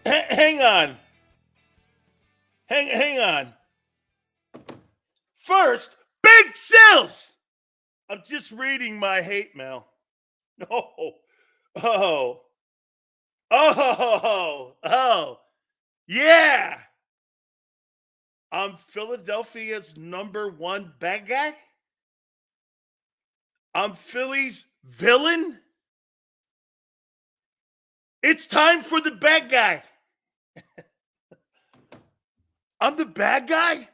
Hang on. Hang on. First, Big Sills. I'm just reading my hate mail. Oh. Yeah. I'm Philadelphia's #1 bad guy. I'm Philly's villain. It's time for the bad guy. I'm the bad guy.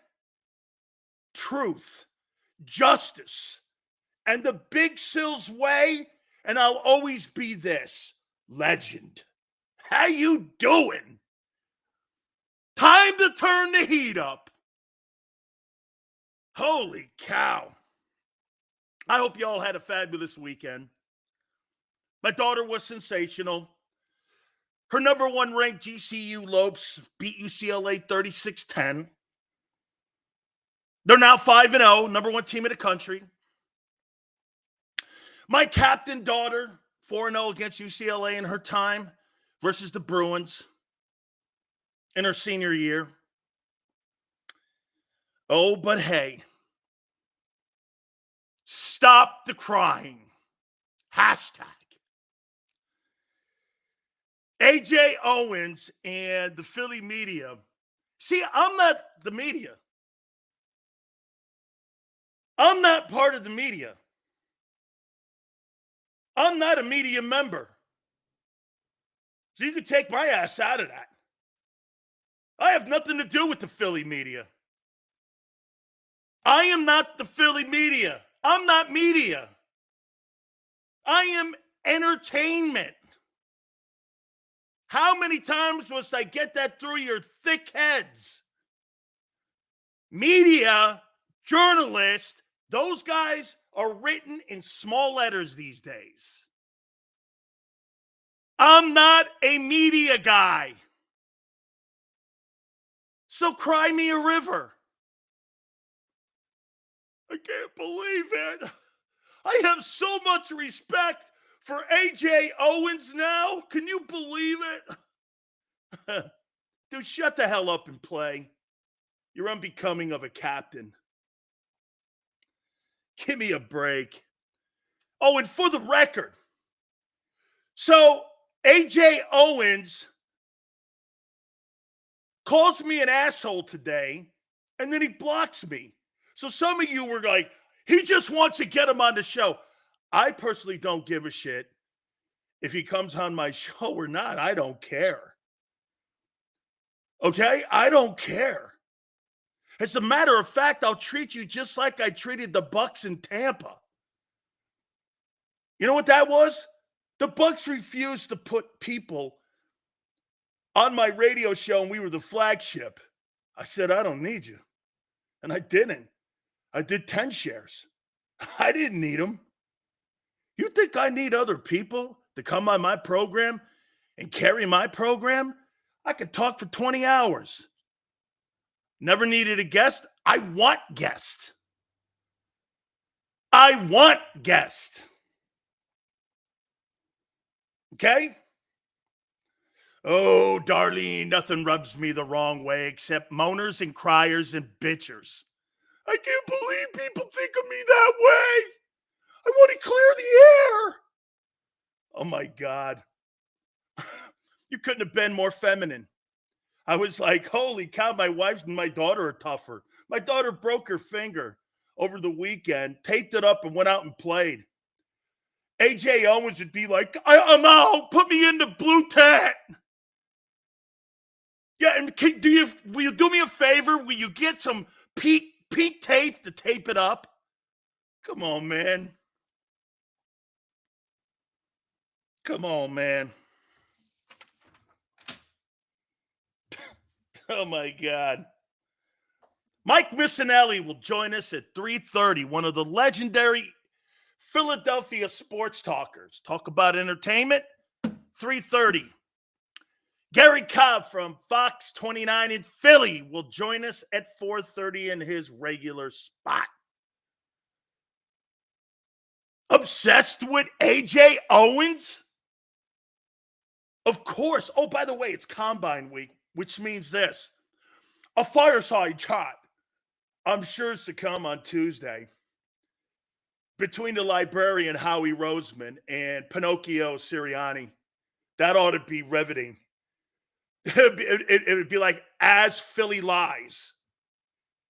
Truth, justice, and the Big Sills way, and I'll always be this legend. How you doing? Time to turn the heat up. Holy cow. I hope you all had a fabulous weekend. My daughter was sensational. Her #1 ranked GCU Lopes beat UCLA 36-10. They're now 5-0, #1 team in the country. My captain daughter, 4-0 against UCLA in her time versus the Bruins in her senior year. Oh, but hey, stop the crying. Hashtag. AJ Owens and the Philly media. See, I'm not the media. I'm not part of the media. I'm not a media member. So you can take my ass out of that. I have nothing to do with the Philly media. I am not the Philly media. I'm not media. I am entertainment. How many times must I get that through your thick heads? Media, journalist, those guys are written in small letters these days. I'm not a media guy. So cry me a river. I can't believe it. I have so much respect for AJ Owens now. Can you believe it? Dude, shut the hell up and play. You're unbecoming of a captain. Give me a break. Oh, and for the record, so AJ Owens calls me an asshole today, and then he blocks me. So some of you were like, he just wants to get him on the show. I personally don't give a shit if he comes on my show or not. I don't care. Okay? I don't care. As a matter of fact, I'll treat you just like I treated the Bucks in Tampa. You know what that was? The Bucks refused to put people on my radio show, and we were the flagship. I said, I don't need you. And I didn't. I did 10 shares. I didn't need them. You think I need other people to come on my program and carry my program? I could talk for 20 hours. Never needed a guest. I want guests. I want guests. Okay? Oh, Darlene, nothing rubs me the wrong way except moaners and criers and bitchers. I can't believe people think of me that way. I want to clear the air. Oh, my God. You couldn't have been more feminine. I was like, holy cow, my wife and my daughter are tougher. My daughter broke her finger over the weekend, taped it up, and went out and played. AJ Owens would be like, I'm out. Put me in the blue tent. Yeah, and will you do me a favor? Will you get some pink tape to tape it up? Come on, man. Come on, man. Oh, my God. Mike Missanelli will join us at 3:30, one of the legendary Philadelphia sports talkers. Talk about entertainment, 3:30. Gary Cobb from Fox 29 in Philly will join us at 4:30 in his regular spot. Obsessed with AJ Owens? Of course. Oh, by the way, it's Combine Week, which means this. A fireside chat, I'm sure, is to come on Tuesday between the librarian Howie Roseman and Pinocchio Sirianni. That ought to be riveting. It would be like As Philly Lies.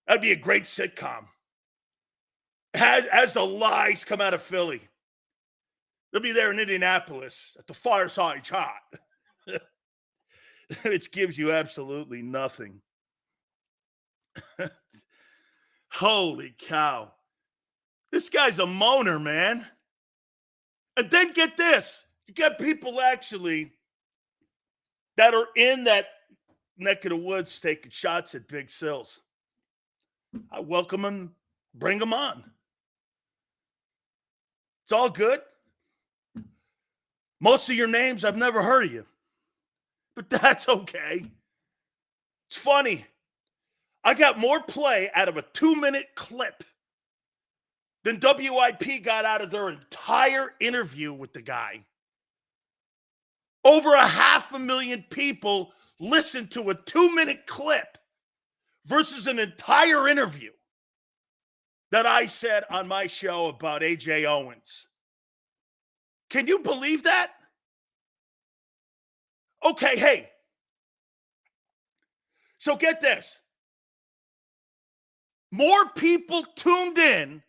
That'd be a great sitcom. As the lies come out of Philly. They'll be there in Indianapolis at the fireside chat. Which gives you absolutely nothing. Holy cow. This guy's a moaner, man. And then get this. You got people actually that are in that neck of the woods taking shots at Big Sills. I welcome them. Bring them on. It's all good. Most of your names, I've never heard of you. But that's okay. It's funny. I got more play out of a 2-minute clip than WIP got out of their entire interview with the guy. Over 500,000 people listened to a 2-minute clip versus an entire interview that I said on my show about AJ Owens. Can you believe that? Okay, hey. So get this. More people tuned in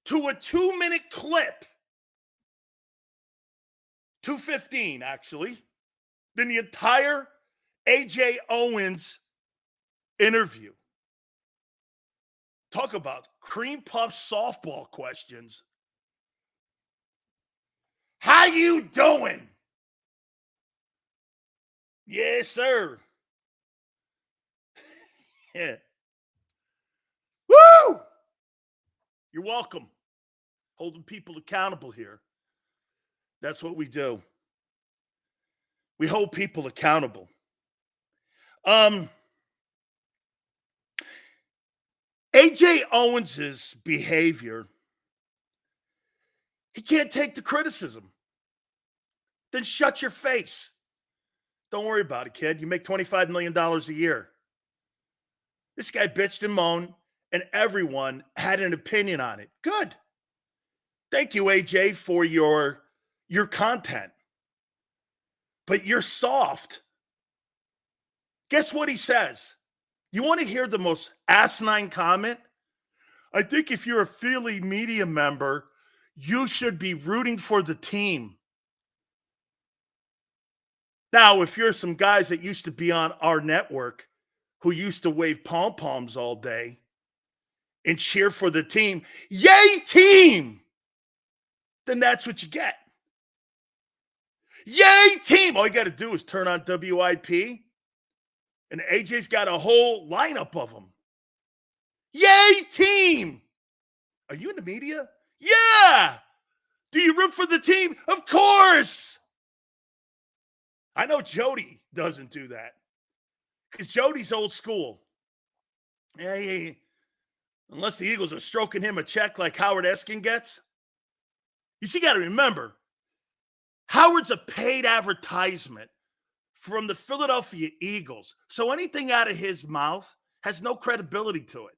to a 2-minute clip, 2:15 actually, than the entire AJ Owens interview. Talk about cream puff softball questions. How you doing? Yes, sir. Yeah. Woo! You're welcome. Holding people accountable here. That's what we do. We hold people accountable. AJ Owens's behavior, he can't take the criticism. Then shut your face. Don't worry about it, kid. You make $25 million a year. This guy bitched and moaned, and everyone had an opinion on it. Good. Thank you, AJ, for your content. But you're soft. Guess what he says? You want to hear the most asinine comment? I think if you're a Philly media member, you should be rooting for the team. Now, if you're some guys that used to be on our network who used to wave pom-poms all day and cheer for the team, yay team, then that's what you get. Yay team. All you got to do is turn on WIP, and AJ's got a whole lineup of them. Yay team. Are you in the media? Yeah. Do you root for the team? Of course. I know Jody doesn't do that because Jody's old school. Yeah. Unless the Eagles are stroking him a check like Howard Eskin gets. You see, you got to remember, Howard's a paid advertisement from the Philadelphia Eagles. So anything out of his mouth has no credibility to it.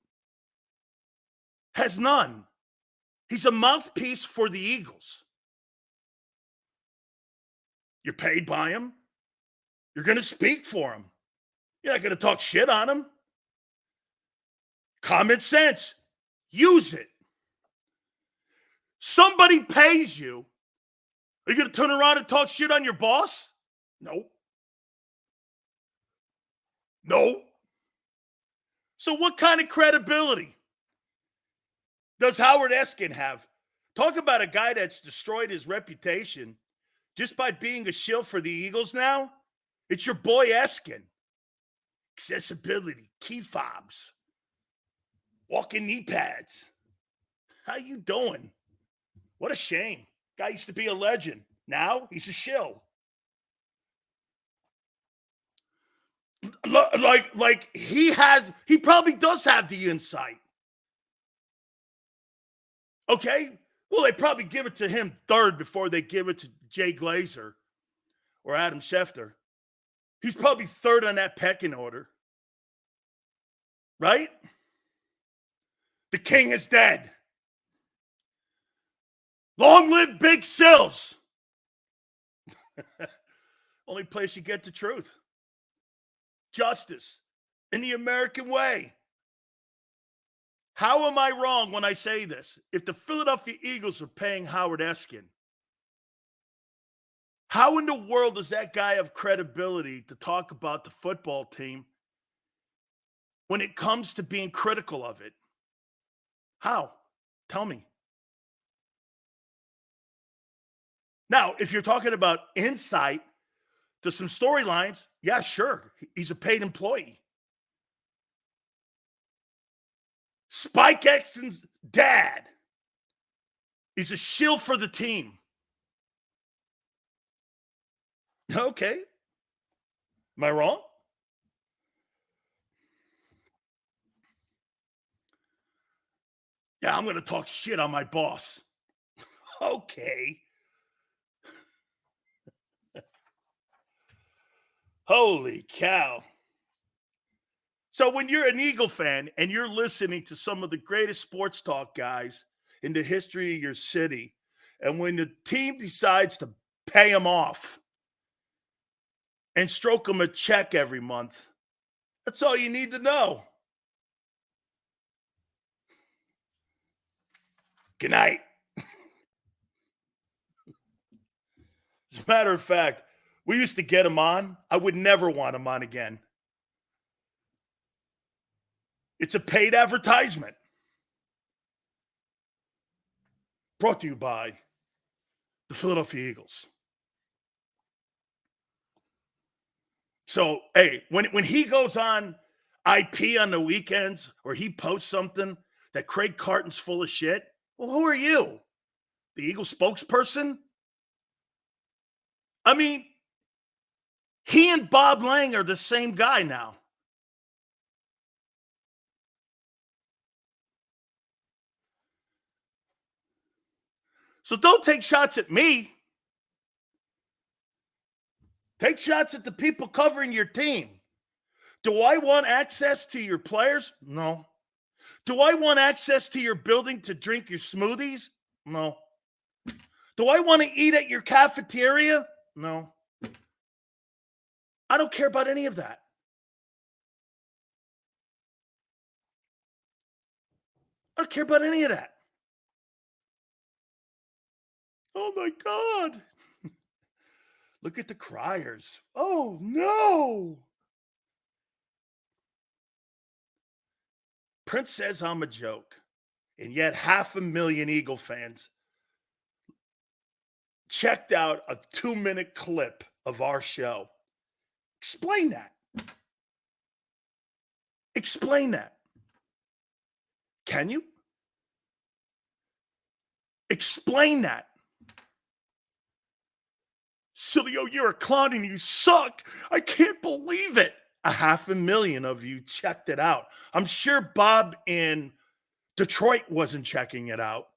Has none. He's a mouthpiece for the Eagles. You're paid by him. You're going to speak for him. You're not going to talk shit on him. Common sense. Use it. Somebody pays you. Are you going to turn around and talk shit on your boss? No. No. So what kind of credibility does Howard Eskin have? Talk about a guy that's destroyed his reputation just by being a shill for the Eagles now. It's your boy Eskin. Accessibility, key fobs, walking knee pads. How you doing? What a shame. Guy used to be a legend. Now he's a shill. Like he probably does have the insight. Okay? Well, they probably give it to him third before they give it to Jay Glazer or Adam Schefter. He's probably third on that pecking order. Right? The king is dead. Long live Big Sills. Only place you get the truth. Justice in the American way. How am I wrong when I say this? If the Philadelphia Eagles are paying Howard Eskin, how in the world does that guy have credibility to talk about the football team when it comes to being critical of it? How? Tell me. Now, if you're talking about insight to some storylines, yeah, sure. He's a paid employee. Spike Exton's dad is a shill for the team. Okay. Am I wrong? Yeah, I'm going to talk shit on my boss. Okay. Holy cow. So when you're an Eagle fan and you're listening to some of the greatest sports talk guys in the history of your city, and when the team decides to pay them off and stroke them a check every month, that's all you need to know. Good night. As a matter of fact, we used to get him on. I would never want him on again. It's a paid advertisement. Brought to you by the Philadelphia Eagles. So, hey, when he goes on IP on the weekends or he posts something that Craig Carton's full of shit, well, who are you? The Eagles spokesperson? I mean, he and Bob Lang are the same guy now. So don't take shots at me. Take shots at the people covering your team. Do I want access to your players? No. Do I want access to your building to drink your smoothies? No. Do I want to eat at your cafeteria? No. I don't care about any of that. I don't care about any of that. Oh my God. Look at the criers. Oh no. Prince says I'm a joke. And yet 500,000 Eagle fans checked out a 2-minute clip of our show. Explain that. Explain that. Can you? Explain that. Sileo, you're a clown and you suck. I can't believe it. 500,000 of you checked it out. I'm sure Bob in Detroit wasn't checking it out.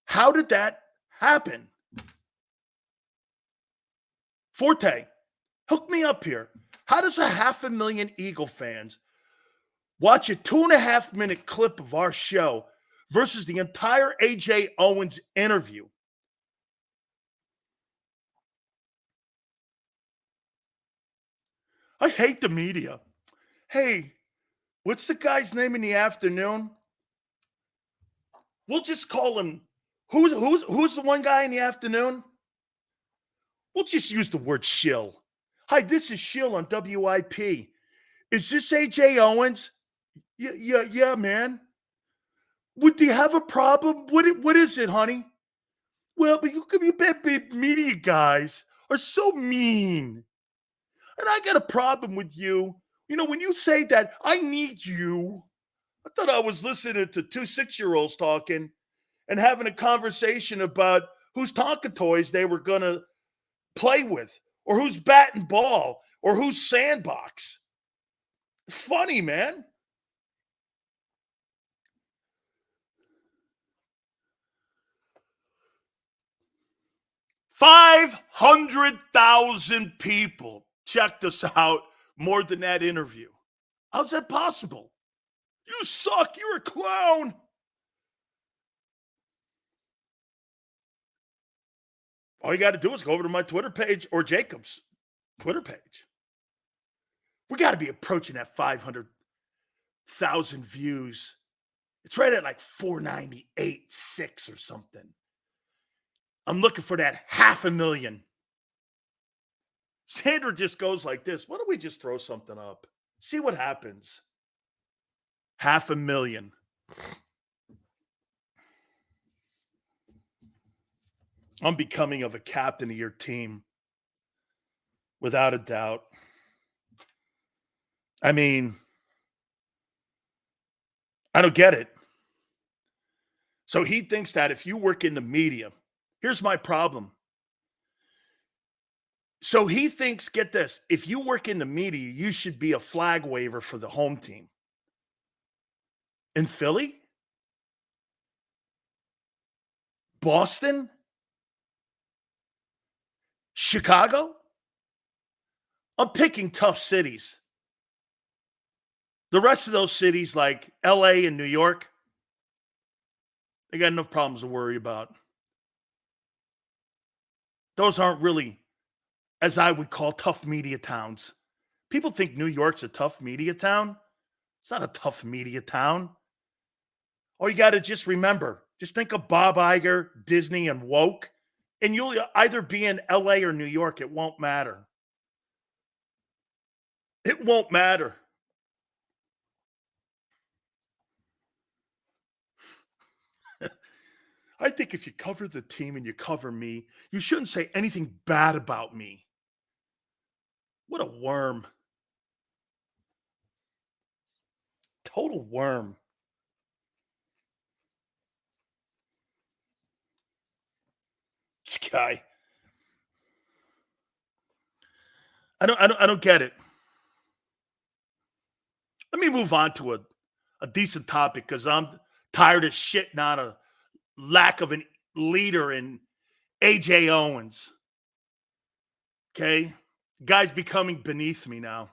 How did that happen? Forte, hook me up here. How does 500,000 Eagle fans watch a 2.5-minute clip of our show versus the entire A.J. Owens interview? I hate the media. Hey, what's the guy's name in the afternoon? We'll just call him. Who's the one guy in the afternoon? We'll just use the word shill. Hi, this is Shill on WIP. Is this AJ Owens? Yeah, man. Do you have a problem? What is it, honey? Well, but you media guys are so mean. And I got a problem with you. You know, when you say that, I need you. I thought I was listening to 2 6-year-olds talking and having a conversation about whose Tonka toys they were going to play with, or who's bat and ball, or who's sandbox. Funny, man. 500,000 people checked us out more than that interview. How's that possible? You suck. You're a clown. All you got to do is go over to my Twitter page or Jacob's Twitter page. We got to be approaching that 500,000 views. It's right at like 498.6 or something. I'm looking for that 500,000. Sandra just goes like this. Why don't we just throw something up? See what happens. 500,000. I'm becoming of a captain of your team. Without a doubt. I mean, I don't get it. So he thinks that if you work in the media, here's my problem. So he thinks, get this, if you work in the media, you should be a flag waver for the home team. In Philly? Boston? Chicago? I'm picking tough cities. The rest of those cities like LA and New York, they got enough problems to worry about. Those aren't really, as I would call, tough media towns. People think New York's a tough media town. It's not a tough media town. All you got to just remember, just think of Bob Iger, Disney, and woke, and you'll either be in LA or New York. It won't matter. It won't matter. I think if you cover the team and you cover me, you shouldn't say anything bad about me. What a worm. Total worm. This guy. I don't get it. Let me move on to a decent topic because I'm tired of shitting on a lack of a leader in AJ Owens. Okay? Guy's becoming beneath me now.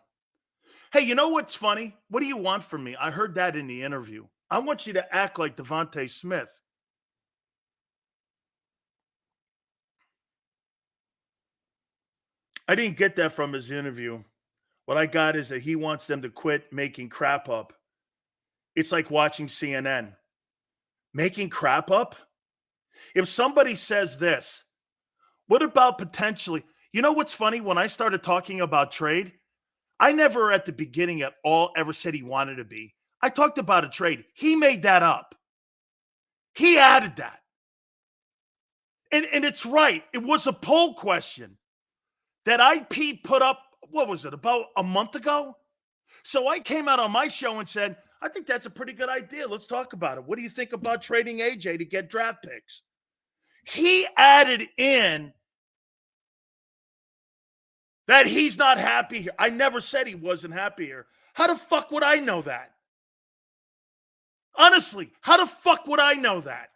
Hey, you know what's funny? What do you want from me? I heard that in the interview. I want you to act like Devontae Smith. I didn't get that from his interview. What I got is that he wants them to quit making crap up. It's like watching CNN. Making crap up? If somebody says this, what about potentially? You know what's funny? When I started talking about trade, I never at the beginning at all ever said he wanted to be. I talked about a trade. He made that up. He added that. And it's right. It was a poll question that IP put up, what was it, about a month ago? So I came out on my show and said, I think that's a pretty good idea. Let's talk about it. What do you think about trading AJ to get draft picks? He added in that he's not happy here. I never said he wasn't happy here. How the fuck would I know that? Honestly, how the fuck would I know that?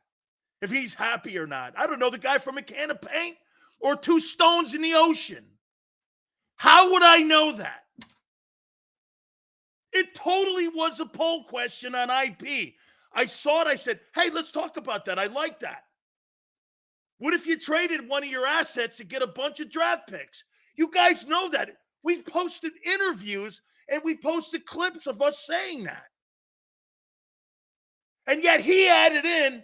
If he's happy or not? I don't know the guy from a can of paint or two stones in the ocean. How would I know that? It totally was a poll question on IP. I saw it. I said, hey, let's talk about that. I like that. What if you traded one of your assets to get a bunch of draft picks? You guys know that. We've posted interviews and we posted clips of us saying that. And yet he added in,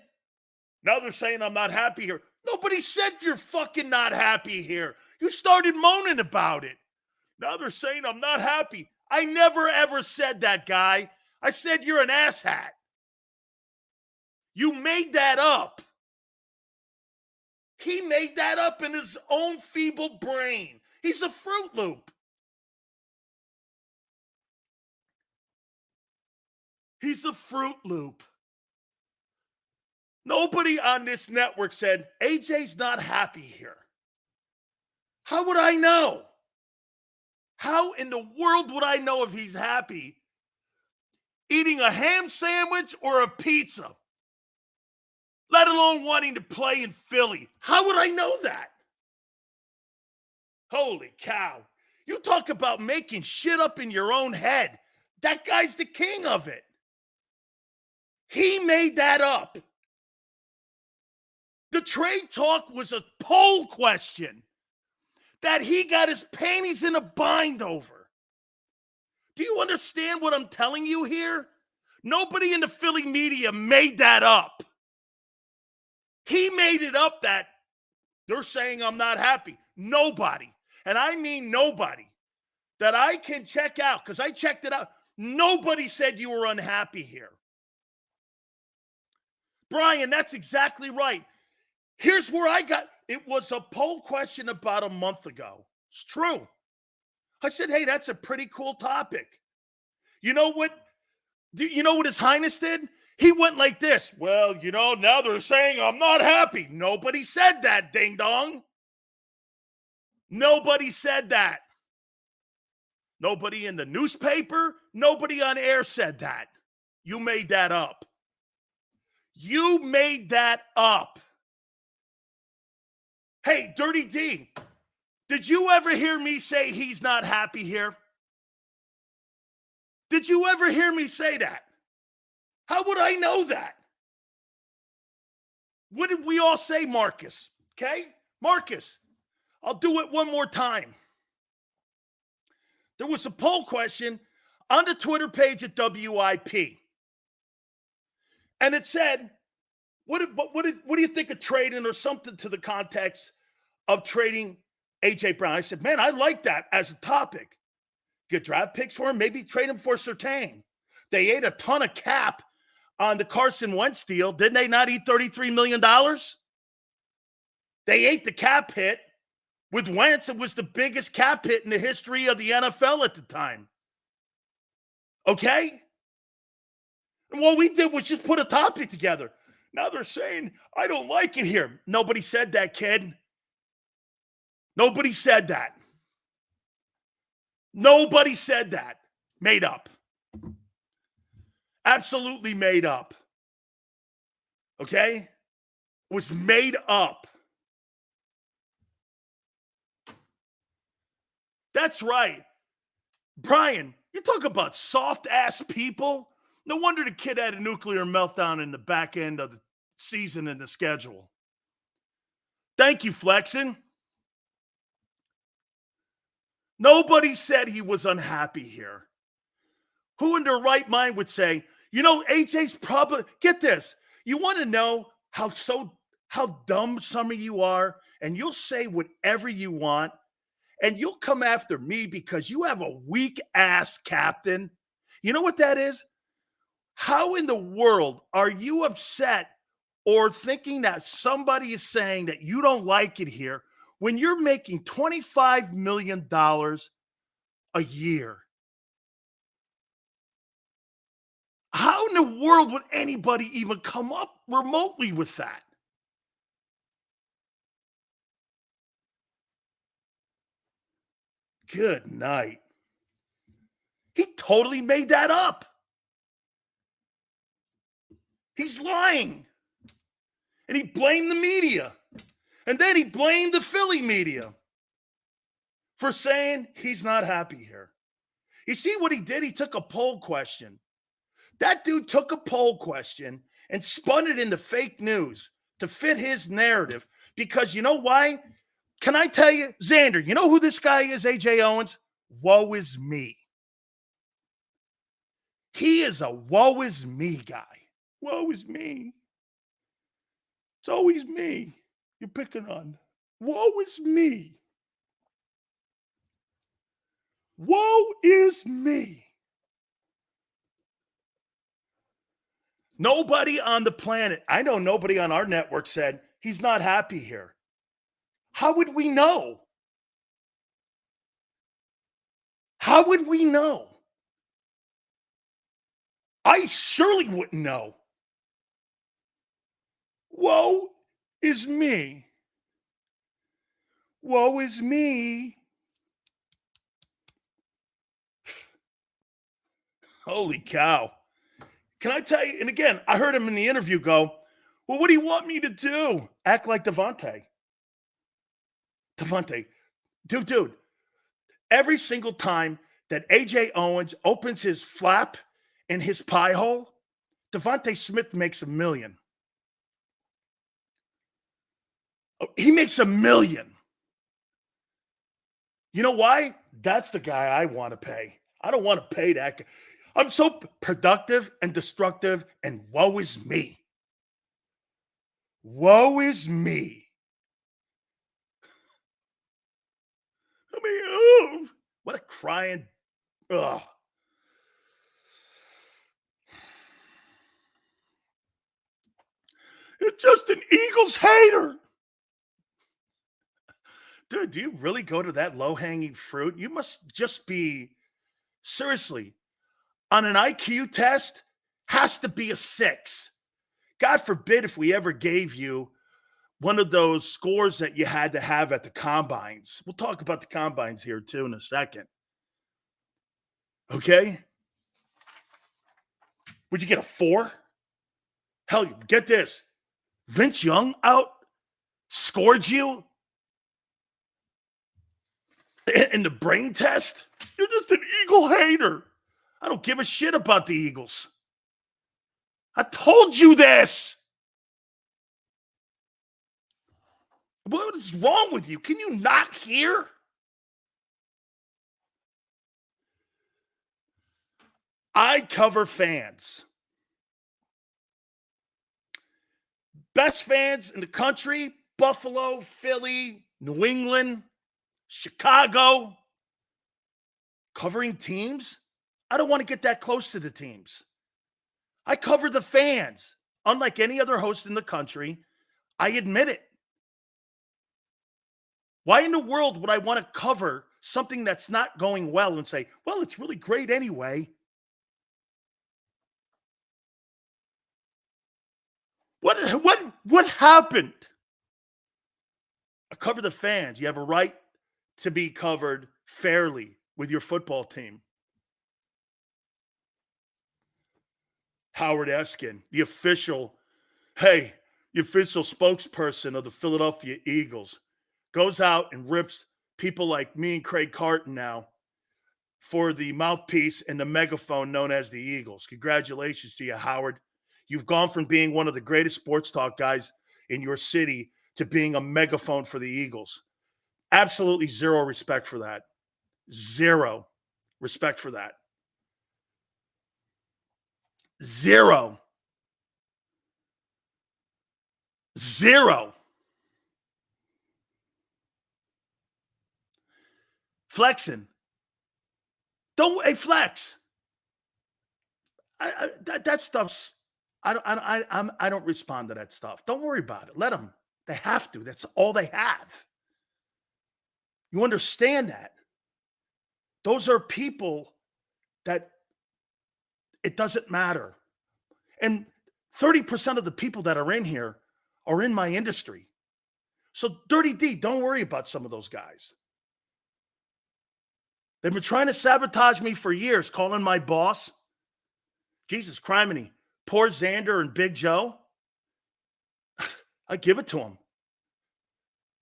now they're saying I'm not happy here. Nobody said you're fucking not happy here. You started moaning about it. Now they're saying I'm not happy. I never ever said that, guy. I said you're an asshat. You made that up. He made that up in his own feeble brain. He's a Fruit Loop. He's a Fruit Loop. Nobody on this network said, AJ's not happy here. How would I know? How in the world would I know if he's happy eating a ham sandwich or a pizza? Let alone wanting to play in Philly. How would I know that? Holy cow. You talk about making shit up in your own head. That guy's the king of it. He made that up. The trade talk was a poll question that he got his panties in a bind over. Do you understand what I'm telling you here? Nobody in the Philly media made that up. He made it up that they're saying I'm not happy. Nobody, and I mean nobody, that I can check out, because I checked it out. Nobody said you were unhappy here. Brian, that's exactly right. Here's where I got, it was a poll question about a month ago. It's true. I said, hey, that's a pretty cool topic. You know what? You know what His Highness did? He went like this. Well, now they're saying I'm not happy. Nobody said that, ding dong. Nobody said that. Nobody in the newspaper, nobody on air said that. You made that up. You made that up. Hey, Dirty D, did you ever hear me say he's not happy here? Did you ever hear me say that? How would I know that? What did we all say, Marcus? Okay? Marcus, I'll do it one more time. There was a poll question on the Twitter page at WIP. And it said, what do you think of trading, or something to the context of trading A.J. Brown? I said, man, I like that as a topic. Get draft picks for him, maybe trade him for Surtain. They ate a ton of cap on the Carson Wentz deal. Didn't they not eat $33 million? They ate the cap hit. With Wentz, it was the biggest cap hit in the history of the NFL at the time. Okay? And what we did was just put a topic together. Now they're saying, I don't like it here. Nobody said that, kid. Nobody said that. Nobody said that. Made up. Absolutely made up. Okay? It was made up. That's right. Brian, you talk about soft-ass people. No wonder the kid had a nuclear meltdown in the back end of the season and the schedule. Thank you, Flexen. Nobody said he was unhappy here. Who in their right mind would say, AJ's probably, get this, you want to know how dumb some of you are, and you'll say whatever you want, and you'll come after me because you have a weak-ass captain. You know what that is? How in the world are you upset or thinking that somebody is saying that you don't like it here when you're making $25 million a year? How in the world would anybody even come up remotely with that? Good night. He totally made that up. He's lying. And he blamed the media. And then he blamed the Philly media for saying he's not happy here. You see what he did? He took a poll question. That dude took a poll question and spun it into fake news to fit his narrative. Because you know why? Can I tell you, Xander, you know who this guy is, A.J. Owens? Woe is me. He is a woe is me guy. Woe is me. It's always me you're picking on. Woe is me. Woe is me. Nobody on the planet, I know nobody on our network said he's not happy here. How would we know? How would we know? I surely wouldn't know. Woe is me. Woe is me. Holy cow. Can I tell you, and again, I heard him in the interview go, well, what do you want me to do? Act like Devontae. Devontae, Dude, every single time that AJ Owens opens his flap in his pie hole, Devontae Smith makes $1 million. He makes $1 million. You know why? That's the guy I want to pay. I don't want to pay that guy. I'm so productive and destructive, and woe is me. Woe is me. I mean, oh, what a crying. Ugh. You're just an Eagles hater. Dude, do you really go to that low-hanging fruit? You must just be, seriously, on an IQ test, has to be a 6. God forbid if we ever gave you one of those scores that you had to have at the combines. We'll talk about the combines here too in a second. Okay? Would you get a 4? Hell, get this. Vince Young outscored you in the brain test? You're just an Eagle hater. I don't give a shit about the Eagles. I told you this. What is wrong with you? Can you not hear? I cover fans. Best fans in the country, Buffalo, Philly, New England, Chicago. Covering teams? I don't want to get that close to the teams. I cover the fans. Unlike any other host in the country, I admit it. Why in the world would I want to cover something that's not going well and say, well, it's really great anyway? What happened? I cover the fans. You have a right to be covered fairly with your football team. Howard Eskin, the official spokesperson of the Philadelphia Eagles, goes out and rips people like me and Craig Carton now for the mouthpiece and the megaphone known as the Eagles. Congratulations to you, Howard. You've gone from being one of the greatest sports talk guys in your city to being a megaphone for the Eagles. Absolutely zero respect for that. Zero respect for that. Zero. Flexing. Hey, flex. That stuff's. I don't respond to that stuff. Don't worry about it. Let them. They have to. That's all they have. You understand that? Those are people that it doesn't matter. And 30% of the people that are in here are in my industry. So Dirty D, don't worry about some of those guys. They've been trying to sabotage me for years, calling my boss. Jesus criminy. Poor Xander and Big Joe. I give it to them.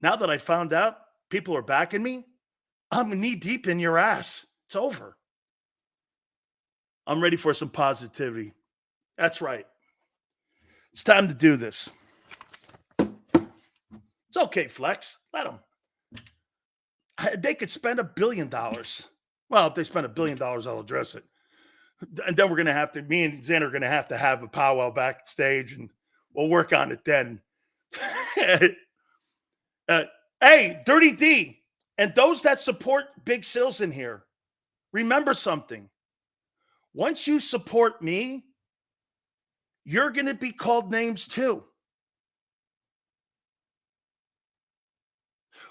Now that I found out people are backing me, I'm knee deep in your ass. It's over. I'm ready for some positivity. That's right. It's time to do this. It's okay, Flex. Let them. They could spend $1 billion. Well, if they spend $1 billion, I'll address it. And then we're going to have to, me and Xander are going to have a powwow backstage, and we'll work on it then. Hey, Dirty D, and those that support Big Sills in here, remember something. Once you support me, you're going to be called names too.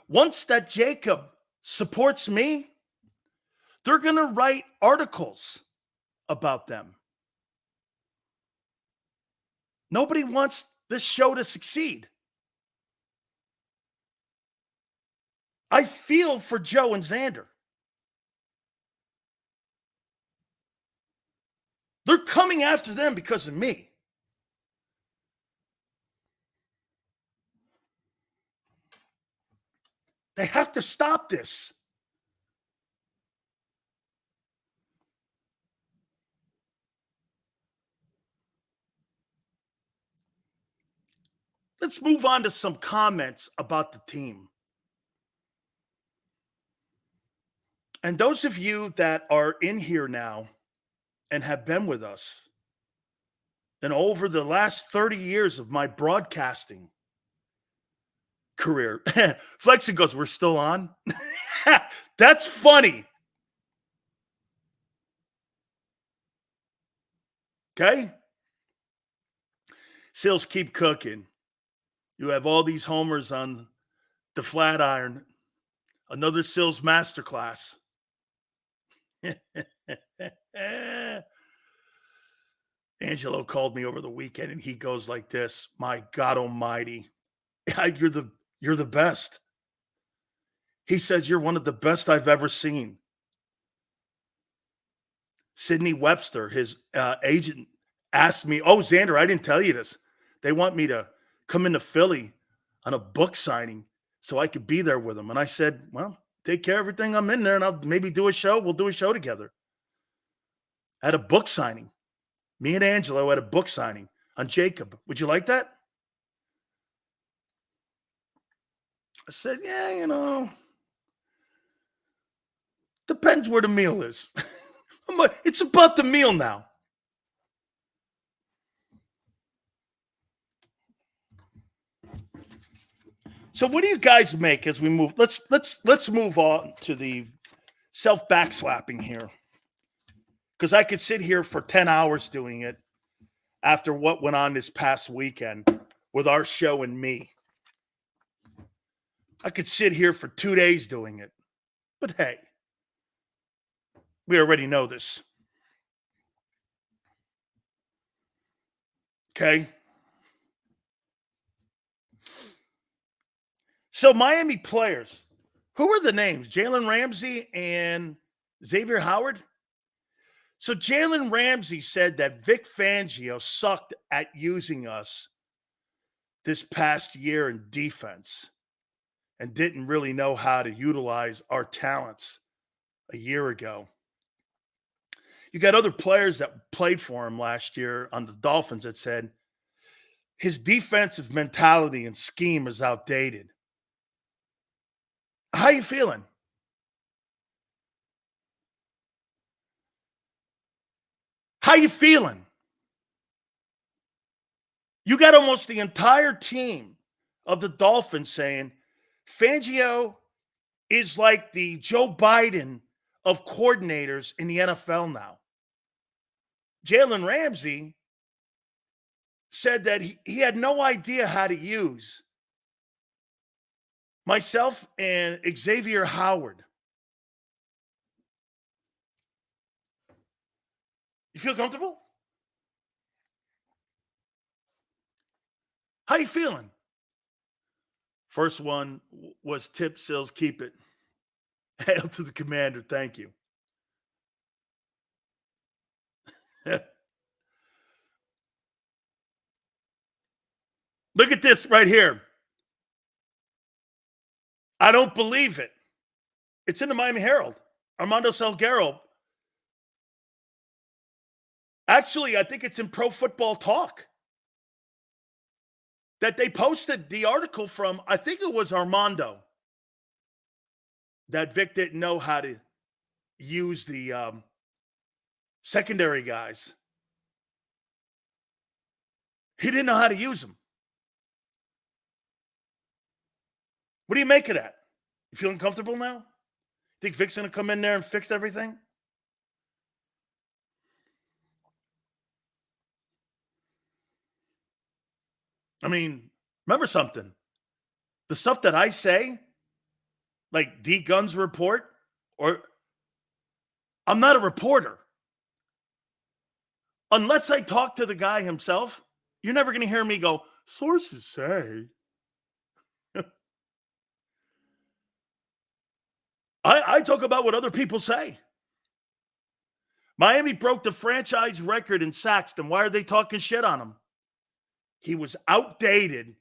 Once that JAKIB supports me, they're going to write articles about them. Nobody wants this show to succeed. I feel for Joe and Xander. They're coming after them because of me. They have to stop this. Let's move on to some comments about the team. And those of you that are in here now and have been with us, and over the last 30 years of my broadcasting career, Flexing goes, we're still on? That's funny. Okay? Sales keep cooking. You have all these homers on the flat iron. Another Sills masterclass. Angelo called me over the weekend and he goes like this, my God almighty, you're the best. He says, you're one of the best I've ever seen. Sidney Webster, his agent, asked me, oh, Xander, I didn't tell you this. They want me to come into Philly on a book signing so I could be there with them. And I said, well, take care of everything. I'm in there and I'll maybe do a show. We'll do a show together. At a book signing. Me and Angelo at a book signing on JAKIB. Would you like that? I said, yeah, depends where the meal is. It's about the meal now. So what do you guys make as we move? Let's move on to the self-backslapping here. Because I could sit here for 10 hours doing it after what went on this past weekend with our show and me. I could sit here for 2 days doing it. But hey, we already know this. Okay? So Miami players, who are the names? Jalen Ramsey and Xavier Howard? So Jalen Ramsey said that Vic Fangio sucked at using us this past year in defense and didn't really know how to utilize our talents a year ago. You got other players that played for him last year on the Dolphins that said his defensive mentality and scheme is outdated. How you feeling? How you feeling? You got almost the entire team of the Dolphins saying Fangio is like the Joe Biden of coordinators in the NFL now. Jalen Ramsey said that he had no idea how to use myself and Xavier Howard. You feel comfortable? How you feeling? First one was Tip Sills, keep it. Hail to the commander, thank you. Look at this right here. I don't believe it. It's in the Miami Herald. Armando Salguero. Actually, I think it's in Pro Football Talk that they posted the article from, I think it was Armando, that Vic didn't know how to use the secondary guys. He didn't know how to use them. What do you make of that? You feeling comfortable now? Think Vic's going to come in there and fix everything? I mean, remember something. The stuff that I say, like D Gunn's report, or I'm not a reporter. Unless I talk to the guy himself, you're never going to hear me go, sources say. I talk about what other people say. Miami broke the franchise record in sacks. Then why are they talking shit on him? He was outdated.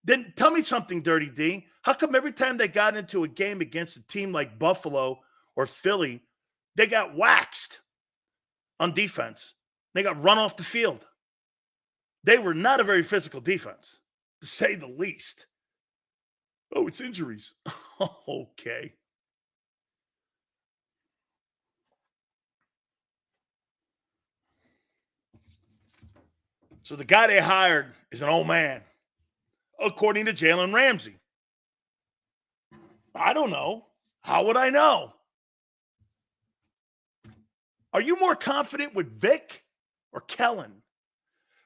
Then tell me something, Dirty D. How come every time they got into a game against a team like Buffalo or Philly, they got waxed on defense? They got run off the field. They were not a very physical defense, to say the least. Oh, it's injuries. Okay. So the guy they hired is an old man, according to Jalen Ramsey. I don't know. How would I know? Are you more confident with Vic or Kellen?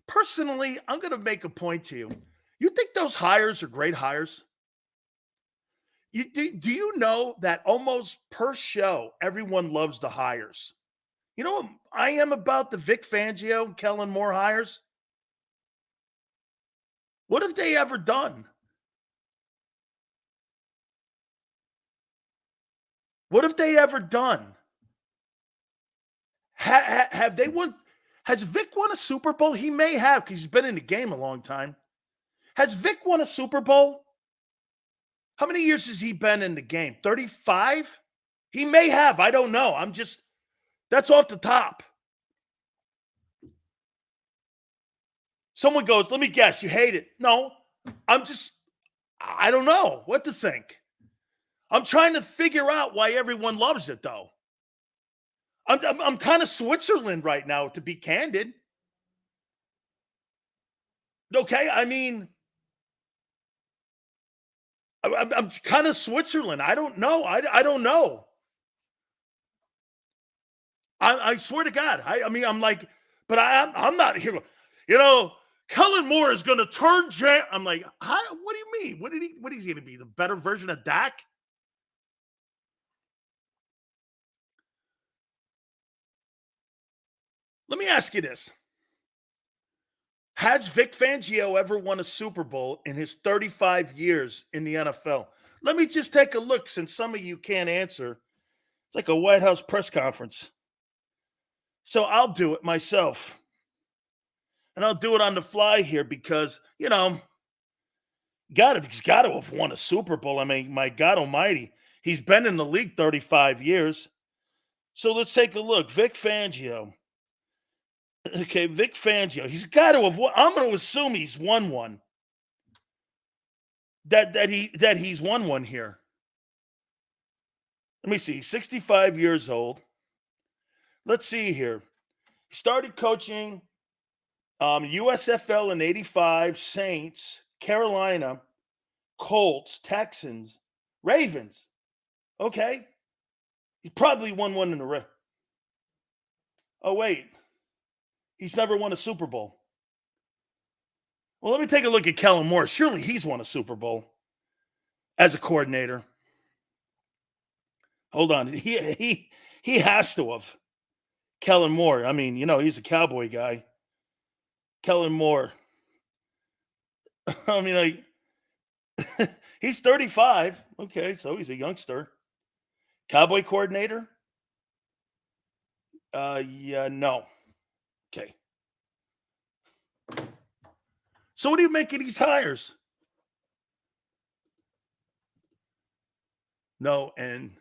Personally, I'm going to make a point to you. You think those hires are great hires? Do you know that almost per show, everyone loves the hires? You know what I am about the Vic Fangio and Kellen Moore hires? What have they ever done? What have they ever done? Have they won? Has Vic won a Super Bowl? He may have because he's been in the game a long time. Has Vic won a Super Bowl? How many years has he been in the game? 35? He may have. I don't know. That's off the top. Someone goes, let me guess, you hate it. No, I don't know what to think. I'm trying to figure out why everyone loves it, though. I'm kind of Switzerland right now, to be candid. Okay, I mean, I'm kind of Switzerland. I don't know. I don't know. I swear to God. I mean, I'm like, but I'm not here. You know, Kellen Moore is going to turn I'm like, what do you mean? What is he going to be? The better version of Dak? Let me ask you this. Has Vic Fangio ever won a Super Bowl in his 35 years in the NFL? Let me just take a look since some of you can't answer. It's like a White House press conference. So I'll do it myself. And I'll do it on the fly here because, you know, he's got to have won a Super Bowl. I mean, my God almighty. He's been in the league 35 years. So let's take a look. Vic Fangio. Okay, Vic Fangio. He's got to have won. I'm going to assume he's won one. That he's won one here. Let me see. 65 years old. Let's see here. He started coaching USFL in 85, Saints, Carolina, Colts, Texans, Ravens. Okay. He probably won one in a row. Oh, wait. He's never won a Super Bowl. Well, let me take a look at Kellen Moore. Surely he's won a Super Bowl as a coordinator. Hold on. He has to have. Kellen Moore. I mean, you know, he's a Cowboy guy. Kellen Moore. I mean, like, he's 35. Okay, so he's a youngster. Cowboy coordinator? Yeah, no. Okay. So what do you make of these hires? No, and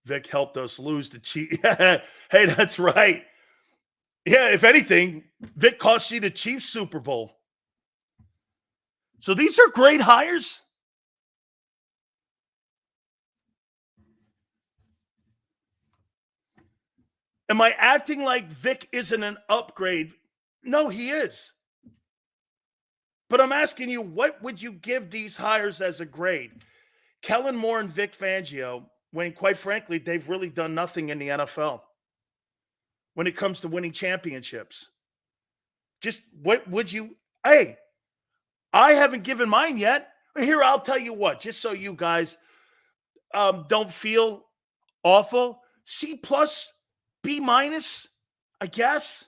Vic helped us lose the Chiefs. Hey, that's right. Yeah, if anything, Vic cost you the Chiefs Super Bowl. So these are great hires. Am I acting like Vic isn't an upgrade? No, he is. But I'm asking you, what would you give these hires as a grade? Kellen Moore and Vic Fangio, when quite frankly, they've really done nothing in the NFL when it comes to winning championships. Just what would you, hey, I haven't given mine yet. Here, I'll tell you what, just so you guys don't feel awful. C plus, B minus, I guess.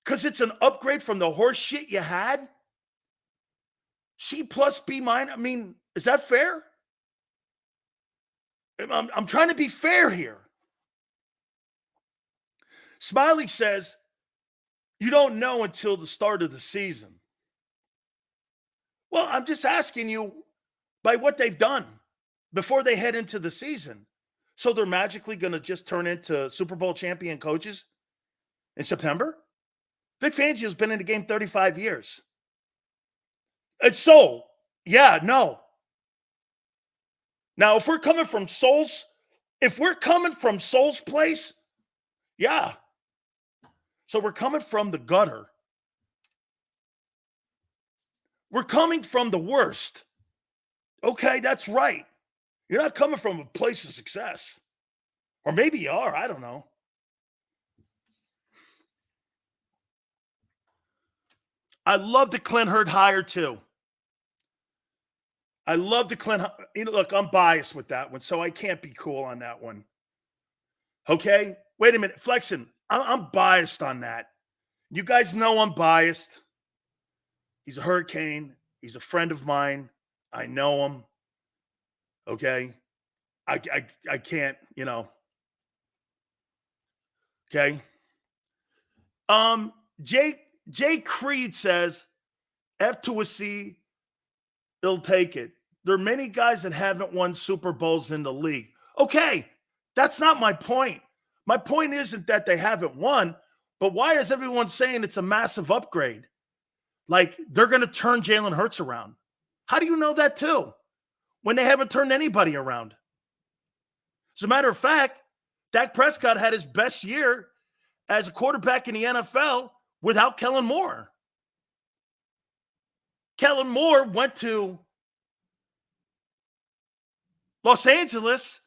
Because it's an upgrade from the horse shit you had. C plus, B minus. I mean, is that fair? I'm trying to be fair here. Smiley says, you don't know until the start of the season. Well, I'm just asking you by what they've done before they head into the season. So they're magically going to just turn into Super Bowl champion coaches in September? Vic Fangio's been in the game 35 years. And so, yeah, no. Now, if we're coming from Souls place, yeah. So we're coming from the gutter. We're coming from the worst. Okay, that's right. You're not coming from a place of success. Or maybe you are, I don't know. I love the Clint Hurd hire too. I love the Clint. Look, I'm biased with that one, so I can't be cool on that one. Okay? Wait a minute. Flexing. I'm biased on that. You guys know I'm biased. He's a Hurricane. He's a friend of mine. I know him. Okay? I can't, Okay? Jay Creed says, F to a C, they'll take it. There are many guys that haven't won Super Bowls in the league. Okay, that's not my point. My point isn't that they haven't won, but why is everyone saying it's a massive upgrade? Like they're going to turn Jalen Hurts around. How do you know that too? When they haven't turned anybody around. As a matter of fact, Dak Prescott had his best year as a quarterback in the NFL without Kellen Moore. Kellen Moore went to Los Angeles,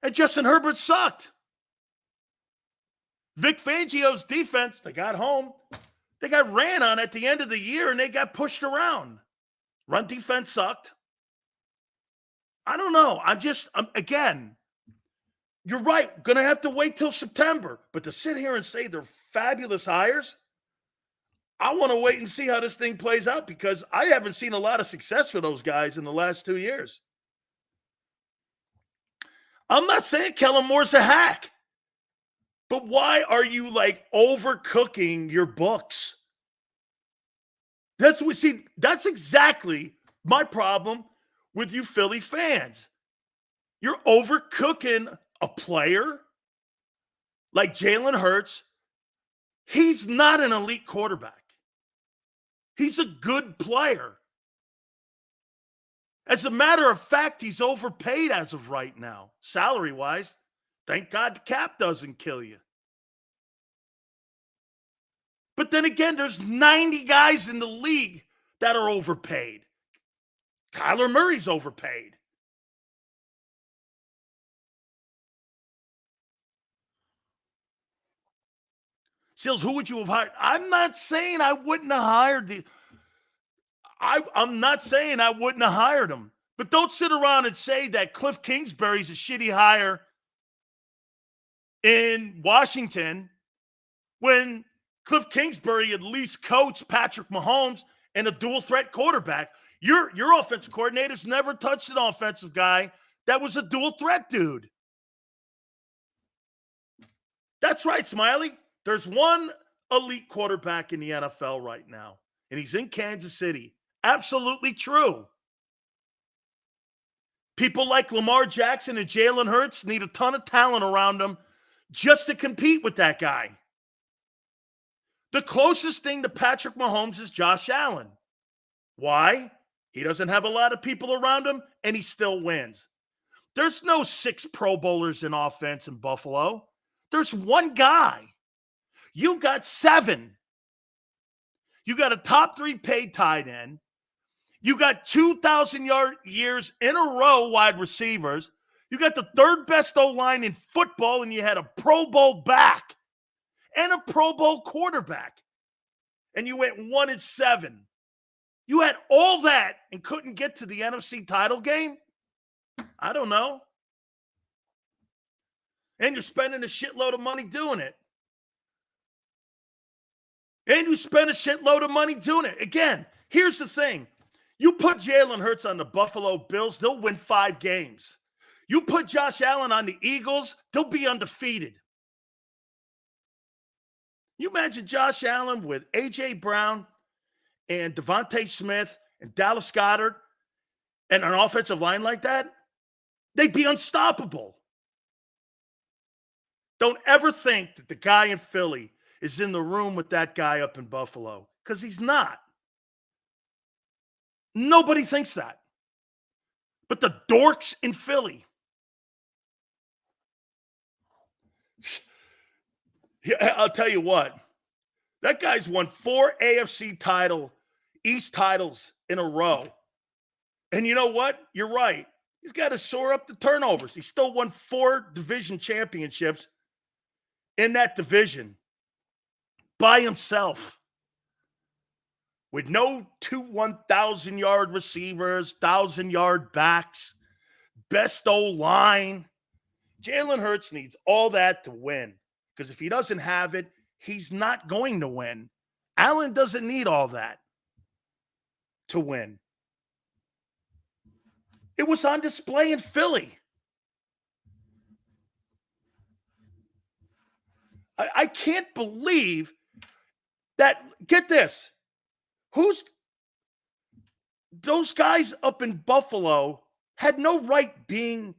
and Justin Herbert sucked. Vic Fangio's defense, they got home. They got ran on at the end of the year, and they got pushed around. Run defense sucked. I don't know. Again, you're right. Going to have to wait till September. But to sit here and say they're fabulous hires, I want to wait and see how this thing plays out because I haven't seen a lot of success for those guys in the last 2 years. I'm not saying Kellen Moore's a hack, but why are you overcooking your books? That's exactly my problem with you Philly fans. You're overcooking a player like Jalen Hurts. He's not an elite quarterback. He's a good player. As a matter of fact, he's overpaid as of right now, salary-wise. Thank God the cap doesn't kill you. But then again, there's 90 guys in the league that are overpaid. Kyler Murray's overpaid. Seals, who would you have hired? I'm not saying I wouldn't have hired I'm not saying I wouldn't have hired him. But don't sit around and say that Cliff Kingsbury's a shitty hire in Washington when Cliff Kingsbury at least coached Patrick Mahomes and a dual threat quarterback. Your offensive coordinator's never touched an offensive guy that was a dual threat dude. That's right, Smiley. There's one elite quarterback in the NFL right now, and he's in Kansas City. Absolutely true. People like Lamar Jackson and Jalen Hurts need a ton of talent around them just to compete with that guy. The closest thing to Patrick Mahomes is Josh Allen. Why? He doesn't have a lot of people around him, and he still wins. There's no 6 Pro Bowlers in offense in Buffalo. There's one guy. You got 7. You got a top 3 paid tight end. You got 2,000 years in a row wide receivers. You got the 3rd best O-line in football, and you had a Pro Bowl back and a Pro Bowl quarterback. And you went 1-7. You had all that and couldn't get to the NFC title game? I don't know. And you're spending a shitload of money doing it. Again, here's the thing. You put Jalen Hurts on the Buffalo Bills, they'll win 5 games. You put Josh Allen on the Eagles, they'll be undefeated. You imagine Josh Allen with A.J. Brown and Devontae Smith and Dallas Goedert and an offensive line like that, they'd be unstoppable. Don't ever think that the guy in Philly is in the room with that guy up in Buffalo, because he's not. Nobody thinks that. But the dorks in Philly. I'll tell you what. That guy's won 4 AFC East titles in a row. And you know what? You're right. He's got to shore up the turnovers. He still won 4 division championships in that division by himself, with no 2 1,000-yard receivers, 1,000-yard backs, best O-line. Jalen Hurts needs all that to win, because if he doesn't have it, he's not going to win. Allen doesn't need all that to win. It was on display in Philly. I can't believe that. Get this. Those guys up in Buffalo had no right being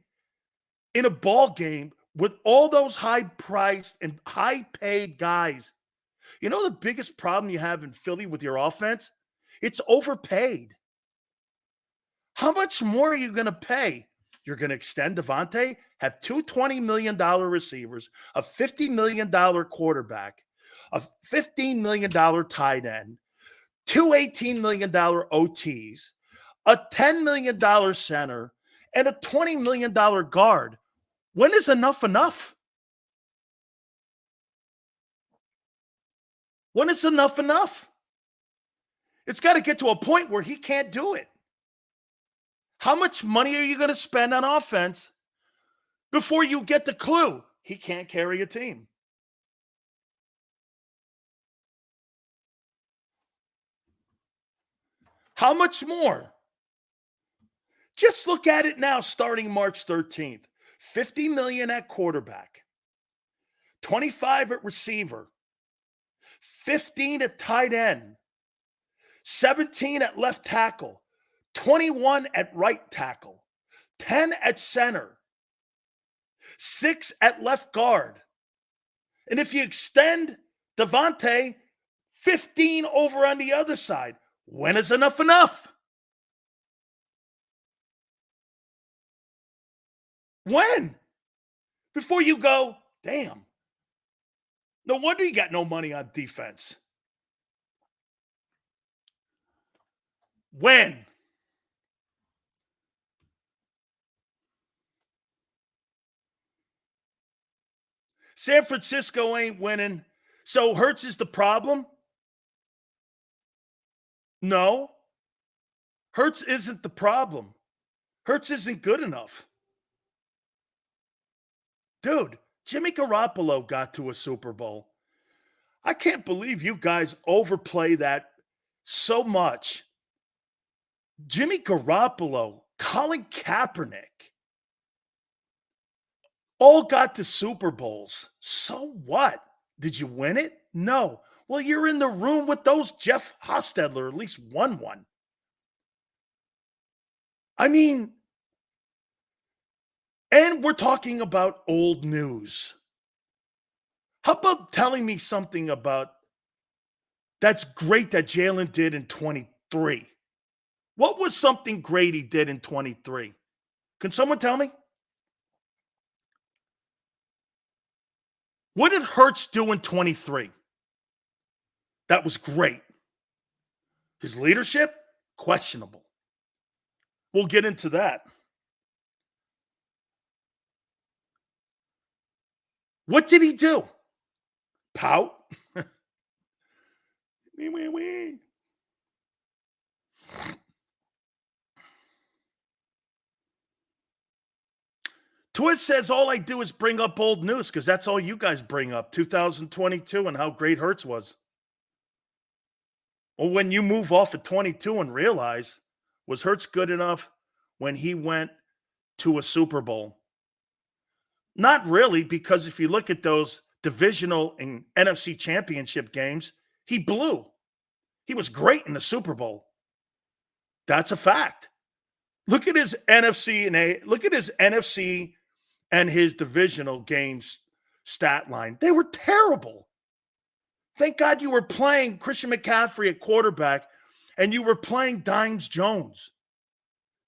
in a ball game with all those high-priced and high-paid guys. You know the biggest problem you have in Philly with your offense? It's overpaid. How much more are you going to pay? You're going to extend Devontae, have 2 $20 million receivers, a $50 million quarterback, a $15 million tight end, 2 $18 million OTs, a $10 million center, and a $20 million guard. When is enough enough? When is enough enough? It's got to get to a point where he can't do it. How much money are you going to spend on offense before you get the clue he can't carry a team? How much more? Just look at it now starting March 13th. $50 million at quarterback, 25 at receiver, 15 at tight end, 17 at left tackle, 21 at right tackle, 10 at center, 6 at left guard. And if you extend Devontae, 15 over on the other side. When is enough enough? When? Before you go, damn. No wonder you got no money on defense. When? San Francisco ain't winning. So Hurts is the problem? No. Hurts isn't the problem. Hurts isn't good enough. Dude, Jimmy Garoppolo got to a Super Bowl. I can't believe you guys overplay that so much. Jimmy Garoppolo, Colin Kaepernick, all got to Super Bowls. So what? Did you win it? No. Well, you're in the room with those. Jeff Hostetler at least won one. I mean, and we're talking about old news. How about telling me something about that's great that Jalen did in 23? What was something great he did in 23? Can someone tell me? What did Hurts do in 23? That was great. His leadership? Questionable. We'll get into that. What did he do? Pout? Twist says all I do is bring up old news because that's all you guys bring up. 2022 and how great Hurts was. Well, when you move off at 22 and realize, was Hurts good enough when he went to a Super Bowl? Not really, because if you look at those divisional and NFC championship games, he blew. He was great in the Super Bowl. That's a fact. Look at his NFC and his divisional games stat line. They were terrible. Thank God you were playing Christian McCaffrey at quarterback and you were playing Dimes Jones.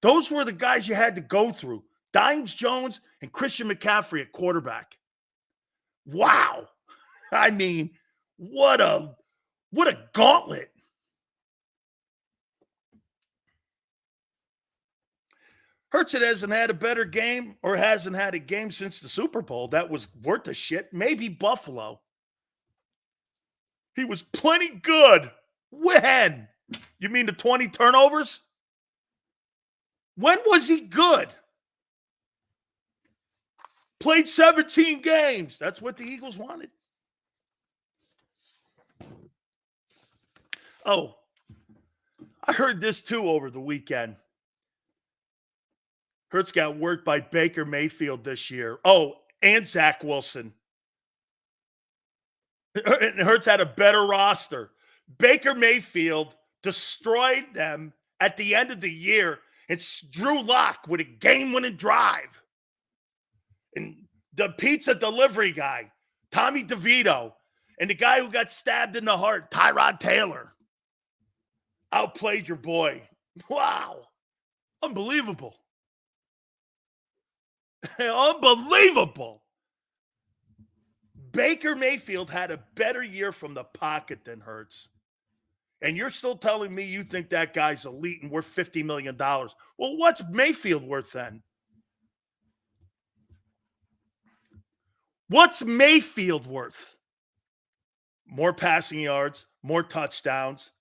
Those were the guys you had to go through. Dimes Jones and Christian McCaffrey at quarterback. Wow. I mean, what a gauntlet. Hurts hasn't had a better game or hasn't had a game since the Super Bowl that was worth a shit. Maybe Buffalo. He was plenty good. When? You mean the 20 turnovers? When was he good? Played 17 games. That's what the Eagles wanted. Oh, I heard this too over the weekend. Hurts got worked by Baker Mayfield this year. Oh, and Zach Wilson. And Hurts had a better roster. Baker Mayfield destroyed them at the end of the year. It's Drew Lock with a game-winning drive. And the pizza delivery guy, Tommy DeVito, and the guy who got stabbed in the heart, Tyrod Taylor, outplayed your boy. Wow. Unbelievable. Unbelievable. Baker Mayfield had a better year from the pocket than Hurts. And you're still telling me you think that guy's elite and worth $50 million. Well, what's Mayfield worth then? What's Mayfield worth? More passing yards, more touchdowns,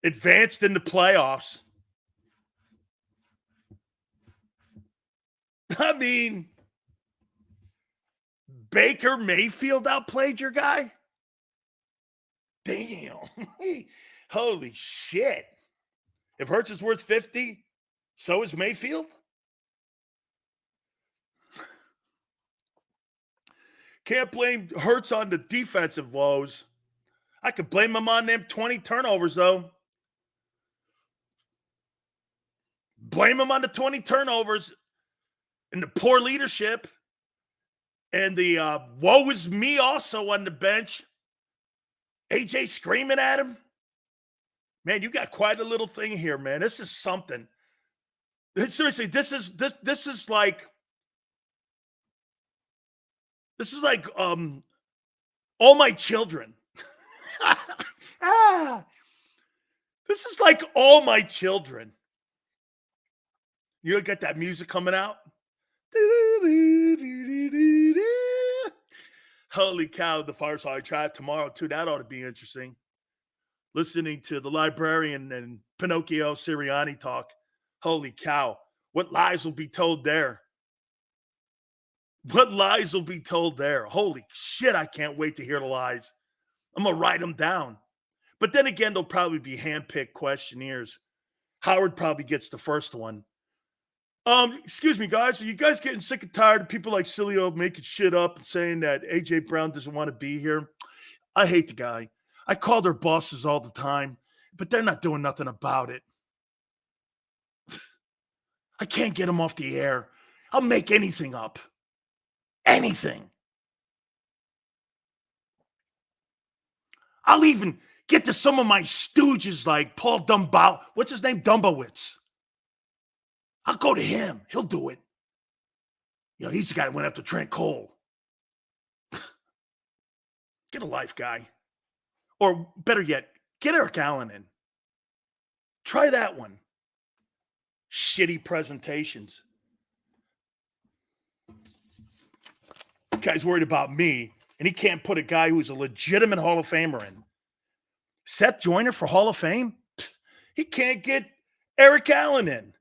advanced in the playoffs. I mean, Baker Mayfield outplayed your guy? Damn. Holy shit. If Hurts is worth 50, so is Mayfield? Can't blame Hurts on the defensive woes. I could blame him on them 20 turnovers, though. Blame him on the 20 turnovers and the poor leadership and the woe is me also on the bench. AJ screaming at him. Man, you got quite a little thing here, man. This is something. Seriously, this is like All My Children. This is like All My Children. You got that music coming out? Holy cow, the Fireside Chat tomorrow, too. That ought to be interesting. Listening to the librarian and Pinocchio Sirianni talk. Holy cow. What lies will be told there? What lies will be told there? Holy shit, I can't wait to hear the lies. I'm going to write them down. But then again, they'll probably be hand-picked questionnaires. Howard probably gets the first one. Excuse me, guys. Are you guys getting sick and tired of people like Sileo making shit up and saying that A.J. Brown doesn't want to be here? I hate the guy. I call their bosses all the time, but they're not doing nothing about it. I can't get him off the air. I'll make anything up. Anything. I'll even get to some of my stooges like Paul Dumbo. What's his name? Dumbowitz. I'll go to him. He'll do it. You know, he's the guy that went after Trent Cole. Get a life, guy. Or better yet, get Eric Allen in. Try that one. Shitty presentations. Guy's worried about me, and he can't put a guy who's a legitimate Hall of Famer in. Seth Joyner for Hall of Fame? He can't get Eric Allen in.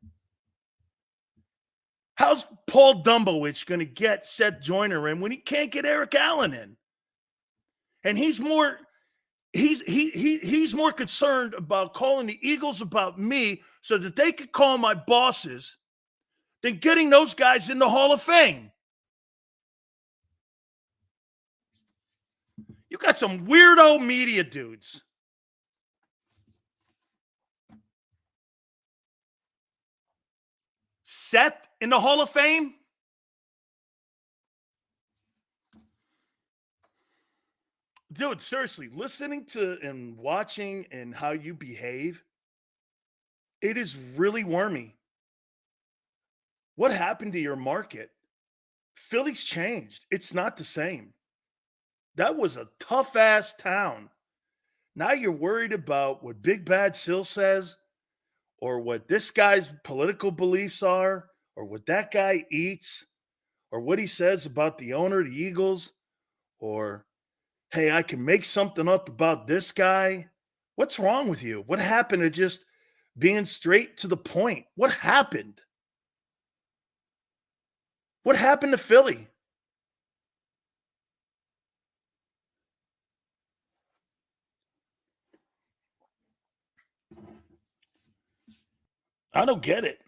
How's Paul Dumbowitz going to get Seth Joyner in when he can't get Eric Allen in? And he's more concerned about calling the Eagles about me so that they could call my bosses than getting those guys in the Hall of Fame. You got some weirdo media dudes. Seth in the Hall of Fame? Dude, seriously, listening to and watching and how you behave, it is really wormy. What happened to your market? Philly's changed. It's not the same. That was a tough ass town. Now you're worried about what Big Bad Sil says, or what this guy's political beliefs are, or what that guy eats, or what he says about the owner of the Eagles, or hey, I can make something up about this guy. What's wrong with you? What happened to just being straight to the point? What happened? What happened to Philly? I don't get it.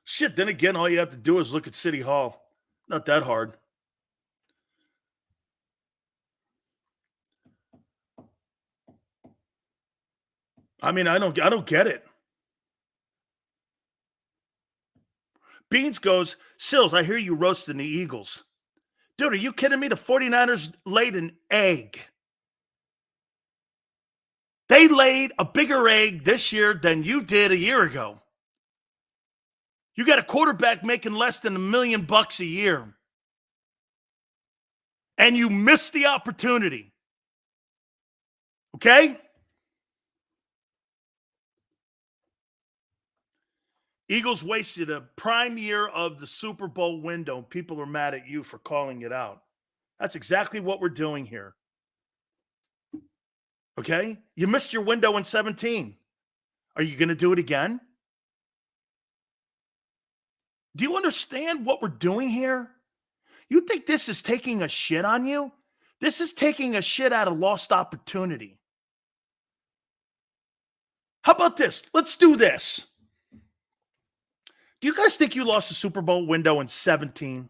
Shit, then again, all you have to do is look at City Hall. Not that hard. I mean, I don't get it. Beans goes, Sills, I hear you roasting the Eagles. Dude, are you kidding me? The 49ers laid an egg. They laid a bigger egg this year than you did a year ago. You got a quarterback making less than $1 million a year. And you missed the opportunity. Okay? Eagles wasted a prime year of the Super Bowl window. People are mad at you for calling it out. That's exactly what we're doing here. Okay? You missed your window in 17. Are you going to do it again? Do you understand what we're doing here? You think this is taking a shit on you? This is taking a shit out of lost opportunity. How about this? Let's do this. Do you guys think you lost the Super Bowl window in 17?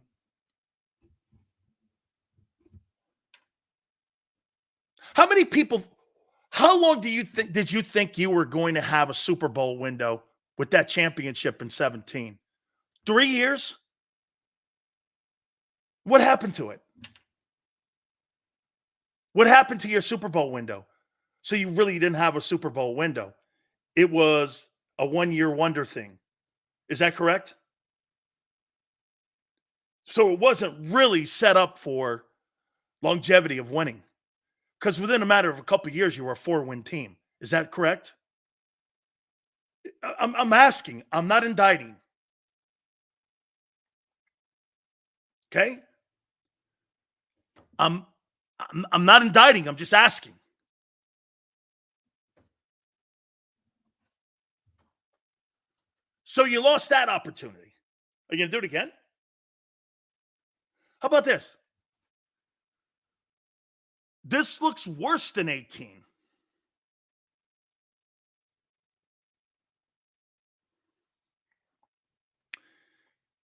How many people, how long did you think you were going to have a Super Bowl window with that championship in 17? 3 years? What happened to it? What happened to your Super Bowl window? So you really didn't have a Super Bowl window. It was a one-year wonder thing. Is that correct? So it wasn't really set up for longevity of winning. Because within a matter of a couple of years, you were a 4-win team. Is that correct? I'm asking. I'm not indicting. Okay? I'm not indicting. I'm just asking. So you lost that opportunity. Are you going to do it again? How about this? This looks worse than 18.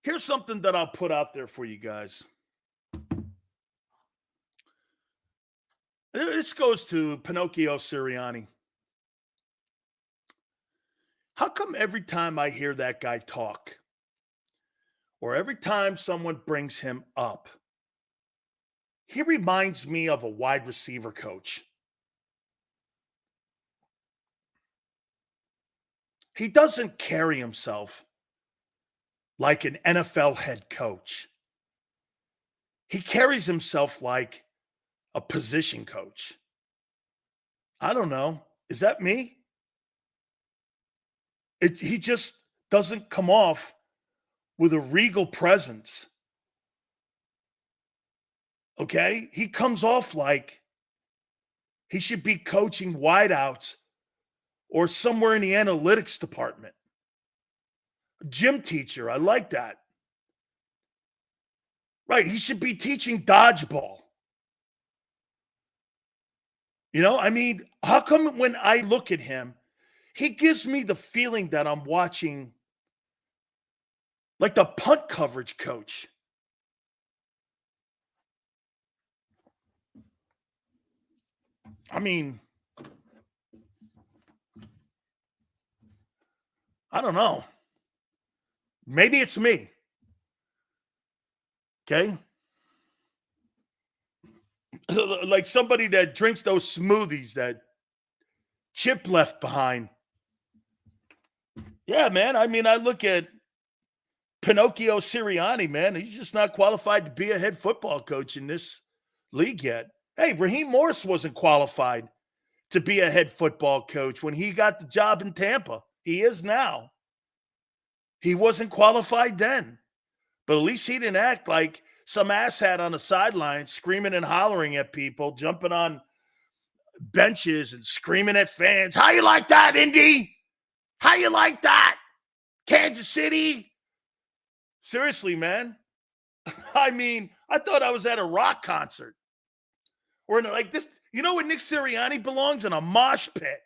Here's something that I'll put out there for you guys. This goes to Pinocchio Sirianni. How come every time I hear that guy talk, or every time someone brings him up, he reminds me of a wide receiver coach? He doesn't carry himself like an NFL head coach. He carries himself like a position coach. I don't know. Is that me? He just doesn't come off with a regal presence. Okay? He comes off like he should be coaching wideouts or somewhere in the analytics department. Gym teacher. I like that. Right. He should be teaching dodgeball. You know, I mean, how come when I look at him, he gives me the feeling that I'm watching like the punt coverage coach? I mean, I don't know. Maybe it's me. Okay. Like somebody that drinks those smoothies that Chip left behind. Yeah, man. I mean, I look at Pinocchio Sirianni, man. He's just not qualified to be a head football coach in this league yet. Hey, Raheem Morris wasn't qualified to be a head football coach when he got the job in Tampa. He is now. He wasn't qualified then. But at least he didn't act like some asshat on the sideline screaming and hollering at people, jumping on benches and screaming at fans. How you like that, Indy? How you like that? Kansas City? Seriously, man. I mean, I thought I was at a rock concert. Or like this, you know where Nick Sirianni belongs? In a mosh pit.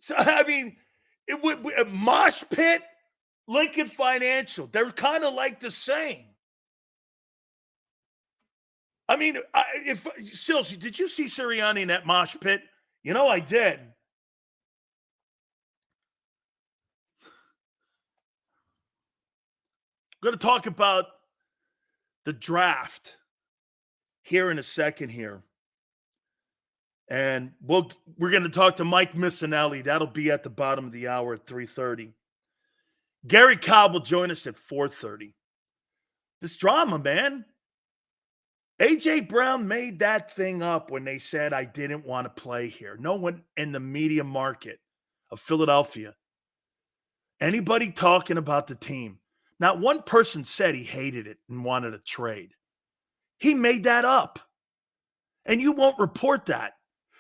So, I mean, it would a mosh pit, Lincoln Financial. They're kind of like the same. I mean, if Sills, did you see Sirianni in that mosh pit? You know, I did. I'm going to talk about the draft here in a second here. And we're going to talk to Mike Missanelli. That'll be at the bottom of the hour at 3:30. Gary Cobb will join us at 4:30. This drama, man. A.J. Brown made that thing up when they said I didn't want to play here. No one in the media market of Philadelphia, anybody talking about the team, not one person said he hated it and wanted a trade. He made that up. And you won't report that.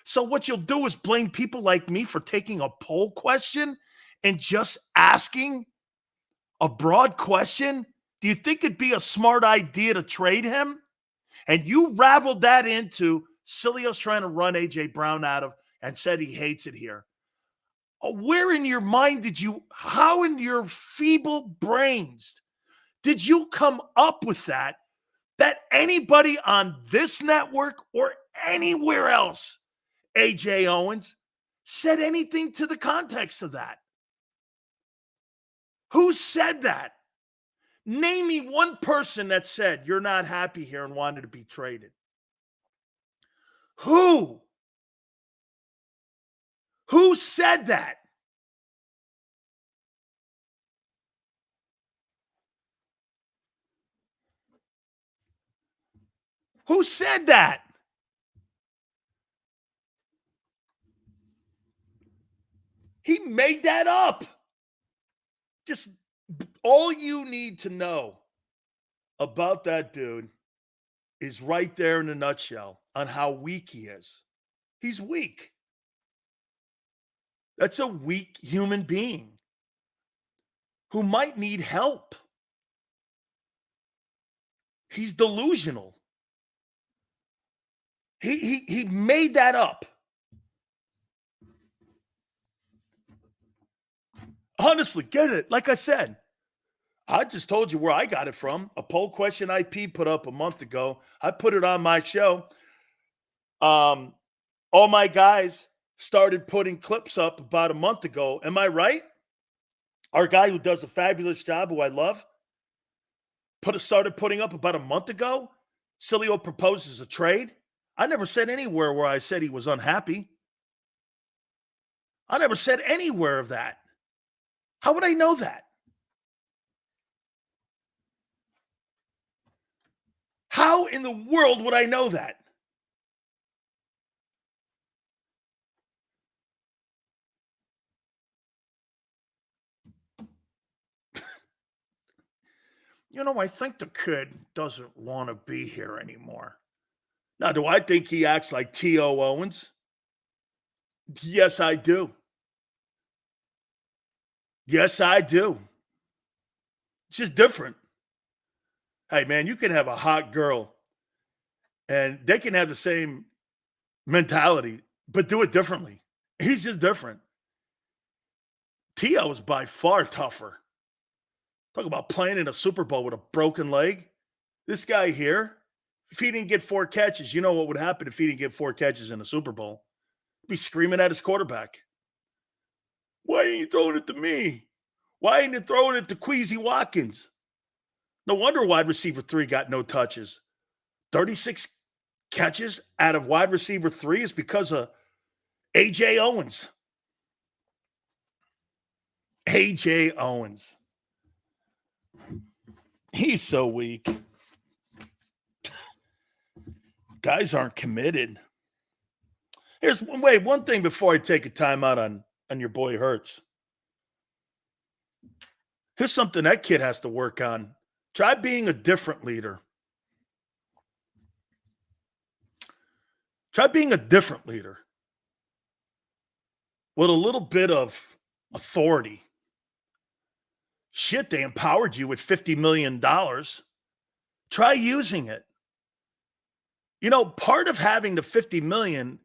So what you'll do is blame people like me for taking a poll question and just asking a broad question. Do you think it'd be a smart idea to trade him? And you raveled that into Sileo's trying to run A.J. Brown out of and said he hates it here. Where in your mind how in your feeble brains did you come up with that anybody on this network or anywhere else, A.J. Owens, said anything to the context of that? Who said that? Name me one person that said you're not happy here and wanted to be traded. Who? Who said that? Who said that? He made that up. Just all you need to know about that dude is right there in a nutshell on how weak he is. He's weak. That's a weak human being who might need help. He's delusional. He made that up. Honestly, get it. Like I said, I just told you where I got it from. A poll question IP put up a month ago. I put it on my show. All my guys started putting clips up about a month ago. Am I right? Our guy who does a fabulous job, who I love, started putting up about a month ago. Sileo proposes a trade. I never said anywhere where I said he was unhappy. I never said anywhere of that. How would I know that? How in the world would I know that? You know, I think the kid doesn't want to be here anymore. Now, do I think he acts like T.O. Owens? Yes, I do. Yes, I do. It's just different. Hey, man, you can have a hot girl and they can have the same mentality, but do it differently. He's just different. T.O. is by far tougher. Talk about playing in a Super Bowl with a broken leg. This guy here, if he didn't get 4 catches, you know what would happen if he didn't get 4 catches in a Super Bowl? He'd be screaming at his quarterback. Why ain't you throwing it to me? Why ain't you throwing it to Queasy Watkins? No wonder wide receiver 3 got no touches. 36 catches out of wide receiver 3 is because of A.J. Owens. A.J. Owens. He's so weak. Guys aren't committed. One thing before I take a timeout on your boy Hurts. Here's something that kid has to work on. Try being a different leader. Try being a different leader with a little bit of authority. Shit, they empowered you with $50 million. Try using it. You know, part of having the $50 million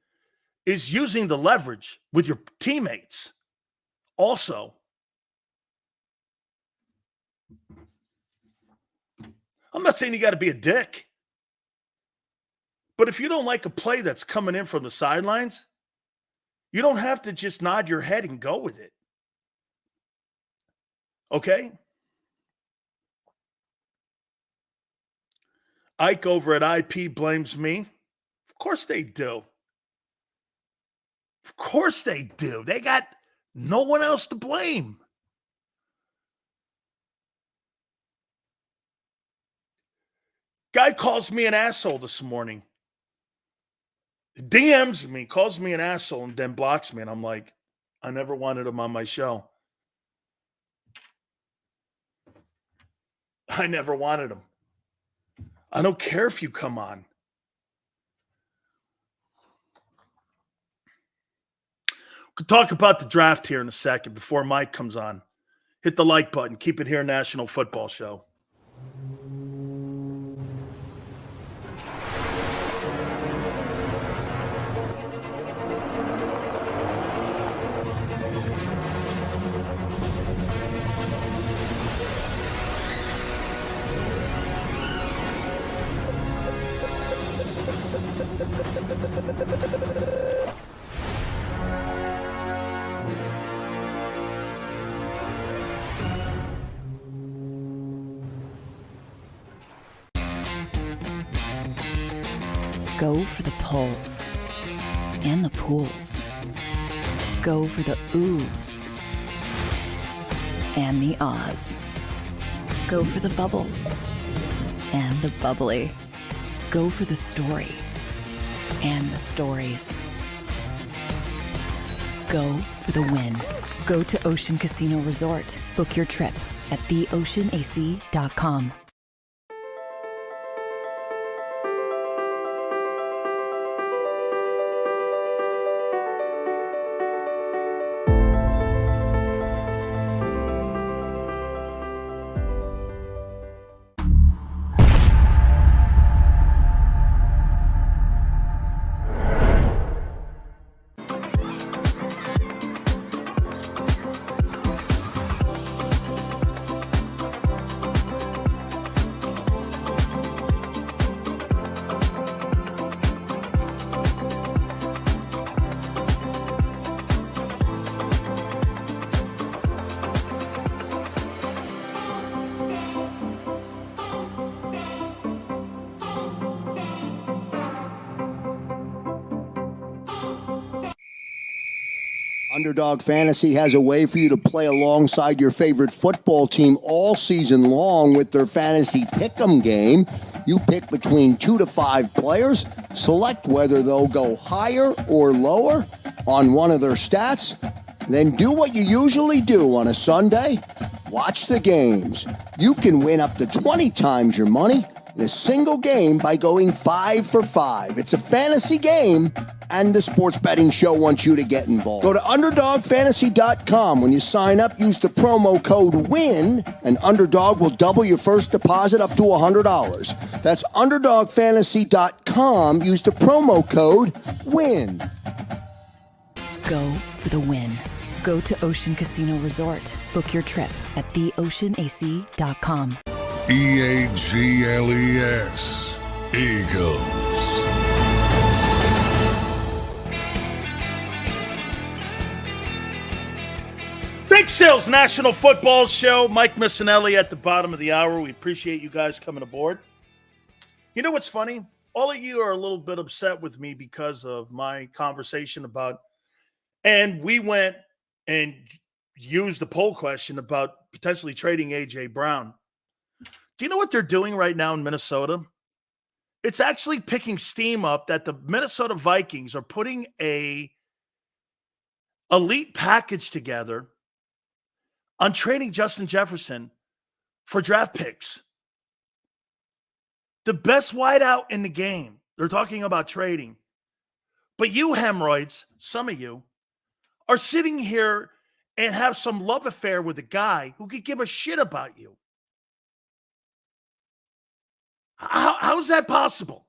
is using the leverage with your teammates. Also, I'm not saying you got to be a dick. But if you don't like a play that's coming in from the sidelines, you don't have to just nod your head and go with it. Okay? Ike over at IP blames me. Of course they do. Of course they do. They got no one else to blame. Guy calls me an asshole this morning. DMs me, calls me an asshole, and then blocks me. And I'm like, I never wanted him on my show. I never wanted him. I don't care if you come on. We'll talk about the draft here in a second before Mike comes on. Hit the like button. Keep it here, National Football Show. Go for the pulls and the pools. Go for the oohs and the ahs. Go for the bubbles and the bubbly. Go for the story and the stories. Go for the win. Go to Ocean Casino Resort. Book your trip at theoceanac.com. Underdog Fantasy has a way for you to play alongside your favorite football team all season long with their Fantasy Pick'em game. You pick between 2 to 5 players, select whether they'll go higher or lower on one of their stats, then do what you usually do on a Sunday, watch the games. You can win up to 20 times your money in a single game by going 5 for 5. It's a fantasy game, and the Sports Betting Show wants you to get involved. Go to UnderdogFantasy.com. When you sign up, use the promo code WIN, and Underdog will double your first deposit up to $100. That's UnderdogFantasy.com. Use the promo code WIN. Go for the win. Go to Ocean Casino Resort. Book your trip at theoceanac.com. EAGLES, Eagles. Big Sales National Football Show. Mike Missanelli at the bottom of the hour. We appreciate you guys coming aboard. You know what's funny? All of you are a little bit upset with me because of my conversation about, and we went and used the poll question about potentially trading A.J. Brown. Do you know what they're doing right now in Minnesota? It's actually picking steam up that the Minnesota Vikings are putting a elite package together on trading Justin Jefferson for draft picks. The best wideout in the game. They're talking about trading. But you hemorrhoids, some of you, are sitting here and have some love affair with a guy who could give a shit about you. How is that possible?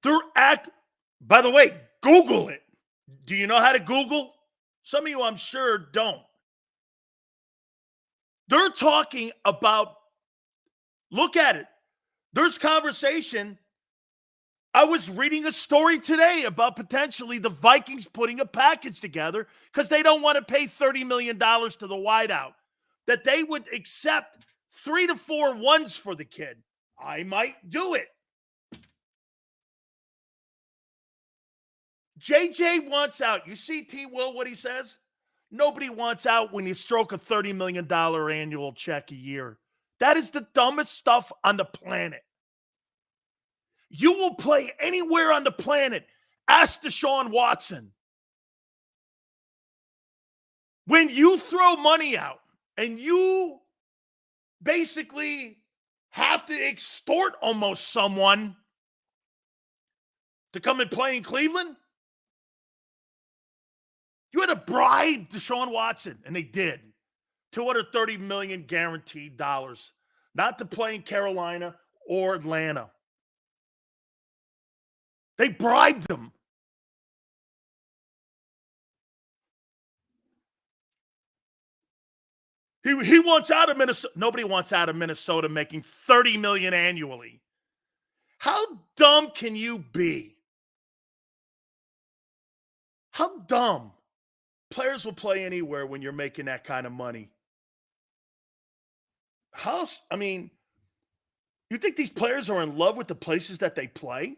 By the way, Google it. Do you know how to Google? Some of you, I'm sure, don't. They're talking about, look at it. There's conversation. I was reading a story today about potentially the Vikings putting a package together because they don't want to pay $30 million to the wideout, that they would accept 3 to 4 ones for the kid. I might do it. JJ wants out. You see T. Will, what he says? Nobody wants out when you stroke a $30 million annual check a year. That is the dumbest stuff on the planet. You will play anywhere on the planet. Ask Deshaun Watson. When you throw money out and you basically have to extort almost someone to come and play in Cleveland, you had to bribe Deshaun Watson, and they did. $230 million guaranteed dollars, not to play in Carolina or Atlanta. They bribed him. He wants out of Minnesota. Nobody wants out of Minnesota making $30 million annually. How dumb can you be? How dumb? Players will play anywhere when you're making that kind of money. You think these players are in love with the places that they play?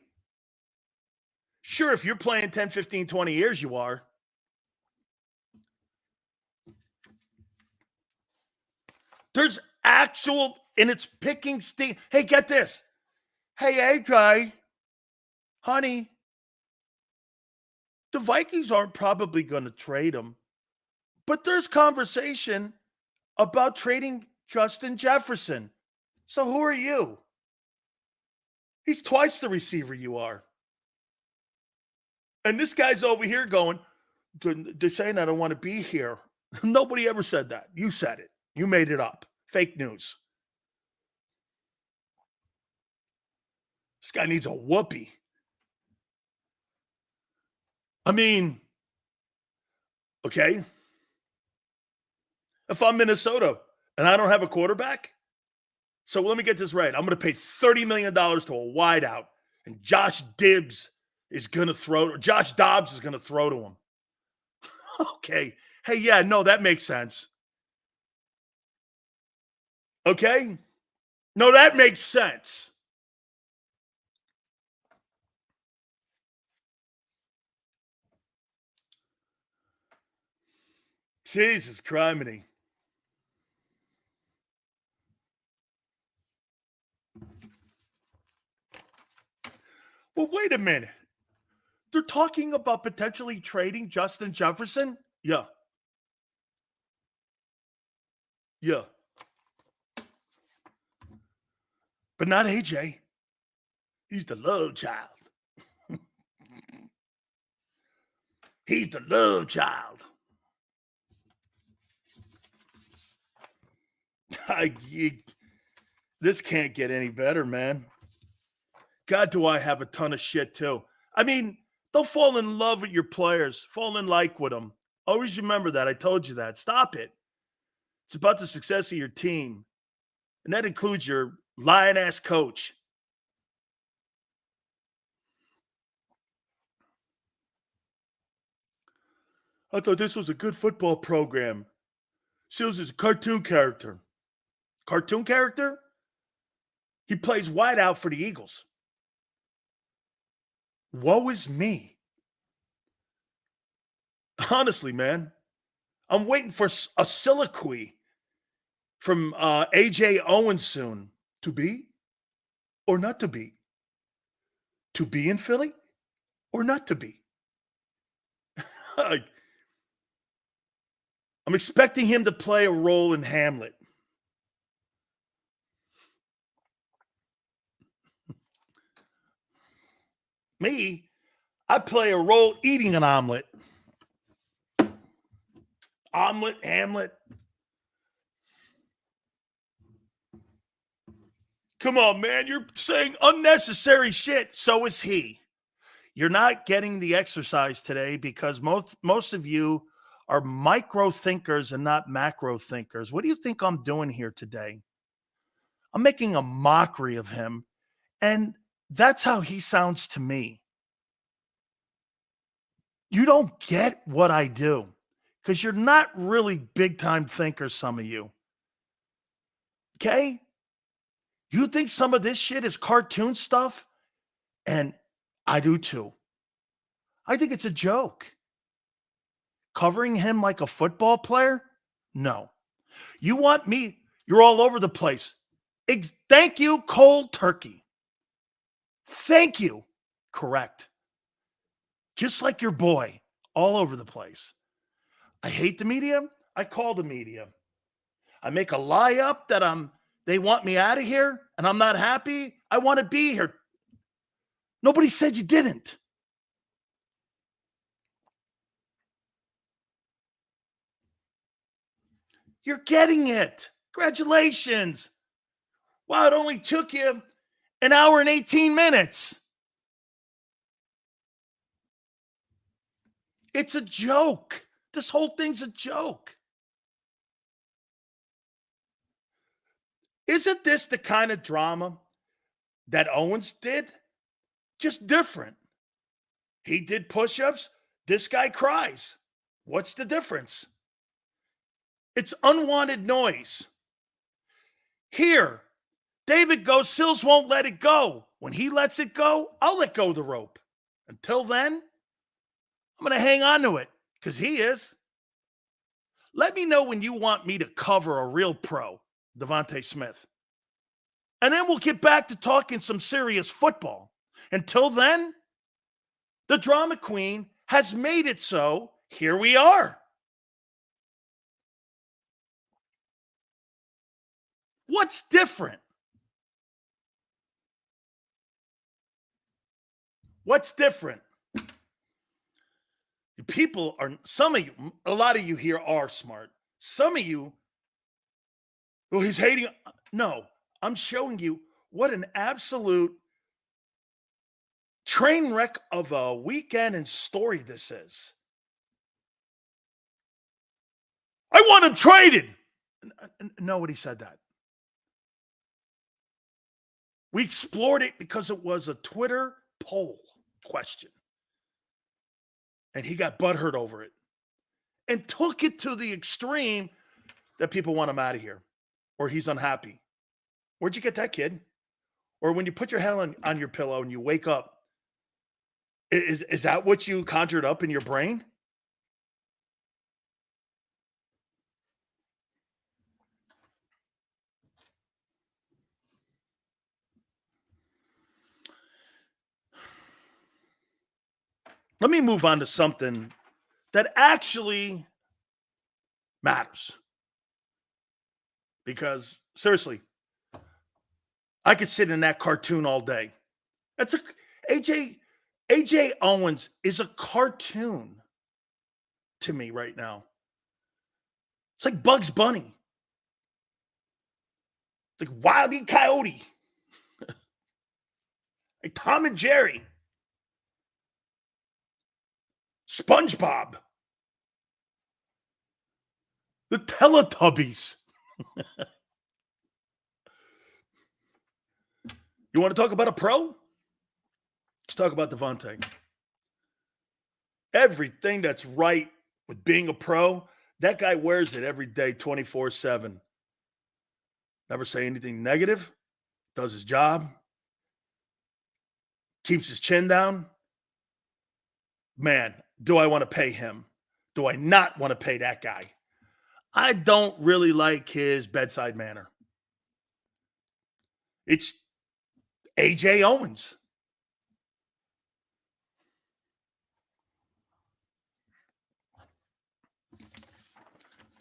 Sure, if you're playing 10, 15, 20 years, you are. There's actual, and it's picking steam. Hey, get this. Hey, AJ, honey, the Vikings aren't probably going to trade him, but there's conversation about trading Justin Jefferson. So who are you? He's twice the receiver you are. And this guy's over here going, they're saying I don't want to be here. Nobody ever said that. You said it. You made it up. Fake news. This guy needs a whoopee. Okay. If I'm Minnesota and I don't have a quarterback, so let me get this right. I'm going to pay $30 million to a wideout, and Josh Dobbs is going to throw to him. Okay. Hey, yeah, no, that makes sense. Okay? No, that makes sense. Jesus criminy. Well, wait a minute. They're talking about potentially trading Justin Jefferson? Yeah. Yeah. But not AJ. He's the love child. He's the love child. This can't get any better, man. God, do I have a ton of shit, too. Don't fall in love with your players. Fall in like with them. Always remember that. I told you that. Stop it. It's about the success of your team. And that includes your lying-ass coach. I thought this was a good football program. Seals is a cartoon character. Cartoon character? He plays wideout for the Eagles. Woe is me. Honestly, man, I'm waiting for a soliloquy from AJ Owens soon. To be or not to be? To be in Philly or not to be? I'm expecting him to play a role in Hamlet. Me, I play a role eating an omelet. Omelet, Hamlet. Come on, man. You're saying unnecessary shit. So is he. You're not getting the exercise today because most of you are micro thinkers and not macro thinkers. What do you think I'm doing here today? I'm making a mockery of him, and that's how he sounds to me. You don't get what I do because you're not really big-time thinkers, some of you. Okay? You think some of this shit is cartoon stuff? And I do too. I think it's a joke. Covering him like a football player? No. You want me? You're all over the place. Thank you, cold turkey. Thank you. Correct. Just like your boy, all over the place. I hate the media. I call the media. I make a lie up that they want me out of here and I'm not happy. I want to be here. Nobody said you didn't. You're getting it. Congratulations. Wow, it only took you an hour and 18 minutes. It's a joke. This whole thing's a joke. Isn't this the kind of drama that Owens did? Just different. He did push-ups. This guy cries. What's the difference? It's unwanted noise. Here, David goes, Sills won't let it go. When he lets it go, I'll let go of the rope. Until then, I'm going to hang on to it because he is. Let me know when you want me to cover a real pro, Devontae Smith. And then we'll get back to talking some serious football. Until then, the drama queen has made it so here we are. What's different? What's different? People are, some of you, a lot of you here are smart. Some of you, well, he's hating. No, I'm showing you what an absolute train wreck of a weekend and story this is. I want him traded. Nobody said that. We explored it because it was a Twitter poll question. And he got butthurt over it. And took it to the extreme that people want him out of here. Or he's unhappy. Where'd you get that, kid? Or when you put your head on your pillow and you wake up, is that what you conjured up in your brain? Let me move on to something that actually matters. Because, seriously, I could sit in that cartoon all day. That's AJ Owens is a cartoon to me right now. It's like Bugs Bunny. It's like Wile E. Coyote. Like Tom and Jerry. SpongeBob. The Teletubbies. You want to talk about a pro? Let's talk about Devontae. Everything that's right with being a pro, that guy wears it every day, 24/7. Never say anything negative, does his job, keeps his chin down. Man, do I want to pay him? Do I not want to pay that guy? I don't really like his bedside manner. It's AJ Owens.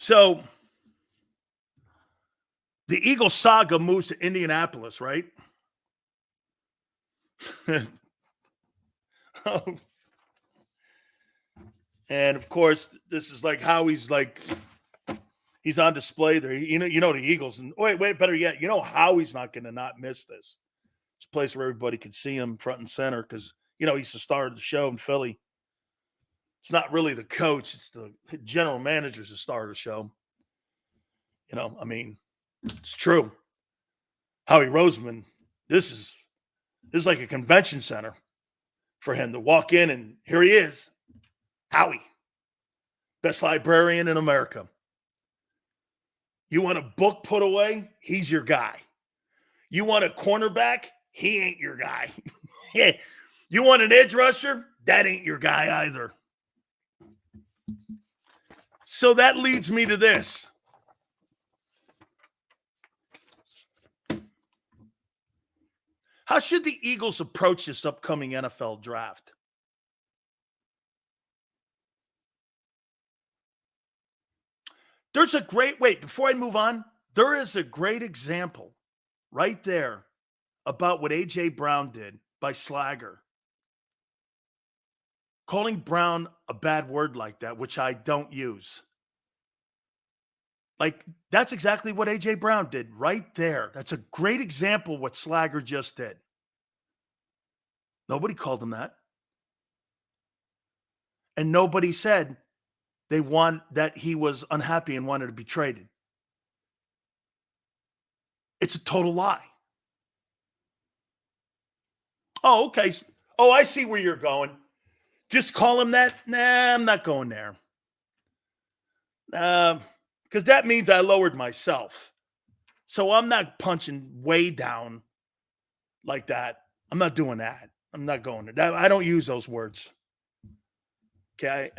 So the Eagle saga moves to Indianapolis, right? And of course, this is like how he's on display there. You know the Eagles, and wait, better yet, Howie's not going to not miss this. It's a place where everybody can see him front and center because he's the star of the show in Philly. It's not really the coach; it's the general manager's the star of the show. It's true. Howie Roseman, this is like a convention center for him to walk in, and here he is, Howie, best librarian in America. You want a book put away? He's your guy. You want a cornerback? He ain't your guy. You want an edge rusher? That ain't your guy either. So that leads me to this. How should the Eagles approach this upcoming NFL draft? There's a great, before I move on, there is a great example right there about what A.J. Brown did by Slagger. Calling Brown a bad word like that, which I don't use. That's exactly what A.J. Brown did right there. That's a great example of what Slagger just did. Nobody called him that. And nobody said that he was unhappy and wanted to be traded. It's a total lie. Oh, okay. Oh, I see where you're going. Just call him that? Nah, I'm not going there. Because that means I lowered myself. So I'm not punching way down like that. I'm not doing that. I'm not going there. I don't use those words. Okay.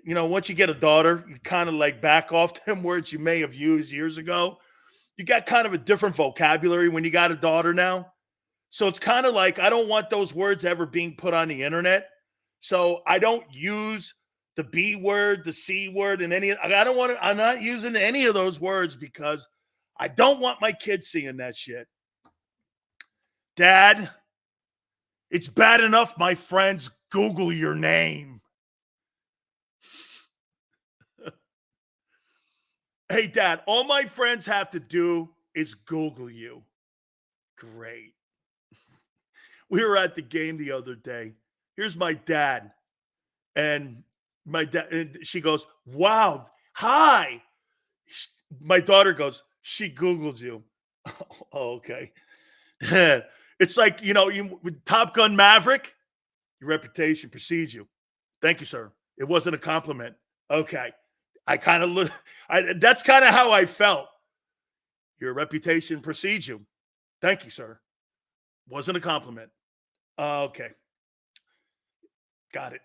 Once you get a daughter, you kind of back off them words you may have used years ago. You got kind of a different vocabulary when you got a daughter now. So it's kind of I don't want those words ever being put on the internet. So I don't use the B word, the C word, and I'm not using any of those words because I don't want my kids seeing that shit. Dad, it's bad enough my friends Google your name. Hey, Dad, all my friends have to do is Google you. Great. We were at the game the other day. Here's my dad. And she goes, wow, hi. My daughter goes, she Googled you. Oh, okay. It's like, with Top Gun Maverick, your reputation precedes you. Thank you, sir. It wasn't a compliment. Okay. I kind of look, that's kind of how I felt. Your reputation precedes you. Thank you, sir. Wasn't a compliment. Okay. Got it.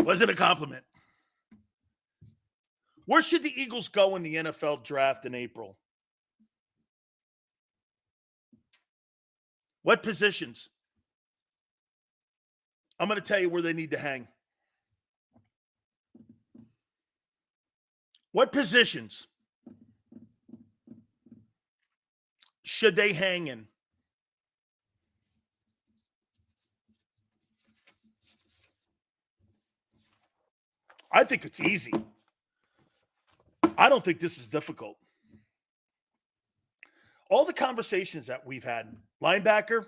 Wasn't a compliment. Where should the Eagles go in the NFL draft in April? What positions? I'm going to tell you where they need to hang. What positions should they hang in? I think it's easy. I don't think this is difficult. All the conversations that we've had, linebacker,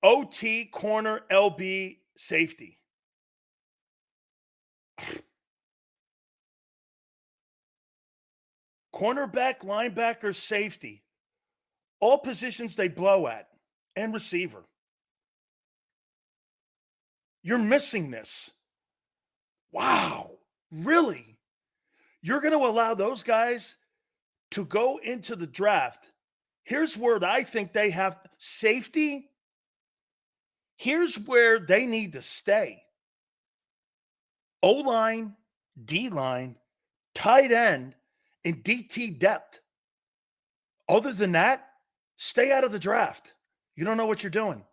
OT, corner, LB, safety. Cornerback, linebacker, safety. All positions they blow at. And receiver. You're missing this. Wow. Really? You're going to allow those guys to go into the draft. Here's where I think they have safety. Here's where they need to stay. O-line, D-line, tight end, and DT depth. Other than that, stay out of the draft. You don't know what you're doing.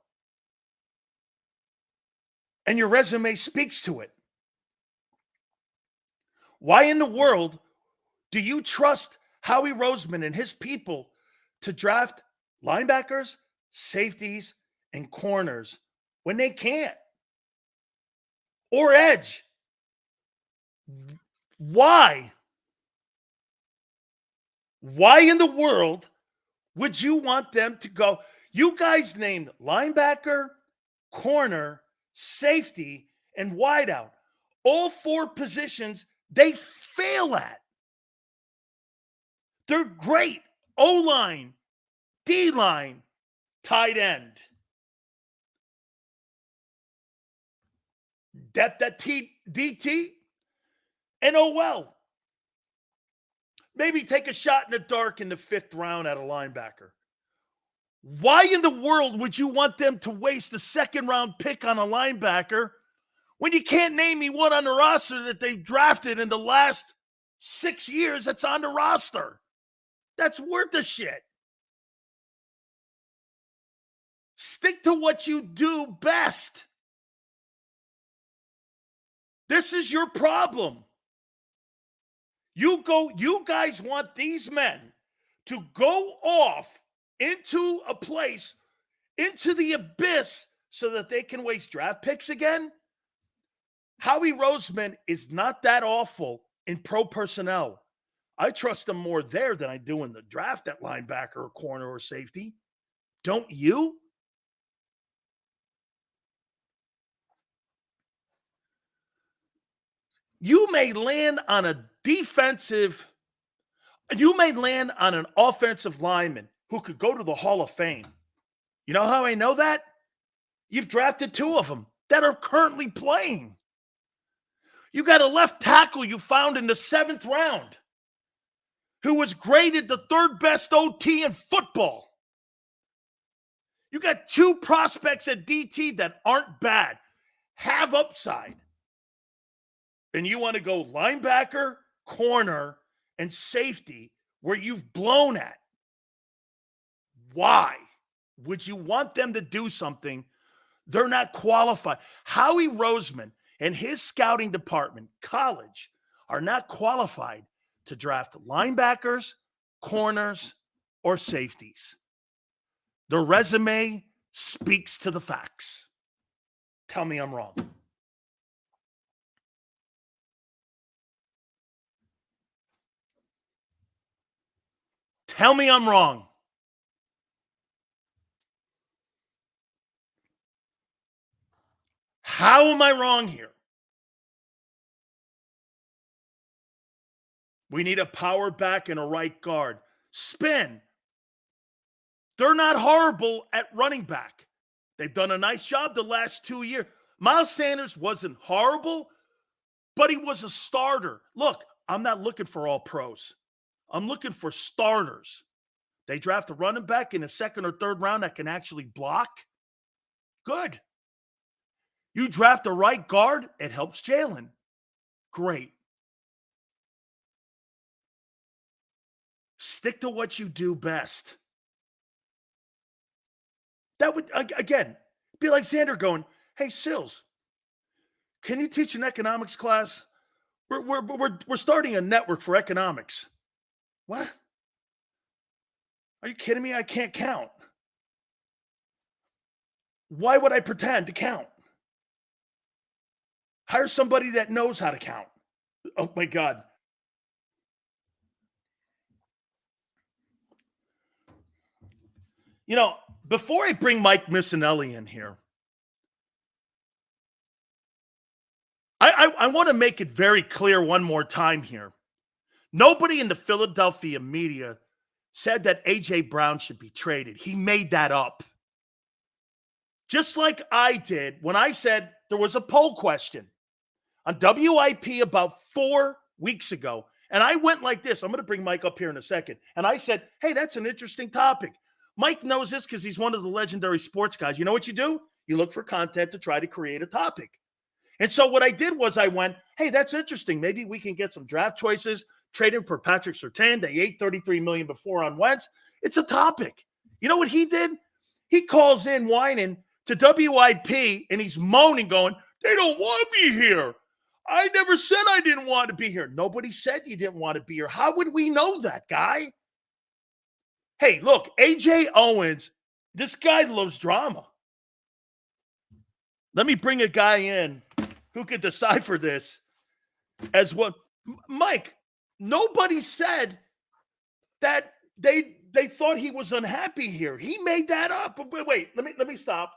And your resume speaks to it. Why in the world do you trust Howie Roseman and his people to draft linebackers, safeties, and corners when they can't? Or edge? Why? Why in the world would you want them to go? You guys named linebacker, corner, safety, and wideout. All four positions they fail at. They're great. O-line, D-line, tight end. Depth at DT. And oh well. Maybe take a shot in the dark in the 5th round at a linebacker. Why in the world would you want them to waste a 2nd-round pick on a linebacker when you can't name me one on the roster that they've drafted in the last 6 years that's on the roster? That's worth a shit. Stick to what you do best. This is your problem. You guys want these men to go off into a place, into the abyss, so that they can waste draft picks again? Howie Roseman is not that awful in pro personnel. I trust him more there than I do in the draft at linebacker or corner or safety. Don't you? You may land on an offensive lineman who could go to the Hall of Fame. You know how I know that? You've drafted 2 of them that are currently playing. You got a left tackle you found in the 7th round who was graded the 3rd best OT in football. You got 2 prospects at DT that aren't bad, have upside. And you want to go linebacker, corner, and safety where you've blown at. Why would you want them to do something they're not qualified? Howie Roseman and his scouting department, college, are not qualified to draft linebackers, corners, or safeties. The resume speaks to the facts. Tell me I'm wrong. Tell me I'm wrong. How am I wrong here? We need a power back and a right guard. Spin. They're not horrible at running back. They've done a nice job the last 2 years. Miles Sanders wasn't horrible, but he was a starter. Look, I'm not looking for all pros. I'm looking for starters. They draft a running back in the 2nd or 3rd round that can actually block. Good. You draft a right guard, it helps Jalen. Great. Stick to what you do best. That would, again, be like Xander going, hey, Sills, can you teach an economics class? We're starting a network for economics. What? Are you kidding me? I can't count. Why would I pretend to count? Hire somebody that knows how to count. Oh, my God. You know, before I bring Mike Missanelli in here, I want to make it very clear one more time here. Nobody in the Philadelphia media said that A.J. Brown should be traded. He made that up. Just like I did when I said there was a poll question on WIP about 4 weeks ago. And I went like this. I'm going to bring Mike up here in a second. And I said, hey, that's an interesting topic. Mike knows this because he's one of the legendary sports guys. You know what you do? You look for content to try to create a topic. And so what I did was I went, hey, that's interesting. Maybe we can get some draft choices, trade him for Patrick Surtain. They ate $33 million before on Wentz. It's a topic. You know what he did? He calls in whining to WIP, and he's moaning, going, they don't want me here. I never said I didn't want to be here. Nobody said you didn't want to be here. How would we know that, guy? Hey, look, A.J. Owens, this guy loves drama. Let me bring a guy in who could decipher this as well. Mike, nobody said that they thought he was unhappy here. He made that up. But wait, let me stop.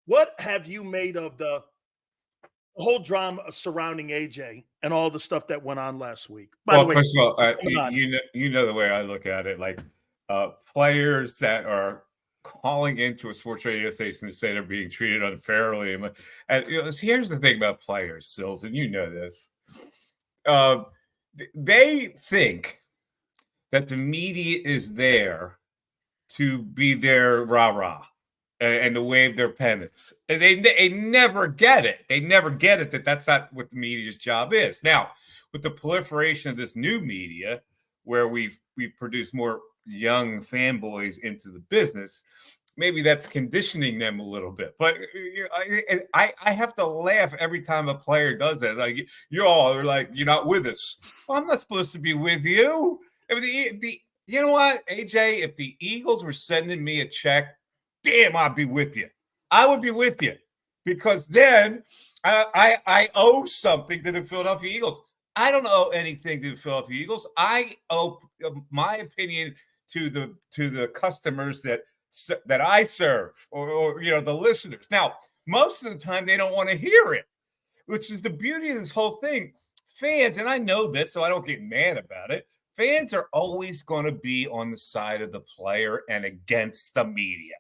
What have you made of the whole drama surrounding AJ and all the stuff that went on last week? By the way, first of all, you know the way I look at it, like players that are calling into a sports radio station to say they're being treated unfairly. And here's the thing about players, Sills, and you know this. They think that the media is there to be their rah-rah and to wave their pennants. And they never get it. They never get it that that's not what the media's job is. Now, with the proliferation of this new media, where we've produced more young fanboys into the business, maybe that's conditioning them a little bit. But I have to laugh every time a player does that. Like, they're like, you're not with us. Well, I'm not supposed to be with you. You know what, AJ, if the Eagles were sending me a check, damn, I'd be with you. I would be with you, because then I owe something to the Philadelphia Eagles. I don't owe anything to the Philadelphia Eagles. I owe my opinion to the customers that I serve, or the listeners. Now, most of the time they don't want to hear it, which is the beauty of this whole thing. Fans, and I know this, so I don't get mad about it. Fans are always going to be on the side of the player and against the media.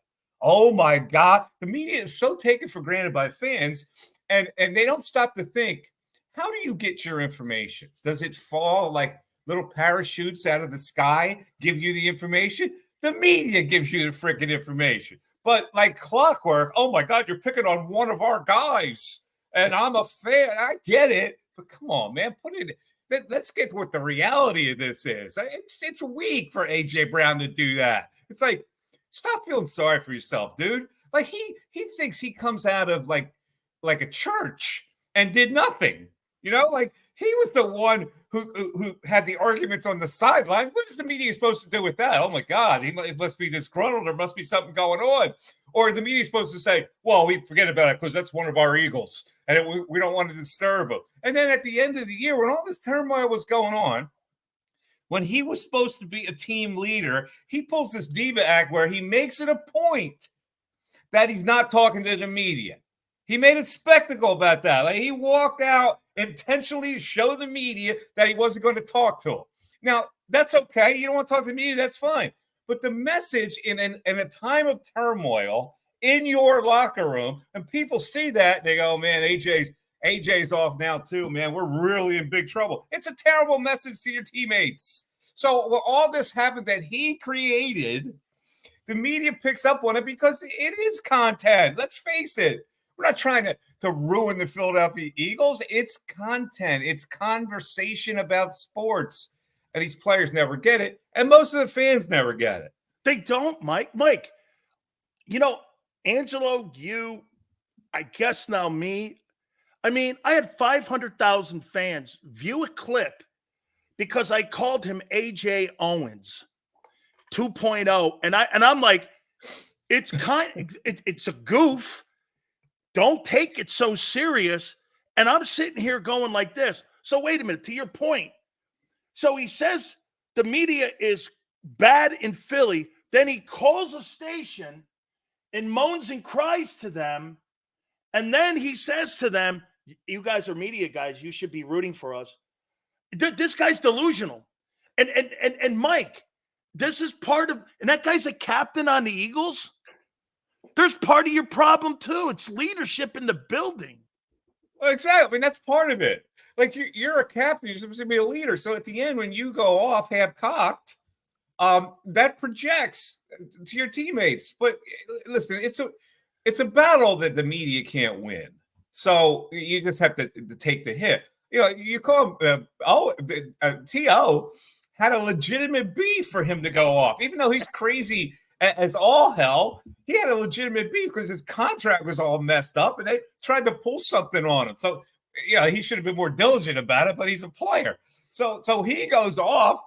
Oh my God. The media is so taken for granted by fans, and they don't stop to think, how do you get your information? Does it fall like little parachutes out of the sky, give you the information? The media gives you the freaking information. But like clockwork, oh my God, you're picking on one of our guys, and I'm a fan. I get it, but come on, man, let's get to what the reality of this is. It's weak for A.J. Brown to do that. It's like, stop feeling sorry for yourself, dude. Like he thinks he comes out of like a church and did nothing. Like he was the one who had the arguments on the sideline. What is the media supposed to do with that? Oh my God, he must be disgruntled. There must be something going on. Or the media is supposed to say, well, we forget about it because that's one of our Eagles, and we don't want to disturb him. And then at the end of the year, when all this turmoil was going on, when he was supposed to be a team leader, he pulls this diva act where he makes it a point that he's not talking to the media. He made a spectacle about that. Like he walked out intentionally to show the media that he wasn't going to talk to them. Now, that's okay. You don't want to talk to the media, that's fine. But the message in a time of turmoil in your locker room, and people see that, and they go, man, AJ's off now too, man. We're really in big trouble. It's a terrible message to your teammates. So when all this happened that he created, the media picks up on it because it is content. Let's face it. We're not trying to ruin the Philadelphia Eagles. It's content. It's conversation about sports. And these players never get it. And most of the fans never get it. They don't, Mike. Mike, Angelo, you, I guess now me. I mean, I had 500,000 fans view a clip because I called him A.J. Owens 2.0. And I'm like, it's a goof. Don't take it so serious. And I'm sitting here going like this. So wait a minute, to your point. So he says the media is bad in Philly. Then he calls a station and moans and cries to them. And then he says to them, you guys are media guys. You should be rooting for us. This guy's delusional. And Mike, this is part of, and that guy's a captain on the Eagles. There's part of your problem too. It's leadership in the building. Well, exactly. I mean, that's part of it. Like you're a captain, you're supposed to be a leader. So at the end, when you go off half-cocked, that projects to your teammates. But listen, it's a battle that the media can't win. So you just have to take the hit. You know, you call him T.O. had a legitimate beef for him to go off, even though he's crazy as all hell. He had a legitimate beef because his contract was all messed up, and they tried to pull something on him. So, he should have been more diligent about it, but he's a player. So he goes off.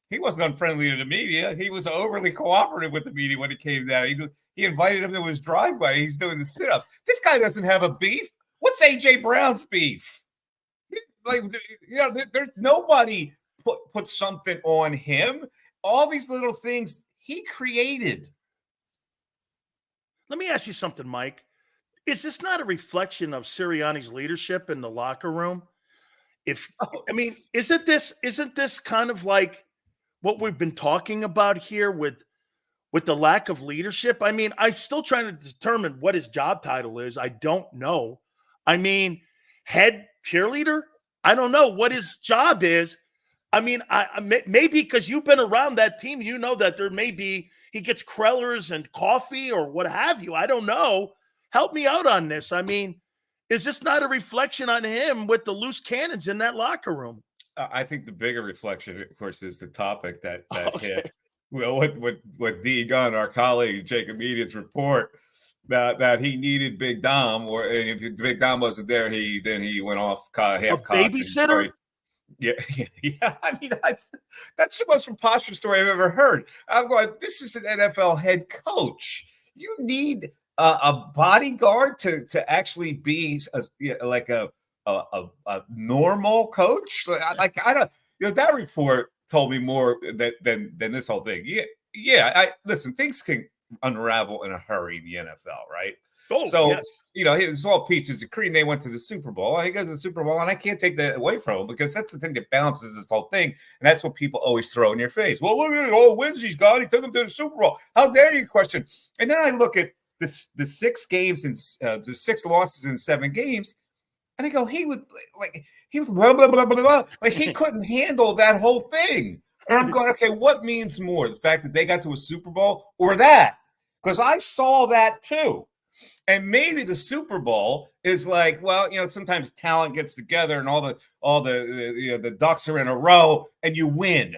He wasn't unfriendly to the media. He was overly cooperative with the media when it came down. He invited him to his driveway. He's doing the sit-ups. This guy doesn't have a beef. What's A.J. Brown's beef? Like, there's nobody put something on him. All these little things he created. Let me ask you something, Mike. Is this not a reflection of Sirianni's leadership in the locker room? Isn't this kind of like what we've been talking about here with the lack of leadership? I mean, I'm still trying to determine what his job title is. I don't know. I mean, head cheerleader? I don't know what his job is. I mean, maybe because you've been around that team, you know that there may be, he gets Krellers and coffee or what have you. I don't know. Help me out on this. I mean, is this not a reflection on him with the loose cannons in that locker room? I think the bigger reflection, of course, is the topic that hit. Well, what D Gunn, our colleague, JAKIB Media's report that he needed Big Dom, or if Big Dom wasn't there, then he went off half cocked. Babysitter. Yeah. I mean, that's the most preposterous story I've ever heard. I'm going, this is an NFL head coach. You need a bodyguard to actually be a normal coach. Like I don't. That report told me more than this whole thing. Listen, things can unravel in a hurry in the NFL, right? Oh, so, yes. It was all peaches and cream. They went to the Super Bowl. He goes to the Super Bowl, and I can't take that away from him because that's the thing that balances this whole thing. And that's what people always throw in your face. Well, look at all the wins he's got. He took him to the Super Bowl. How dare you question? And then I look at the 6 games and the 6 losses in 7 games, and I go, he was blah, blah, blah, blah, blah. Like he couldn't handle that whole thing. And I'm going, okay, what means more? The fact that they got to a Super Bowl or that? Because I saw that too. And maybe the Super Bowl is like, well, sometimes talent gets together and all the ducks are in a row and you win.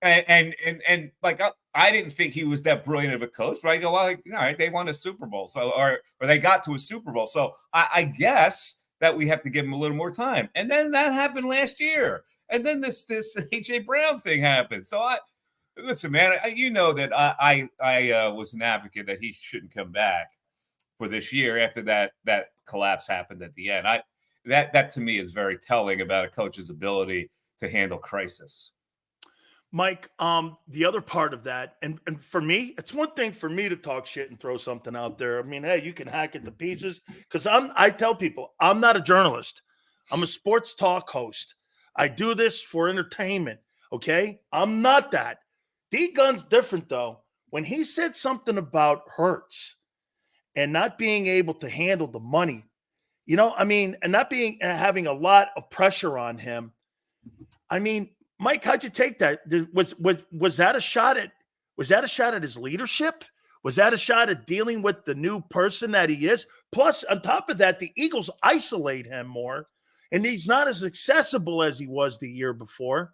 And like I didn't think he was that brilliant of a coach, but I go, well, all right, they won a Super Bowl, so or they got to a Super Bowl, so I guess that we have to give him a little more time. And then that happened last year, and then this A.J. Brown thing happened. So listen, man, that I was an advocate that he shouldn't come back for this year after that collapse happened at the end. That to me is very telling about a coach's ability to handle crisis. Mike, the other part of that, and for me, it's one thing for me to talk shit and throw something out there. I mean, hey, you can hack it to pieces because I tell people I'm not a journalist. I'm a sports talk host. I do this for entertainment. Okay, I'm not that. D Gun's different though. When he said something about Hurts and not being able to handle the money, and not having a lot of pressure on him. I mean, Mike, how'd you take that? Was that a shot at his leadership? Was that a shot at dealing with the new person that he is? Plus, on top of that, the Eagles isolate him more, and he's not as accessible as he was the year before.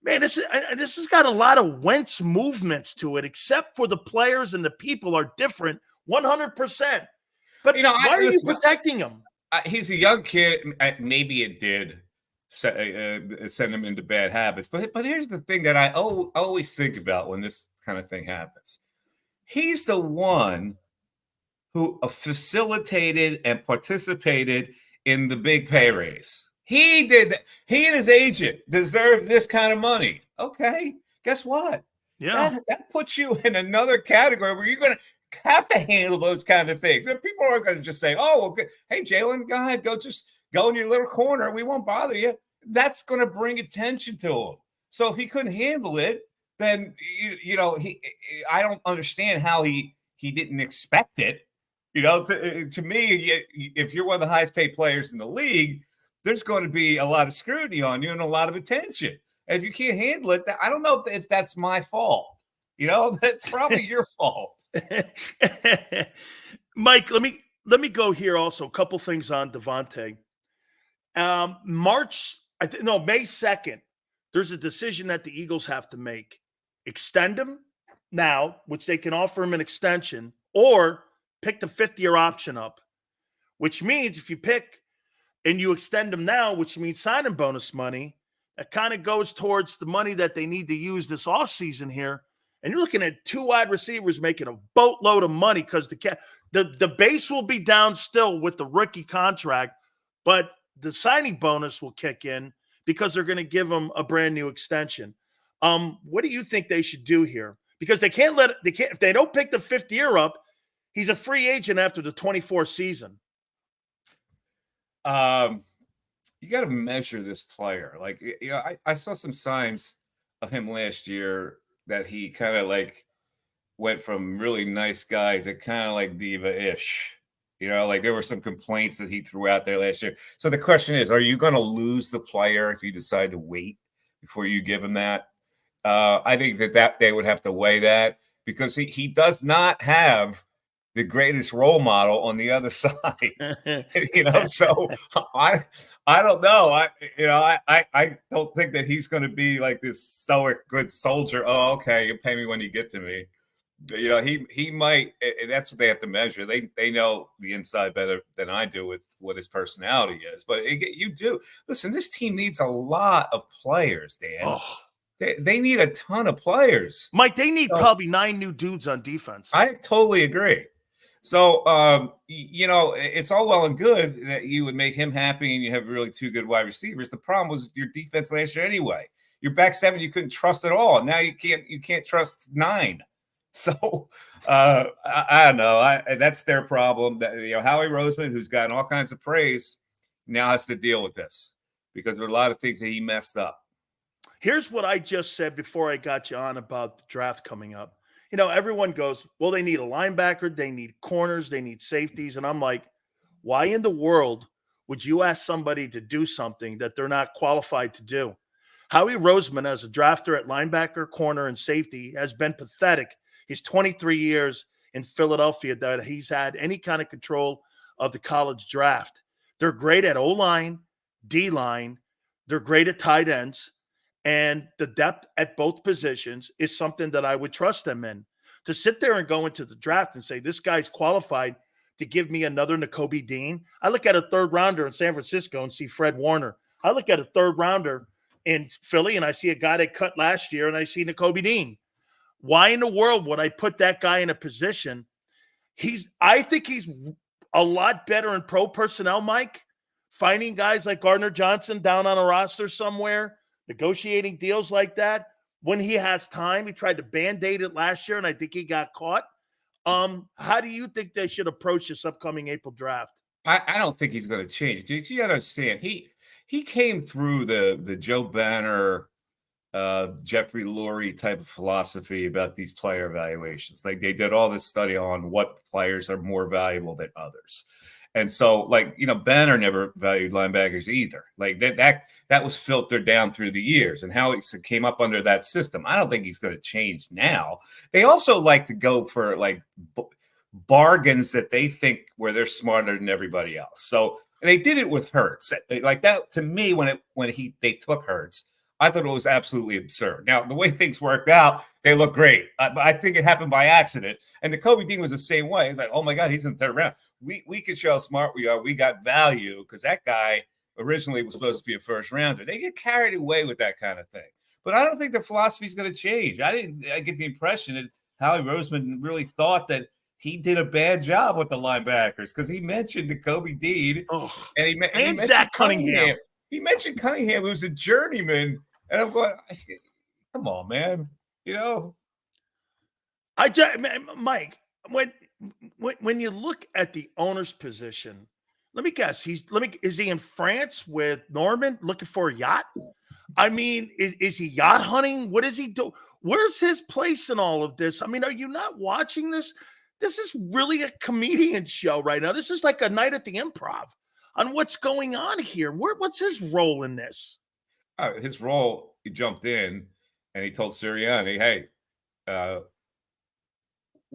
Man, this has got a lot of Wentz movements to it, except for the players and the people are different 100%. But why are you protecting him? He's a young kid. Maybe it did send him into bad habits. But here's the thing that I always think about when this kind of thing happens. He's the one who facilitated and participated in the big pay raise. He did that. He and his agent deserve this kind of money. Okay, guess what? Yeah, that puts you in another category where you're going to have to handle those kind of things. And people aren't going to just say, "Oh, well, hey, Jalen, go ahead, go in your little corner. We won't bother you." that's going to bring attention to him. So if he couldn't handle it, then I don't understand how he didn't expect it. To me, if you're one of the highest paid players in the league, there's going to be a lot of scrutiny on you and a lot of attention. And if you can't handle it, I don't know if that's my fault. That's probably your fault. Mike, let me go here also. A couple things on Devontae. May 2nd, there's a decision that the Eagles have to make. Extend him now, which they can offer him an extension, or pick the 5th-year option up, which means if you pick and you extend him now, which means signing bonus money, that kind of goes towards the money that they need to use this offseason here. And you're looking at 2 wide receivers making a boatload of money because the base will be down still with the rookie contract, but the signing bonus will kick in because they're going to give him a brand new extension. What do you think they should do here? Because if they don't pick the 5th year up, he's a free agent after the 24 season. You got to measure this player. Like, I saw some signs of him last year that he kind of like went from really nice guy to kind of like diva-ish. Like there were some complaints that he threw out there last year. So the question is, are you going to lose the player if you decide to wait before you give him that? I think that they would have to weigh that because he does not have the greatest role model on the other side. So I don't know. I don't think that he's going to be like this stoic good soldier. Oh, okay, you pay me when you get to me. He might, and that's what they have to measure. They know the inside better than I do with what his personality is. But you do. Listen, this team needs a lot of players, Dan. Oh. They need a ton of players. Mike, they need probably 9 new dudes on defense. I totally agree. So, it's all well and good that you would make him happy and you have really 2 good wide receivers. The problem was your defense last year anyway. Your back 7 you couldn't trust at all. Now you can't trust 9. So I don't know. That's their problem. That Howie Roseman, who's gotten all kinds of praise, now has to deal with this because there are a lot of things that he messed up. Here's what I just said before I got you on about the draft coming up. Everyone goes, well, they need a linebacker, they need corners, they need safeties. And I'm like, why in the world would you ask somebody to do something that they're not qualified to do? Howie Roseman, as a drafter at linebacker, corner, and safety, has been pathetic his 23 years in Philadelphia that he's had any kind of control of the college draft. They're great at O-line, D-line. They're great at tight ends. And the depth at both positions is something that I would trust them in. To sit there and go into the draft and say, this guy's qualified to give me another Nakobe Dean. I look at a 3rd rounder in San Francisco and see Fred Warner. I look at a 3rd rounder in Philly and I see a guy that cut last year and I see Nakobe Dean. Why in the world would I put that guy in a position? I think he's a lot better in pro personnel, Mike, finding guys like Gardner Johnson down on a roster somewhere, negotiating deals like that. When he has time, he tried to Band-Aid it last year, and I think he got caught. How do you think they should approach this upcoming April draft? I don't think he's going to change. Dude, you got to understand, he came through the Joe Banner, Jeffrey Lurie type of philosophy about these player evaluations. Like they did all this study on what players are more valuable than others. And so, Banner never valued linebackers either. Like that was filtered down through the years, and how it came up under that system. I don't think he's going to change now. They also like to go for bargains that they think where they're smarter than everybody else. So they did it with Hurts. Like that to me, when they took Hurts, I thought it was absolutely absurd. Now, the way things worked out, they look great. I think it happened by accident. And the Kobe Dean was the same way. It's like, oh my God, he's in the 3rd round. We could show how smart we are. We got value because that guy originally was supposed to be a 1st rounder. They get carried away with that kind of thing. But I don't think their philosophy is going to change. I get the impression that Howie Roseman really thought that he did a bad job with the linebackers because he mentioned the Kobe Dean and he mentioned Zach Cunningham. He mentioned Cunningham, who's a journeyman. And I'm going, come on, man. Mike, when you look at the owner's position, Let me guess. Is he in France with Norman looking for a yacht? I mean, is he yacht hunting? What is he do? Where's his place in all of this? I mean, are you not watching this? This is really a comedian show right now. This is like a night at the Improv on what's going on here. What's his role in this? His role, he jumped in and he told Sirianni, hey,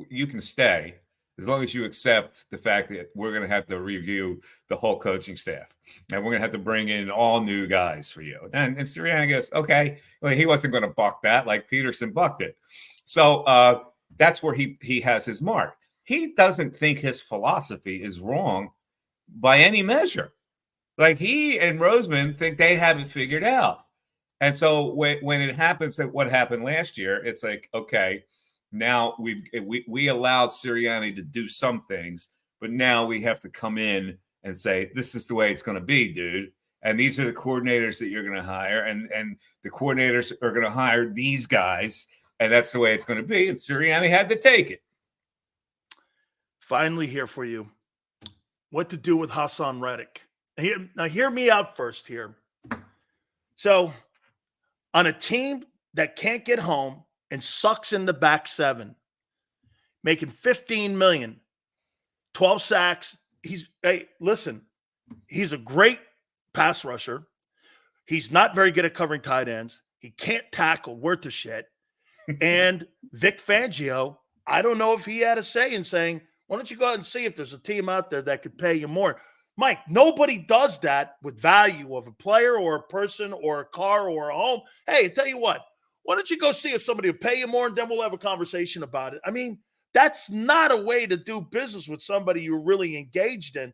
you can stay as long as you accept the fact that we're going to have to review the whole coaching staff and we're going to have to bring in all new guys for you. And Sirianni goes, okay. Well, he wasn't going to buck that like Peterson bucked it. So that's where he has his mark. He doesn't think his philosophy is wrong by any measure. Like he and Roseman think they have it figured out. And so when it happens that what happened last year, it's like, okay, now we allowed Sirianni to do some things, but now we have to come in and say, this is the way it's going to be, dude. And these are the coordinators that you're going to hire. And the coordinators are going to hire these guys. And that's the way it's going to be. And Sirianni had to take it. Finally here for you. What to do with Hassan Reddick. Now hear me out first here. So on a team that can't get home and sucks in the back seven, making $15 million, 12 sacks. Hey, listen, he's a great pass rusher. He's not very good at covering tight ends. He can't tackle worth of shit. And Vic Fangio, I don't know if he had a say in saying, why don't you go out and see if there's a team out there that could pay you more? Mike, nobody does that with value of a player or a person or a car or a home. Hey, I tell you what, why don't you go see if somebody will pay you more and then we'll have a conversation about it. I mean, that's not a way to do business with somebody you're really engaged in.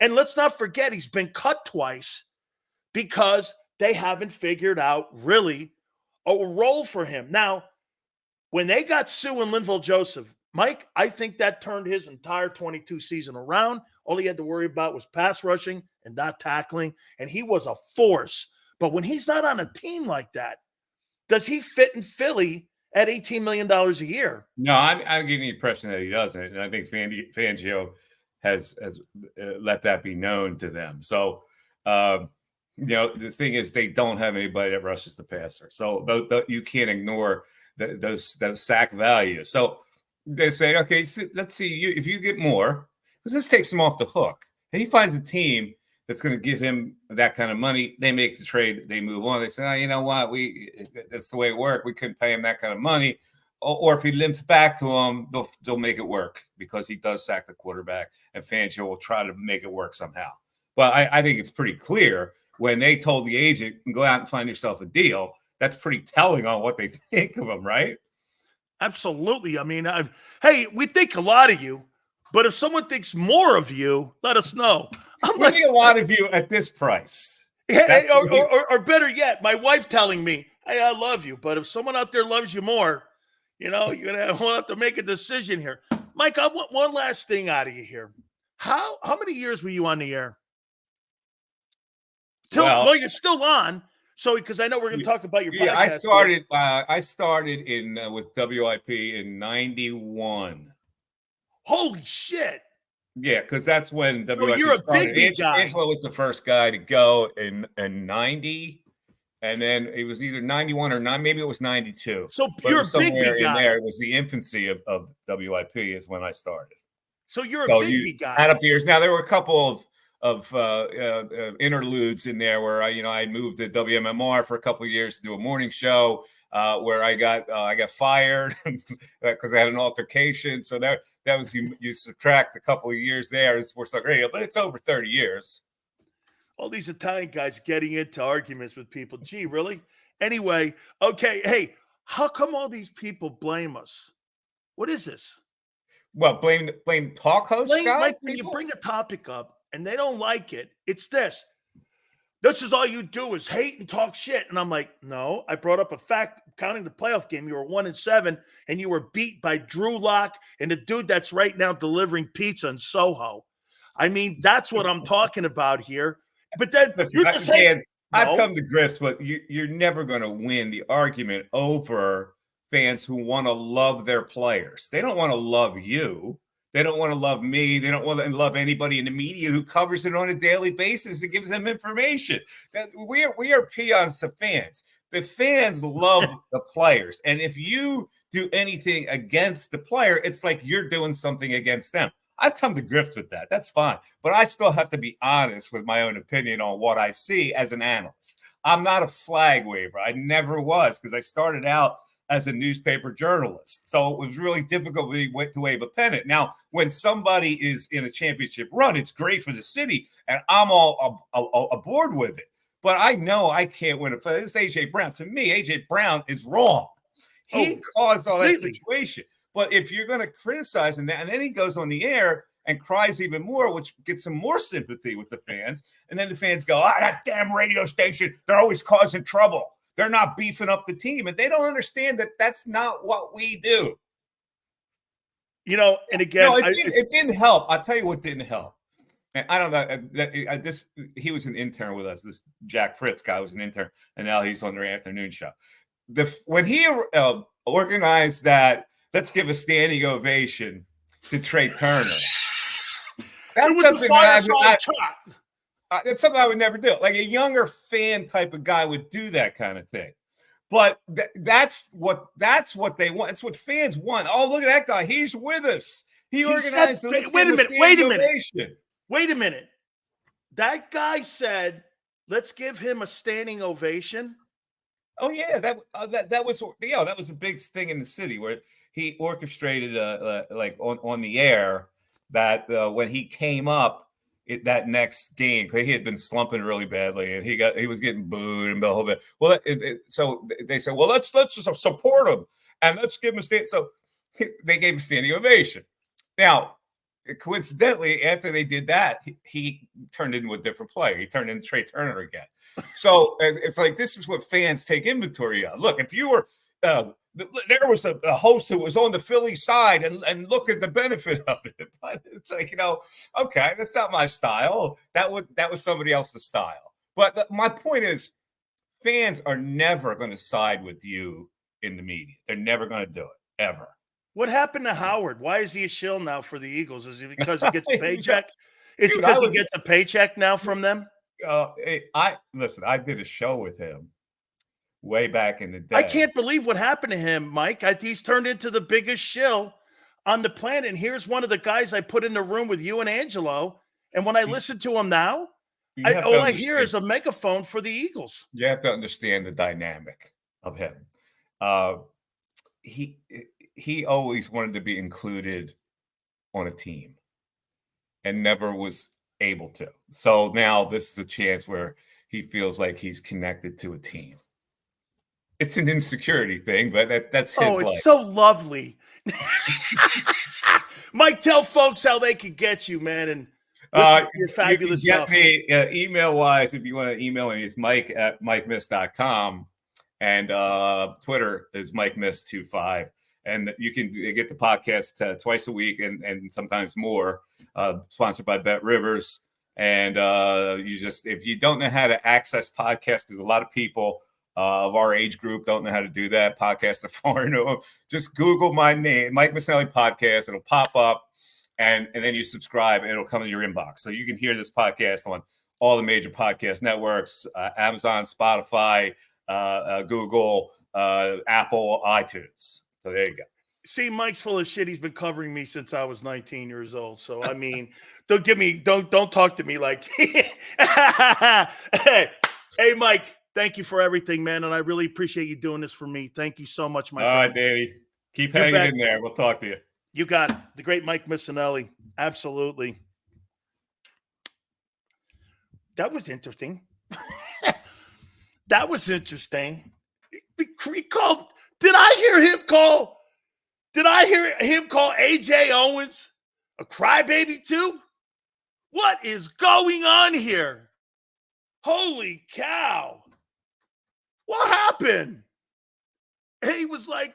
And let's not forget, he's been cut twice because they haven't figured out really a role for him. Now, when they got Sue and Linval Joseph, Mike, I think that turned his entire 22 season around. All he had to worry about was pass rushing and not tackling, and he was a force. But when he's not on a team like that, does he fit in Philly at $18 million a year? No, I'm getting the impression that he doesn't, and I think Fangio has let that be known to them. So, the thing is, they don't have anybody that rushes the passer, so you can't ignore those sack value. So they say, okay, let's see if you get more, because this takes him off the hook, and he finds a team that's going to give him that kind of money. They make the trade. They move on. They say, oh, you know what? That's the way it worked. We couldn't pay him that kind of money. Or if he limps back to them, they'll make it work because he does sack the quarterback, and Fangio will try to make it work somehow. But I think it's pretty clear when they told the agent, go out and find yourself a deal, that's pretty telling on what they think of him, right? Absolutely. I mean, hey, we think a lot of you, but if someone thinks more of you, let us know. I'm like a lot of you at this price. Hey, or better yet, my wife telling me, hey, I love you. But if someone out there loves you more, we'll have to make a decision here. Mike, I want one last thing out of you here. How many years were you on the air? Well, you're still on. So, because I know we're going to talk about your podcast. Yeah, I started in with WIP in 91. Holy shit. Yeah, because that's when WIP you're started. A big guy. Angelo was the first guy to go in 90, and then it was either 91 or 9, maybe it was 92. So you're a big guy. In there, it was the infancy of WIP is when I started. So you're a big guy. Add up the years. Now there were a couple of interludes in there where I moved to WMMR for a couple of years to do a morning show where I got fired because I had an altercation. So that was you subtract a couple of years there in sports talk radio, but it's over 30 years. All these Italian guys getting into arguments with people. Gee, really? Anyway, okay. Hey, how come all these people blame us? What is this? Well, blame talk host guy? Like when you bring a topic up and they don't like it, it's this. This is all you do is hate and talk shit. And I'm like, no, I brought up a fact. Counting the playoff game, you were 1-7, and you were beat by Drew Lock and the dude that's right now delivering pizza in Soho. I mean, that's what I'm talking about here. But then I've come to grips, but you're never going to win the argument over fans who want to love their players. They don't want to love you. They don't want to love me. They don't want to love anybody in the media who covers it on a daily basis and gives them information. That we are peons to fans. The fans love the players. And if you do anything against the player, it's like you're doing something against them. I've come to grips with that. That's fine. But I still have to be honest with my own opinion on what I see as an analyst. I'm not a flag waver. I never was, because I started out as a newspaper journalist. So it was really difficult to wave a pennant. Now, when somebody is in a championship run, it's great for the city, and I'm all aboard with it. But I know I can't win a It's A.J. Brown. To me, A.J. Brown is wrong. He caused all that situation. But if you're going to criticize him, and then he goes on the air and cries even more, which gets some more sympathy with the fans. And then the fans go, that damn radio station, they're always causing trouble. They're not beefing up the team. And they don't understand that that's not what we do. You know, and again, it didn't help. I'll tell you what didn't help. And I don't know. He was an intern with us. This Jack Fritz guy was an intern, and now he's on the afternoon show. When he organized that, let's give a standing ovation to Trey Turner. That's something that's something I would never do. Like a younger fan type of guy would do that kind of thing. But that's what they want. It's what fans want. Oh, look at that guy. He's with us. He organized. Wait a minute. That guy said, let's give him a standing ovation. Oh, yeah. That was a big thing in the city where he orchestrated like on the air that when he came up that next game, because he had been slumping really badly and he was getting booed and the whole bit. Well, so they said, well, let's just support him and let's give him a stand. So they gave him a standing ovation. Now, coincidentally, after they did that, he turned into a different player. He turned into Trey Turner again. So it's like, this is what fans take inventory of. Look, if you were there was a host who was on the Philly side and look at the benefit of it. But it's like, okay, that's not my style. That was somebody else's style. But my point is, fans are never going to side with you in the media. They're never going to do it, ever. What happened to Howard? Why is he a shill now for the Eagles? Is it because he gets a paycheck? Is it because he gets a paycheck now from them? I did a show with him way back in the day. I can't believe what happened to him, Mike. He's turned into the biggest shill on the planet. And here's one of the guys I put in the room with you and Angelo. And when I listen to him now, all I hear is a megaphone for the Eagles. You have to understand the dynamic of him. He always wanted to be included on a team and never was able to. So now this is a chance where he feels like he's connected to a team. It's an insecurity thing, but that's his life. Oh, it's so lovely. Mike, tell folks how they can get you, man, and your fabulous you can stuff. Get me email-wise, if you want to email me, it's mike@mikemiss.com, and Twitter is MikeMiss25. And you can get the podcast twice a week and sometimes more, sponsored by Bet Rivers. And if you don't know how to access podcasts, because a lot of people of our age group don't know how to do that, podcasts are foreign to them, just Google my name, Mike Missanelli Podcast. It'll pop up, and then you subscribe, and it'll come in your inbox. So you can hear this podcast on all the major podcast networks, Amazon, Spotify, Google, Apple, iTunes. So there you go. See, Mike's full of shit. He's been covering me since I was 19 years old. So I mean, don't talk to me like hey, Mike, thank you for everything, man. And I really appreciate you doing this for me. Thank you so much, my friend. All right, Danny. Keep hanging in there. We'll talk to you. You got it. The great Mike Missanelli. Absolutely. That was interesting. That was interesting. He called. Did I hear him call AJ Owens a crybaby too? What is going on here? Holy cow. What happened? He was like,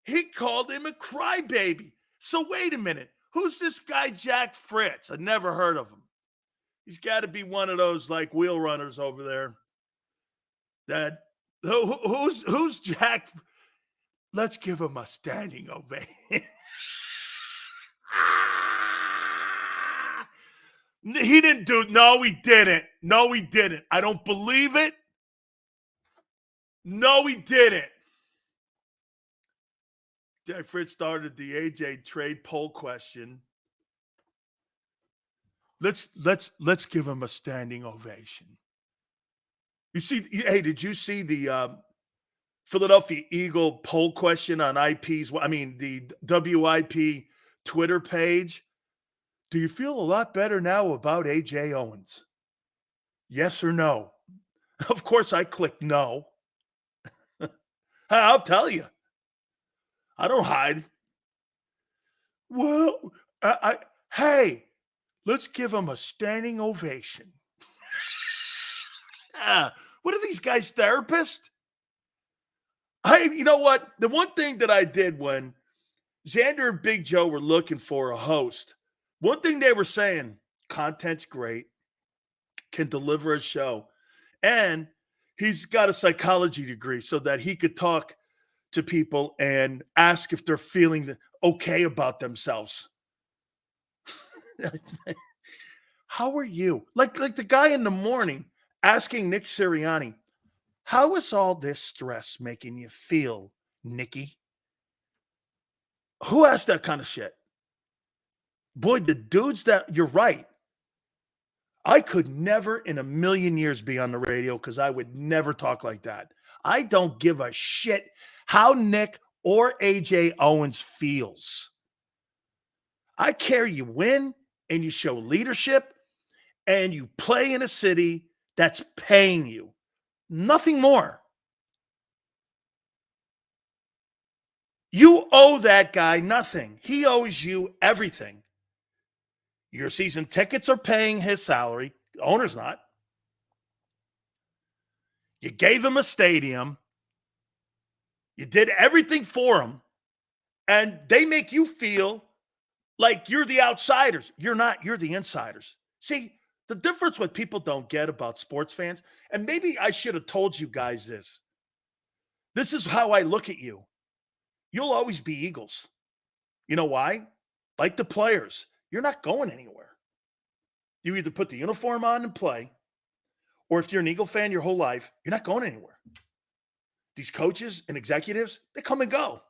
he called him a crybaby. So wait a minute. Who's this guy, Jack Fritz? I never heard of him. He's got to be one of those like wheel runners over there. Who's Jack? Let's give him a standing ovation. He didn't do it. No, he didn't. No, he didn't. I don't believe it. No, he didn't. Jack Fritz started the AJ trade poll question. Let's give him a standing ovation. You see, hey, did you see the Philadelphia Eagle poll question on the WIP Twitter page? Do you feel a lot better now about AJ Owens? Yes or no? Of course, I clicked no. I'll tell you. I don't hide. Well, hey, let's give him a standing ovation. What are these guys, therapists? You know what? The one thing that I did when Xander and Big Joe were looking for a host, one thing they were saying, content's great, can deliver a show, and he's got a psychology degree so that he could talk to people and ask if they're feeling okay about themselves. How are you? Like the guy in the morning asking Nick Sirianni, how is all this stress making you feel, Nicky? Who asked that kind of shit? Boy, the dudes that, you're right. I could never in a million years be on the radio because I would never talk like that. I don't give a shit how Nick or AJ Owens feels. I care you win and you show leadership and you play in a city that's paying you. Nothing more. You owe that guy nothing. He owes you everything. Your season tickets are paying his salary. The owner's not. You gave him a stadium. You did everything for him. And they make you feel like you're the outsiders. You're not. You're the insiders. See, the difference what people don't get about sports fans, and maybe I should have told you guys this. This is how I look at you. You'll always be Eagles. You know why? Like the players, you're not going anywhere. You either put the uniform on and play, or if you're an Eagle fan your whole life, you're not going anywhere. These coaches and executives, they come and go.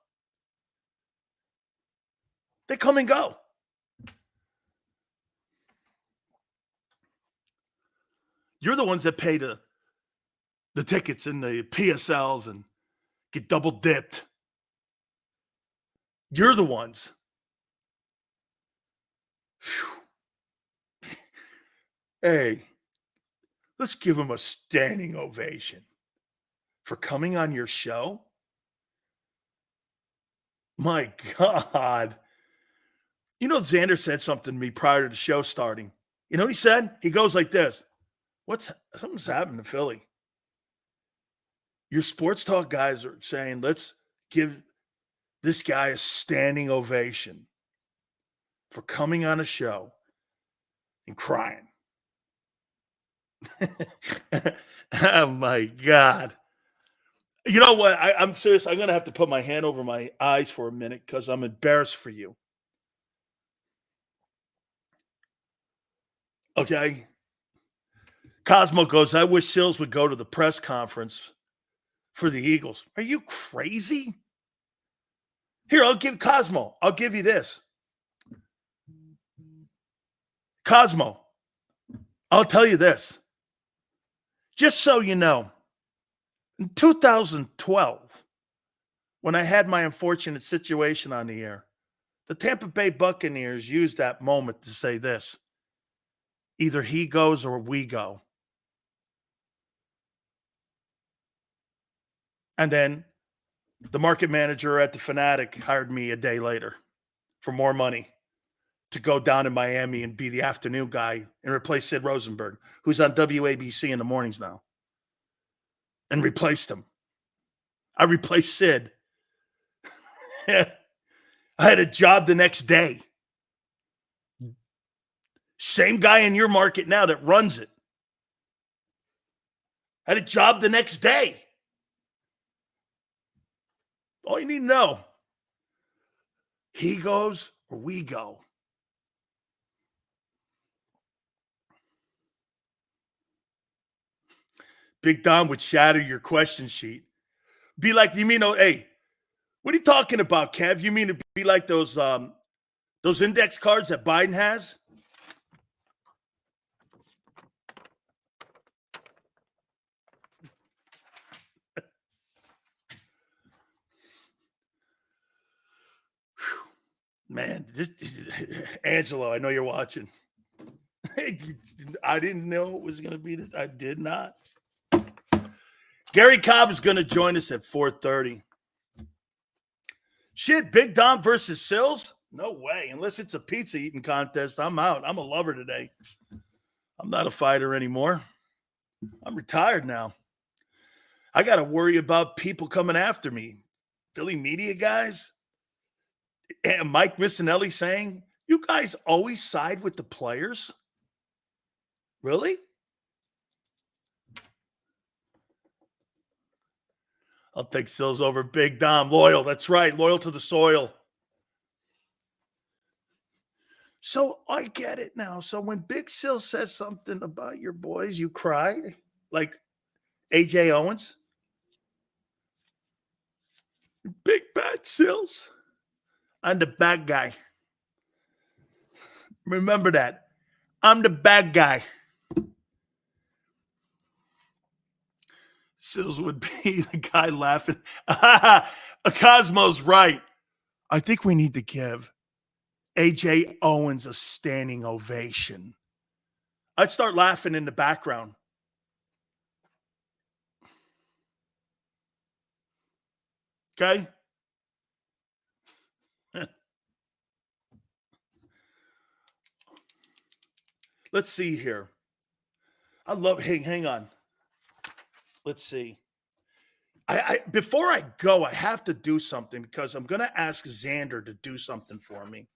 They come and go. You're the ones that pay the tickets and the PSLs and get double dipped. You're the ones. Whew. Hey, let's give him a standing ovation for coming on your show. My God. You know, Xander said something to me prior to the show starting. You know what he said? He goes like this. Something's happened to Philly. Your sports talk guys are saying, let's give this guy a standing ovation for coming on a show and crying. Oh, my God. You know what? I'm serious. I'm going to have to put my hand over my eyes for a minute because I'm embarrassed for you. Okay? Cosmo goes, I wish Sills would go to the press conference for the Eagles. Are you crazy? Here, I'll give you this. Cosmo, I'll tell you this. Just so you know, in 2012, when I had my unfortunate situation on the air, the Tampa Bay Buccaneers used that moment to say this. Either he goes or we go. And then the market manager at the Fanatic hired me a day later for more money to go down in Miami and be the afternoon guy and replace Sid Rosenberg, who's on WABC in the mornings now, and replaced him. I replaced Sid. I had a job the next day. Same guy in your market now that runs it. I had a job the next day. All you need to know, he goes or we go. Big Don would shatter your question sheet. Be like, you mean, hey, what are you talking about, Kev? You mean to be like those index cards that Biden has? Man, Angelo, I know you're watching. I didn't know it was going to be this. I did not. Gary Cobb is going to join us at 4:30. Shit, Big Dom versus Sills? No way. Unless it's a pizza eating contest, I'm out. I'm a lover today. I'm not a fighter anymore. I'm retired now. I got to worry about people coming after me. Philly media guys. And Mike Missanelli saying, you guys always side with the players? Really? I'll take Sills over Big Dom. Loyal. That's right. Loyal to the soil. So I get it now. So when Big Sills says something about your boys, you cry? Like AJ Owens? Big bad Sills. I'm the bad guy. Remember that. I'm the bad guy. Sills would be the guy laughing. Cosmo's right. I think we need to give AJ Owens a standing ovation. I'd start laughing in the background. Okay? Let's see here. Hang on. Let's see. I before I go, I have to do something because I'm going to ask Xander to do something for me.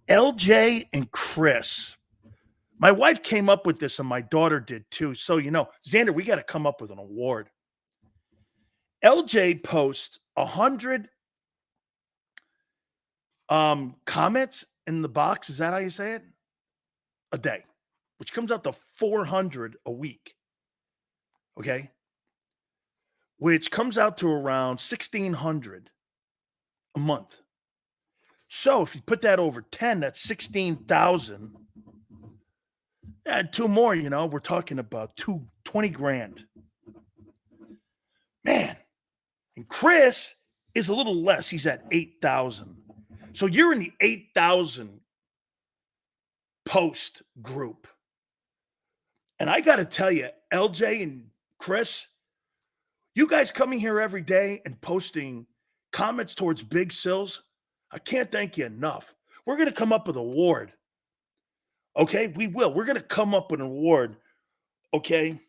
LJ and Chris. My wife came up with this and my daughter did too. So, Xander, we got to come up with an award. LJ posts 100 comments in the box. Is that how you say it? A day, which comes out to 400 a week. Okay. Which comes out to around 1,600 a month. So if you put that over 10, that's 16,000. Add two more, we're talking about 20 grand. Man. And Chris is a little less. He's at 8,000. So you're in the 8,000 post group. And I got to tell you, LJ and Chris, you guys coming here every day and posting comments towards Big Sills, I can't thank you enough. We're going to come up with an award. Okay, we will. We're going to come up with an award, okay,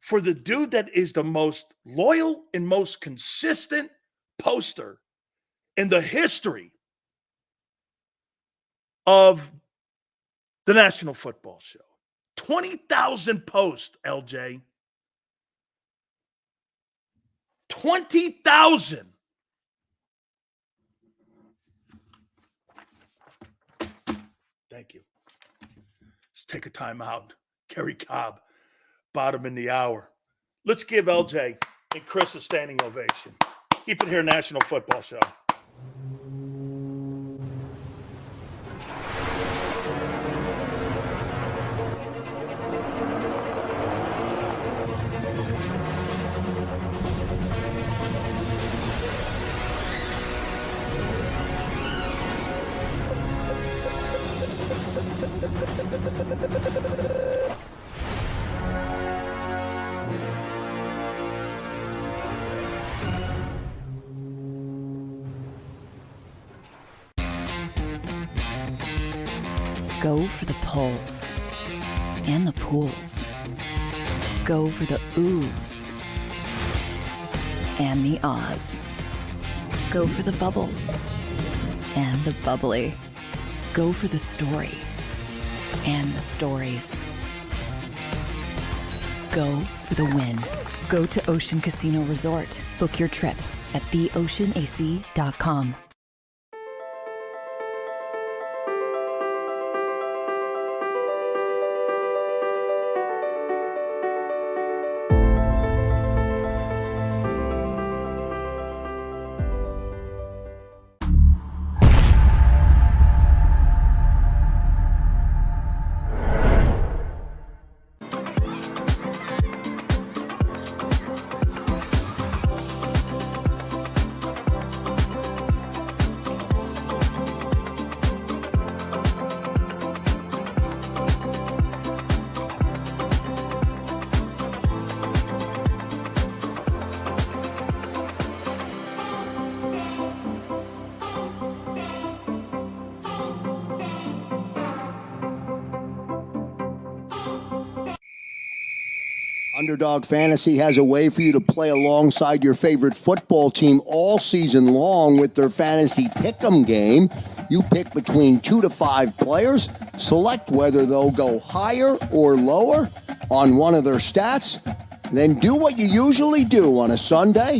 for the dude that is the most loyal and most consistent poster in the history of the National Football Show. 20,000 posts, LJ. 20,000. Thank you. Let's take a time out. Kerry Cobb, bottom in the hour. Let's give LJ and Chris a standing ovation. Keep it here, National Football Show. Go for the pulls and the pools. Go for the oohs and the ahs. Go for the bubbles and the bubbly. Go for the story and the stories. Go for the win. Go to Ocean Casino Resort. Book your trip at theoceanac.com. Underdog Fantasy has a way for you to play alongside your favorite football team all season long with their fantasy pick'em game. You pick between 2 to 5 players, select whether they'll go higher or lower on one of their stats, then do what you usually do on a Sunday,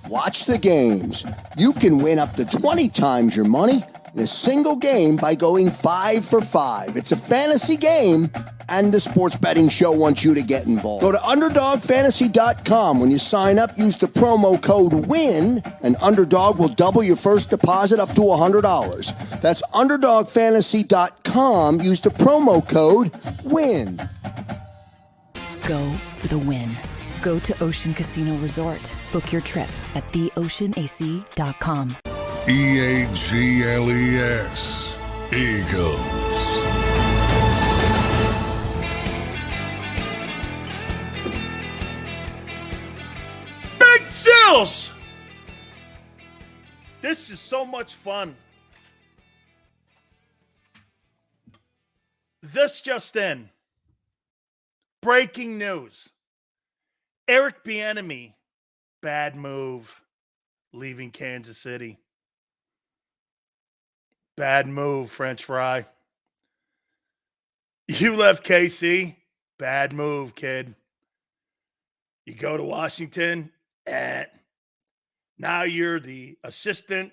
watch the games. You can win up to 20 times your money in a single game by going 5 for 5. It's a fantasy game, and the Sports Betting Show wants you to get involved. Go to UnderdogFantasy.com. When you sign up, use the promo code WIN, and Underdog will double your first deposit up to $100. That's UnderdogFantasy.com. Use the promo code WIN. Go for the win. Go to Ocean Casino Resort. Book your trip at theoceanac.com. EAGLES. Eagles. Big Sills! This is so much fun. This just in. Breaking news. Eric Bieniemy, bad move, leaving Kansas City. Bad move, French fry. You left KC, bad move, kid. You go to Washington, and now you're the assistant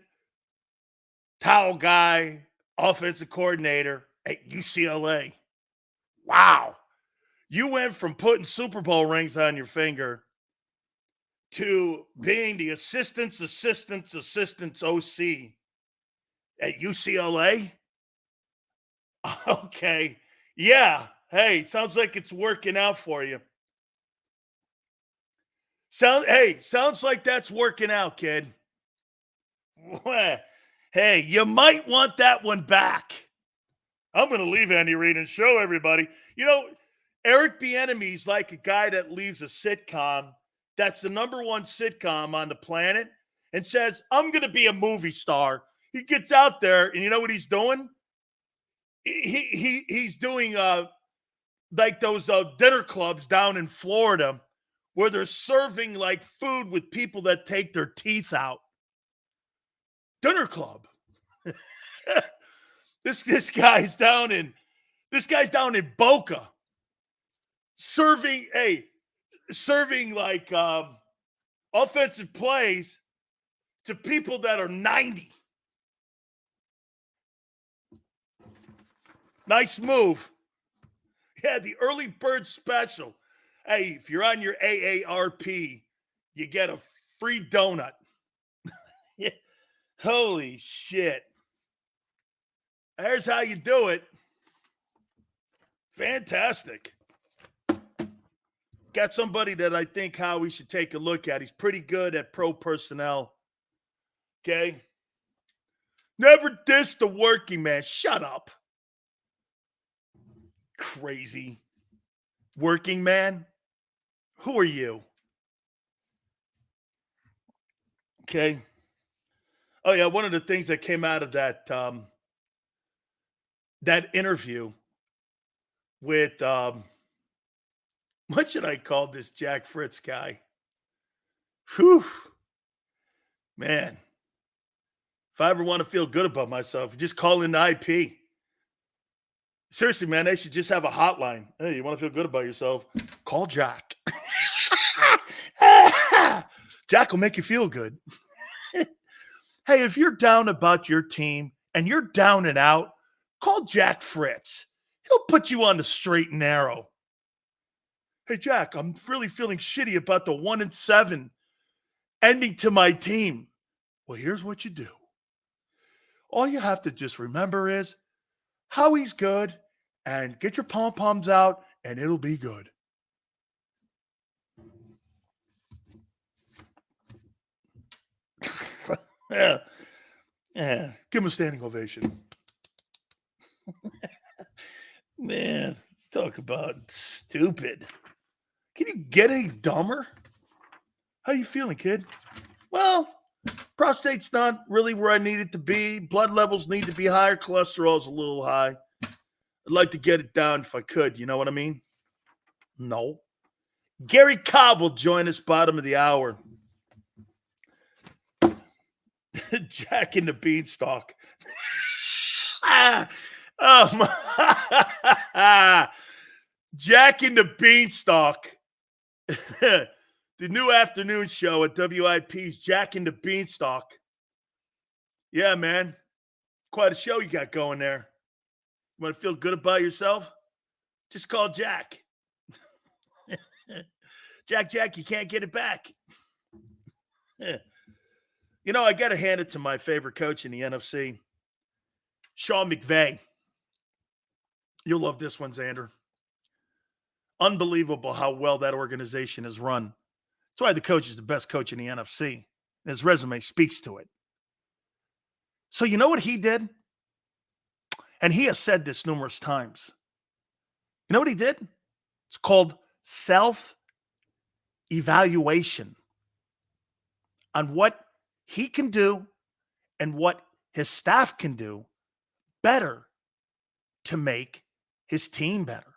towel guy, offensive coordinator at UCLA. Wow. You went from putting Super Bowl rings on your finger to being the assistant's OC at UCLA? Okay. Yeah. Hey, sounds like it's working out for you. Sounds like that's working out, kid. Hey, you might want that one back. I'm going to leave Andy Reid and show everybody. You know, Eric Bieniemy's like a guy that leaves a sitcom that's the number one sitcom on the planet and says, I'm going to be a movie star. He gets out there, and you know what he's doing? He's doing like those dinner clubs down in Florida where they're serving like food with people that take their teeth out. Dinner club. This guy's down in Boca. Serving like offensive plays to people that are 90. Nice move. Yeah, the early bird special. Hey, if you're on your AARP, you get a free donut. Yeah. Holy shit. There's how you do it. Fantastic. Got somebody that I think Howie should take a look at. He's pretty good at pro personnel. Okay? Never diss the working man. Shut up. Crazy. Working man? Who are you? Okay. Oh, yeah, one of the things that came out of that that interview with what should I call this Jack Fritz guy? Whew. Man. If I ever want to feel good about myself, just call in the IP. Seriously, man, they should just have a hotline. Hey, you want to feel good about yourself? Call Jack. Jack will make you feel good. Hey, if you're down about your team and you're down and out, call Jack Fritz. He'll put you on the straight and narrow. Hey, Jack, I'm really feeling shitty about the 1-7 ending to my team. Well, here's what you do. All you have to just remember is Howie's good, and get your pom-poms out, and it'll be good. Yeah. Give him a standing ovation. Man, talk about stupid. Can you get any dumber? How you feeling, kid? Well, prostate's not really where I need it to be. Blood levels need to be higher. Cholesterol's a little high. I'd like to get it down if I could. You know what I mean? No. Gary Cobb will join us bottom of the hour. Jack in the Beanstalk. Jack in the Beanstalk. The new afternoon show at WIP's Jack in the Beanstalk. Yeah, man. Quite a show you got going there. You want to feel good about yourself? Just call Jack. Jack, you can't get it back. You know, I got to hand it to my favorite coach in the NFC, Sean McVay. You'll love this one, Xander. Unbelievable how well that organization is run. That's why the coach is the best coach in the NFC. His resume speaks to it. So you know what he did? And he has said this numerous times. You know what he did? It's called self-evaluation on what he can do and what his staff can do better to make his team better.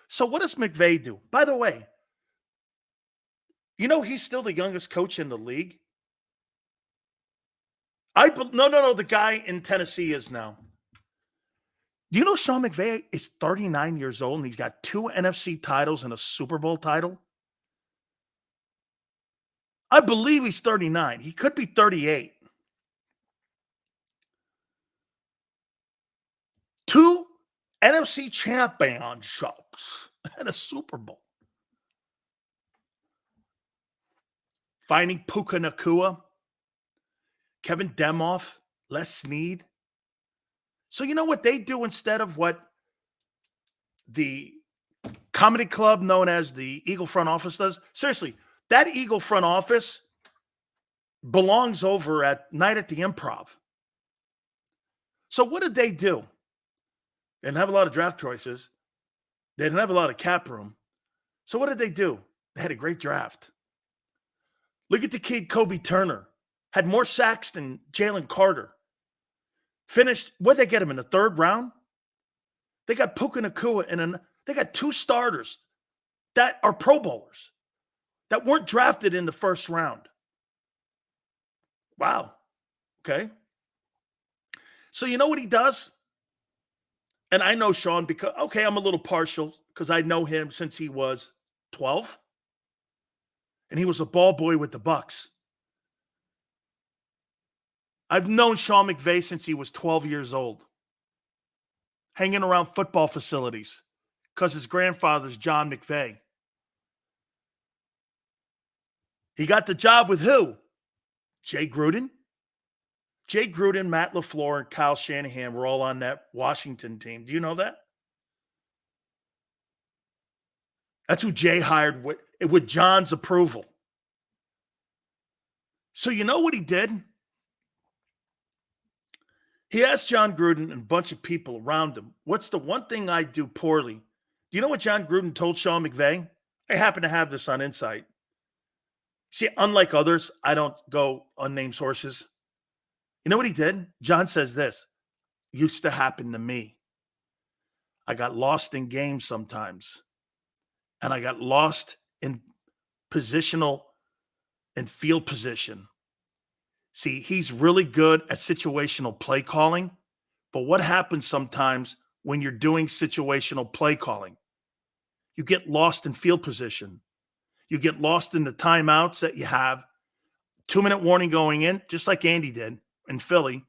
So what does McVay do? By the way, you know he's still the youngest coach in the league? No, the guy in Tennessee is now. Do you know Sean McVay is 39 years old and he's got 2 NFC titles and a Super Bowl title? I believe he's 39. He could be 38. 2 NFC championships and a Super Bowl. Finding Puka Nacua, Kevin Demoff, Les Snead. So you know what they do instead of what the comedy club known as the Eagle front office does? Seriously, that Eagle front office belongs over at Night at the Improv. So what did they do? They didn't have a lot of draft choices. They didn't have a lot of cap room. So what did they do? They had a great draft. Look at the kid Kobe Turner. Had more sacks than Jalen Carter. Finished, what'd they get him in the 3rd round? They got Puka Nacua and they got 2 starters that are Pro Bowlers that weren't drafted in the 1st round. Wow. Okay. So you know what he does? And I know Sean because, okay, I'm a little partial because I know him since he was 12. And he was a ball boy with the Bucks. I've known Sean McVay since he was 12 years old. Hanging around football facilities because his grandfather's John McVay. He got the job with who? Jay Gruden. Jay Gruden, Matt LaFleur, and Kyle Shanahan were all on that Washington team. Do you know that? That's who Jay hired with John's approval. So you know what he did? He asked John Gruden and a bunch of people around him, what's the one thing I do poorly? Do you know what John Gruden told Sean McVay? I happen to have this on Insight. See, unlike others, I don't go unnamed sources. You know what he did? John says this, used to happen to me. I got lost in games sometimes. And I got lost in positional and field position. See, he's really good at situational play calling. But what happens sometimes when you're doing situational play calling? You get lost in field position. You get lost in the timeouts that you have. 2-minute warning going in, just like Andy did in Philly,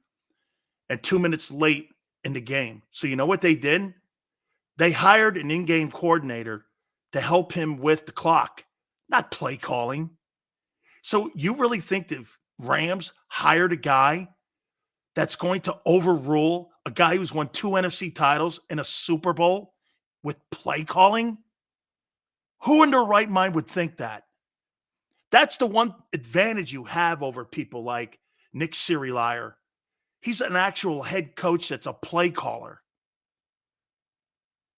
and 2 minutes late in the game. So you know what they did? They hired an in-game coordinator to help him with the clock, not play calling. So you really think that Rams hired a guy that's going to overrule a guy who's won 2 NFC titles in a Super Bowl with play calling? Who in their right mind would think that? That's the one advantage you have over people like Nick Sirianni. He's an actual head coach that's a play caller.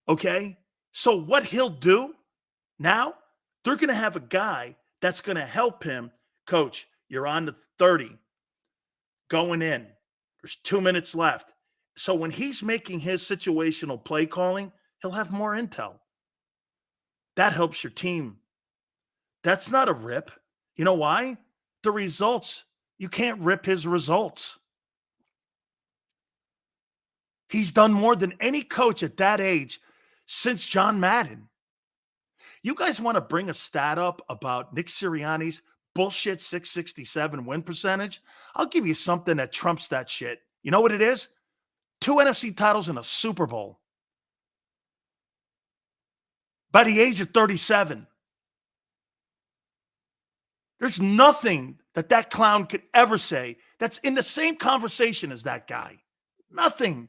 Okay? So what he'll do now, they're going to have a guy that's going to help him. Coach, you're on the 30. Going in. There's 2 minutes left. So when he's making his situational play calling, he'll have more intel. That helps your team. That's not a rip. You know why? The results. You can't rip his results. He's done more than any coach at that age since John Madden. You guys want to bring a stat up about Nick Sirianni's bullshit 667 win percentage? I'll give you something that trumps that shit. You know what it is? 2 NFC titles and a Super Bowl. By the age of 37. There's nothing that clown could ever say that's in the same conversation as that guy. Nothing.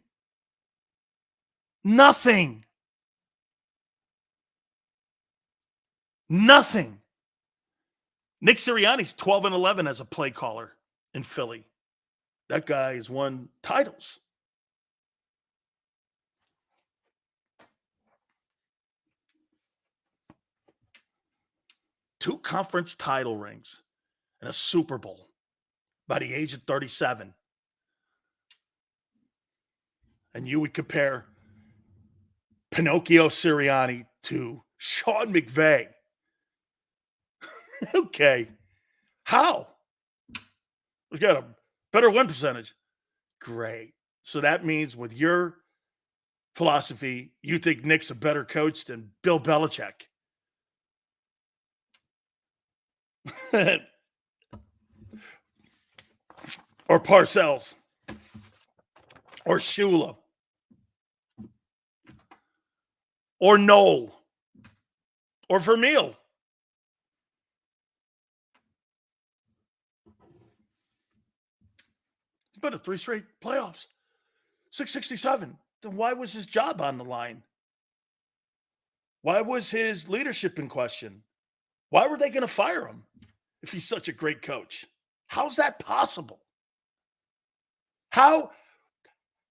Nothing. Nothing. Nick Sirianni's 12-11 as a play caller in Philly. That guy has won titles. Two conference title rings and a Super Bowl by the age of 37. And you would compare Pinocchio Sirianni to Sean McVay. Okay. How? We've got a better win percentage. Great. So that means with your philosophy, you think Nick's a better coach than Bill Belichick. Or Parcells. Or Shula. Or Noel. Or Vermeil. He's been to 3 straight playoffs. 667. Then why was his job on the line? Why was his leadership in question? Why were they going to fire him if he's such a great coach? How's that possible? How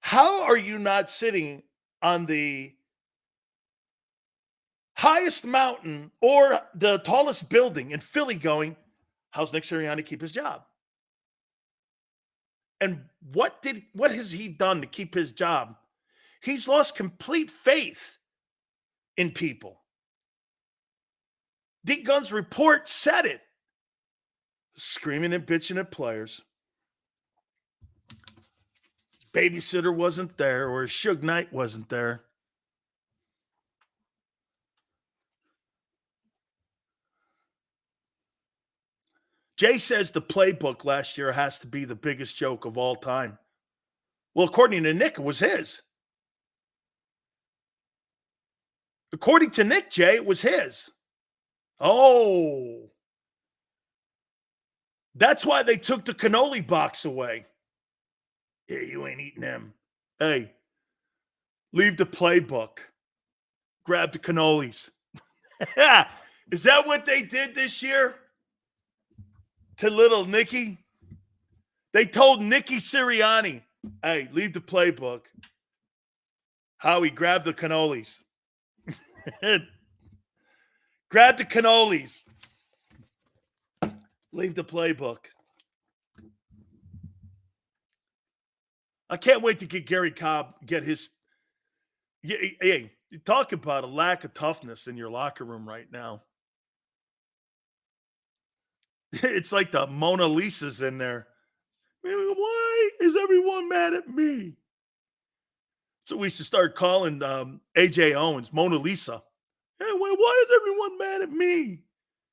are you not sitting on the highest mountain or the tallest building in Philly going, how's Nick Sirianni keep his job? And what has he done to keep his job? He's lost complete faith in people. D. Gunn's report said it. Screaming and bitching at players. His babysitter wasn't there, or his Suge Knight wasn't there. Jay says the playbook last year has to be the biggest joke of all time. Well, according to Nick, it was his. According to Nick, Jay, it was his. Oh. That's why they took the cannoli box away. Yeah, you ain't eating them. Hey, leave the playbook. Grab the cannolis. Is that what they did this year to little Nicky? They told Nicky Sirianni, hey, leave the playbook. Howie, grab the cannolis. Grab the cannolis. Leave the playbook. I can't wait to get Gary Cobb, get his. Hey, you talk about a lack of toughness in your locker room right now. It's like the Mona Lisa's in there. Why is everyone mad at me? So we should start calling AJ Owens Mona Lisa. Hey, why is everyone mad at me?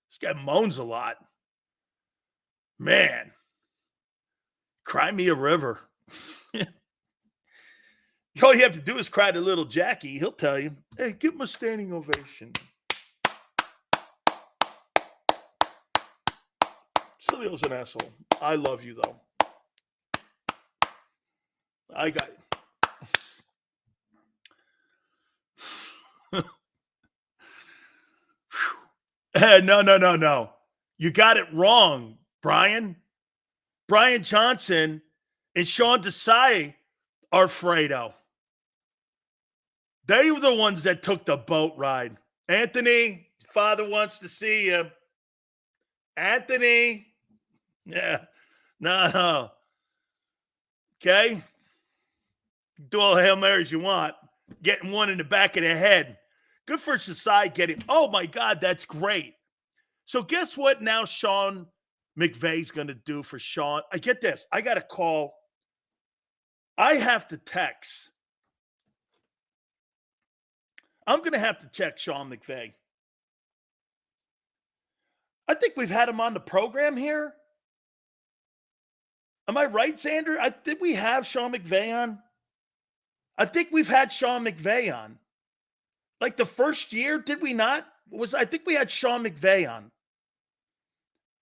This guy moans a lot. Man, cry me a river. All you have to do is cry to little Jackie. He'll tell you, hey, give him a standing ovation. Sileo's an asshole. I love you, though. I got you. No. You got it wrong, Brian. Brian Johnson and Sean Desai are Fredo. They were the ones that took the boat ride. Anthony, father wants to see you. Anthony. Yeah. No. Okay. Do all the Hail Marys you want. Getting one in the back of the head. Good for Desai getting, oh my God, that's great. So guess what now Sean McVay's going to do for Sean? I get this. I got to call. I have to text. I'm going to have to check Sean McVay. I think we've had him on the program here. Am I right, Xander? Did we have Sean McVay on? I think we've had Sean McVay on. Like the first year, did we not? I think we had Sean McVay on.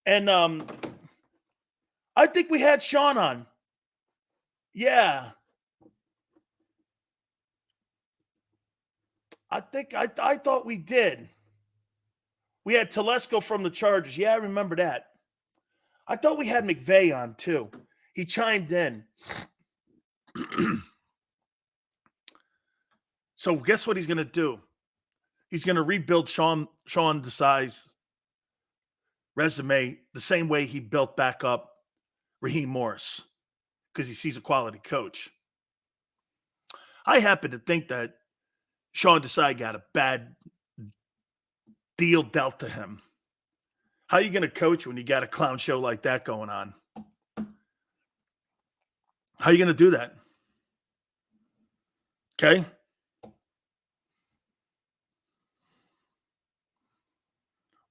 And I think we had Sean on. Yeah. I thought we did. We had Telesco from the Chargers. Yeah, I remember that. I thought we had McVay on too. He chimed in. So guess what he's going to do? He's going to rebuild Sean Desai's resume the same way he built back up Raheem Morris because he sees a quality coach. I happen to think that Sean Desai got a bad deal dealt to him. How are you going to coach when you got a clown show like that going on? How are you going to do that? Okay.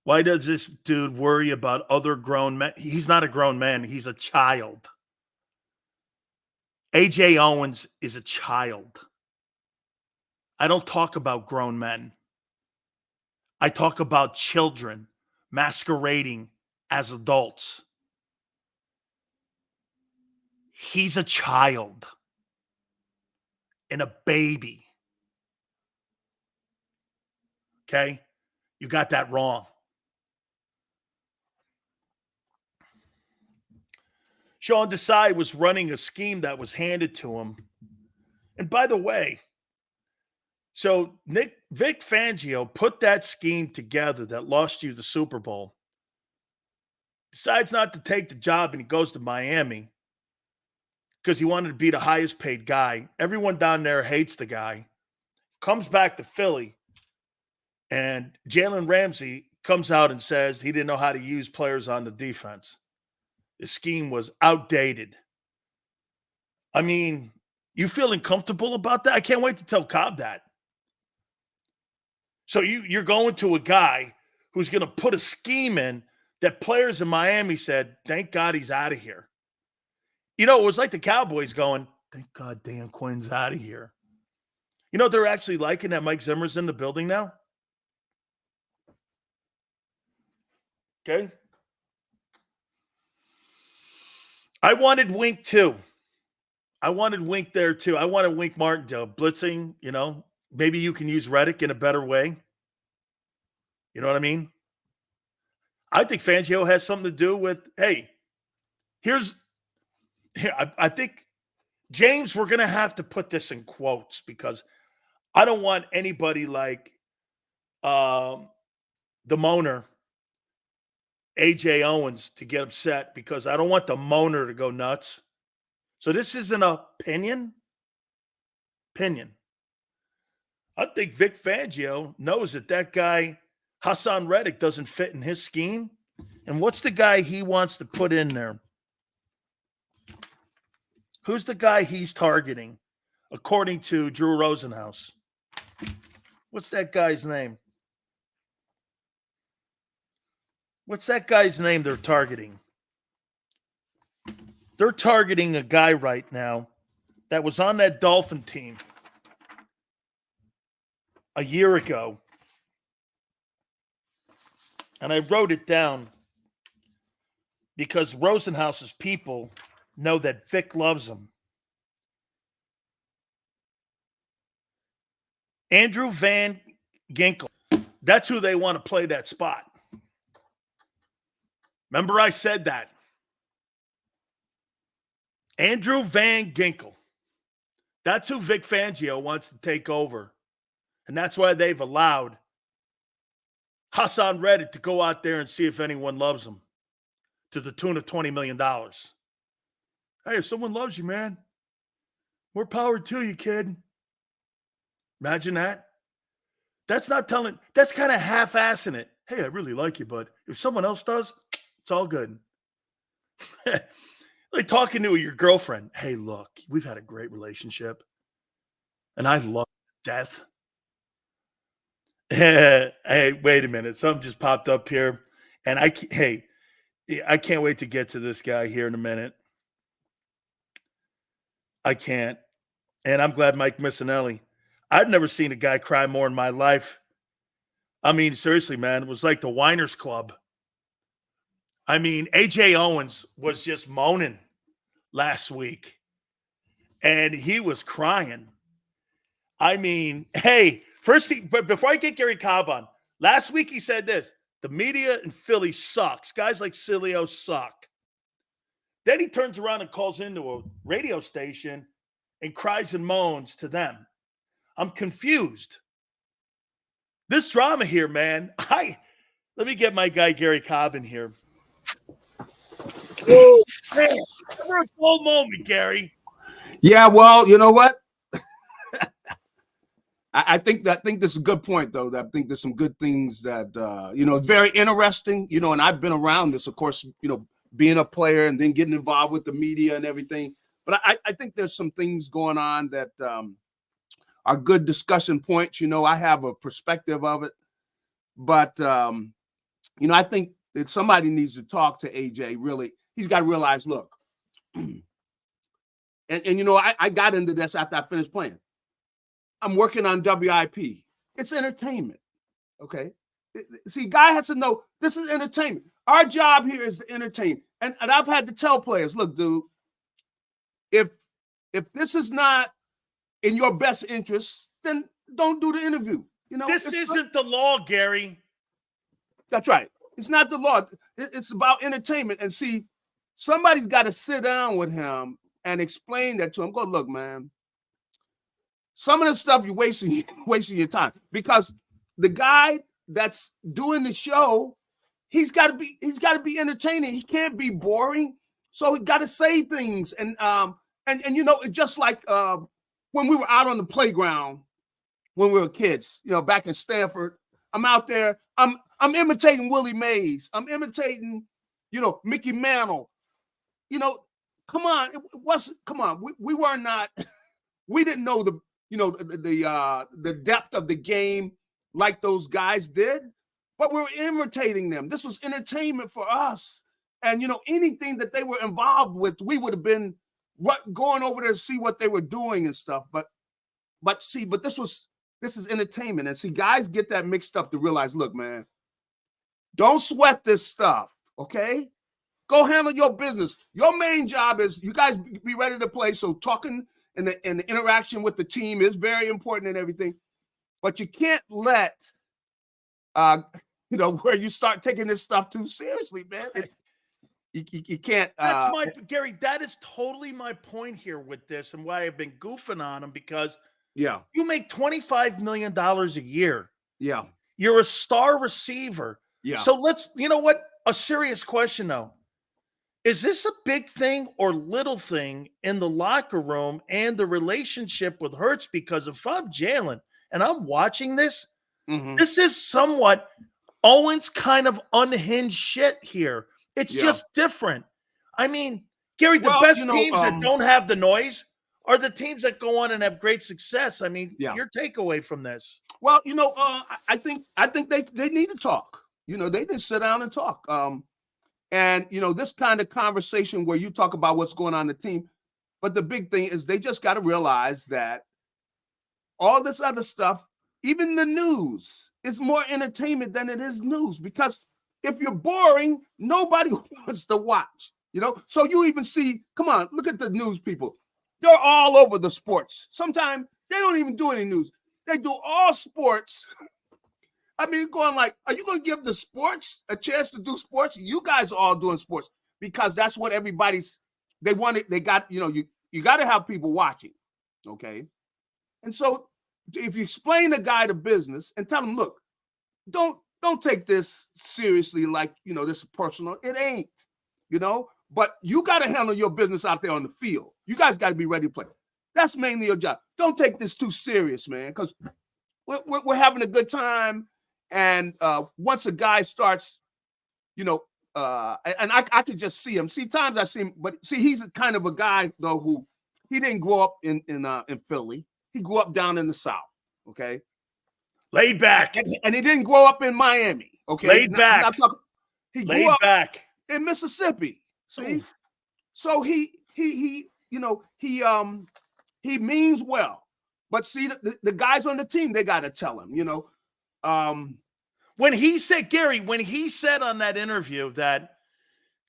Why does this dude worry about other grown men? He's not a grown man. He's a child. A.J. Owens is a child. I don't talk about grown men. I talk about children masquerading as adults. He's a child and a baby. Okay? You got that wrong. Sean Desai was running a scheme that was handed to him. And by the way, so Vic Fangio put that scheme together that lost you the Super Bowl. Decides not to take the job and he goes to Miami because he wanted to be the highest paid guy. Everyone down there hates the guy. Comes back to Philly and Jalen Ramsey comes out and says he didn't know how to use players on the defense. The scheme was outdated. I mean, you feeling comfortable about that? I can't wait to tell Cobb that. So you're going to a guy who's going to put a scheme in that players in Miami said, thank God he's out of here. You know, it was like the Cowboys going, thank God Dan Quinn's out of here. You know, they're actually liking that Mike Zimmer's in the building now. Okay. I wanted Wink too. I wanted Wink there too. I wanted Wink Martindale blitzing, you know. Maybe you can use Reddick in a better way. You know what I mean? I think Fangio has something to do with, hey, I think, James, we're going to have to put this in quotes because I don't want anybody like the moaner, A.J. Owens, to get upset because I don't want the moaner to go nuts. So this is an opinion. I think Vic Fangio knows that guy, Hassan Reddick, doesn't fit in his scheme. And what's the guy he wants to put in there? Who's the guy he's targeting, according to Drew Rosenhaus? What's that guy's name? What's that guy's name they're targeting? They're targeting a guy right now that was on that Dolphin team a year ago. And I wrote it down because Rosenhaus's people know that Vic loves him. Andrew Van Ginkel. That's who they want to play that spot. Remember I said that. Andrew Van Ginkel. That's who Vic Fangio wants to take over. And that's why they've allowed Hassan Reddick to go out there and see if anyone loves him to the tune of $20 million. Hey, if someone loves you, man, more power to you, kid. Imagine that. That's not telling. That's kind of half-assing it. Hey, I really like you, but if someone else does, it's all good. Like talking to your girlfriend. Hey, look, we've had a great relationship, and I love death. Hey, wait a minute. Something just popped up here, and I can't wait to get to this guy here in a minute. I can't, and I'm glad Mike Missanelli. I've never seen a guy cry more in my life. I mean, seriously, man, it was like the Winers Club. I mean, AJ Owens was just moaning last week, and he was crying. I mean, hey, but before I get Gary Cobb on, last week he said this: the media in Philly sucks. Guys like Sileo suck. Then he turns around and calls into a radio station and cries and moans to them. I'm confused. This drama here, man. Let me get my guy Gary Cobb in here. Oh, man, never a cold moment, Gary. Yeah, well, you know what? I think this is a good point, though. I think there's some good things that very interesting. And I've been around this, of course. Being a player and then getting involved with the media and everything. But I think there's some things going on that are good discussion points. I have a perspective of it, but I think that somebody needs to talk to AJ. Really, he's got to realize, look, and I got into this after I finished playing. I'm working on WIP. It's entertainment, okay? See, guy has to know this is entertainment. Our job here is to entertain, and I've had to tell players, look, dude, if this is not in your best interest, then don't do the interview. This isn't the law, Gary. That's right. It's not the law. It's about entertainment. And see, somebody's got to sit down with him and explain that to him. Go, look, man, some of the stuff you're wasting your time, because the guy that's doing the show, he's got to be entertaining. He can't be boring. So he got to say things. And just like when we were out on the playground when we were kids, back in Stanford, I'm out there. I'm imitating Willie Mays. I'm imitating, Mickey Mantle. Come on. Come on. We were not. We didn't know the depth of the game like those guys did, but we were imitating them. This was entertainment for us. And, anything that they were involved with, we would have been going over there to see what they were doing and stuff. But this is entertainment. And see, guys get that mixed up to realize, look, man, don't sweat this stuff, okay? Go handle your business. Your main job is you guys be ready to play. So talking and the interaction with the team is very important and everything. But you can't let, where you start taking this stuff too seriously, man. You can't. Gary, that is totally my point here with this and why I've been goofing on him, because you make $25 million a year. Yeah. You're a star receiver. Yeah. So a serious question though. Is this a big thing or little thing in the locker room and the relationship with Hurts? Because if I'm Jalen and I'm watching this, this is somewhat Owens kind of unhinged shit here. It's just different. I mean, Gary, the best teams that don't have the noise are the teams that go on and have great success. I mean, your takeaway from this. Well, I think they need to talk. They need to sit down and talk. And, this kind of conversation where you talk about what's going on in the team. But the big thing is they just got to realize that all this other stuff, even the news, is more entertainment than it is news. Because if you're boring, nobody wants to watch, So you even see, come on, look at the news people. They're all over the sports. Sometimes they don't even do any news. They do all sports. I mean, going like, are you going to give the sports a chance to do sports? You guys are all doing sports because that's what they wanted. They got, you got to have people watching. Okay. And so if you explain the guy the business and tell him, look, don't take this seriously. Like, this is personal. It ain't, but you got to handle your business out there on the field. You guys got to be ready to play. That's mainly your job. Don't take this too serious, man. Because we're having a good time. And once a guy starts, and I could just see him. See, times I see him, but see, he's kind of a guy though who he didn't grow up in Philly. He grew up down in the South. Okay, Laid back, and he didn't grow up in Miami. Okay, laid back. He grew Laid up back in Mississippi. See, Oof. so he means well. But see, the guys on the team, they got to tell him, When he said, Gary, when he said on that interview that,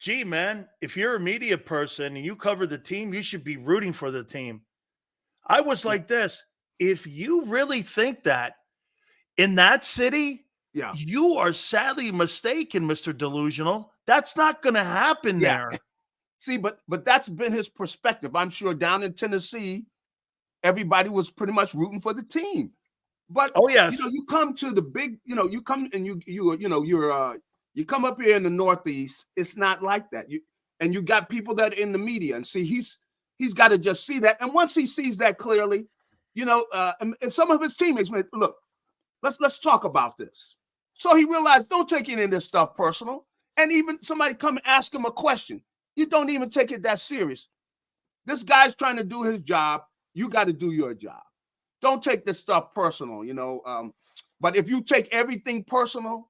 gee, man, if you're a media person and you cover the team, you should be rooting for the team. I was like this. If you really think that in that city, you are sadly mistaken, Mr. Delusional. That's not going to happen there. See, but that's been his perspective. I'm sure down in Tennessee, everybody was pretty much rooting for the team. But you come to the big, you come and you come up here in the Northeast. It's not like that. You got people that are in the media, and see, he's got to just see that. And once he sees that clearly, and some of his teammates may look. Let's talk about this. So he realized, don't take any of this stuff personal. And even somebody come and ask him a question, you don't even take it that serious. This guy's trying to do his job. You got to do your job. Don't take this stuff personal, But if you take everything personal,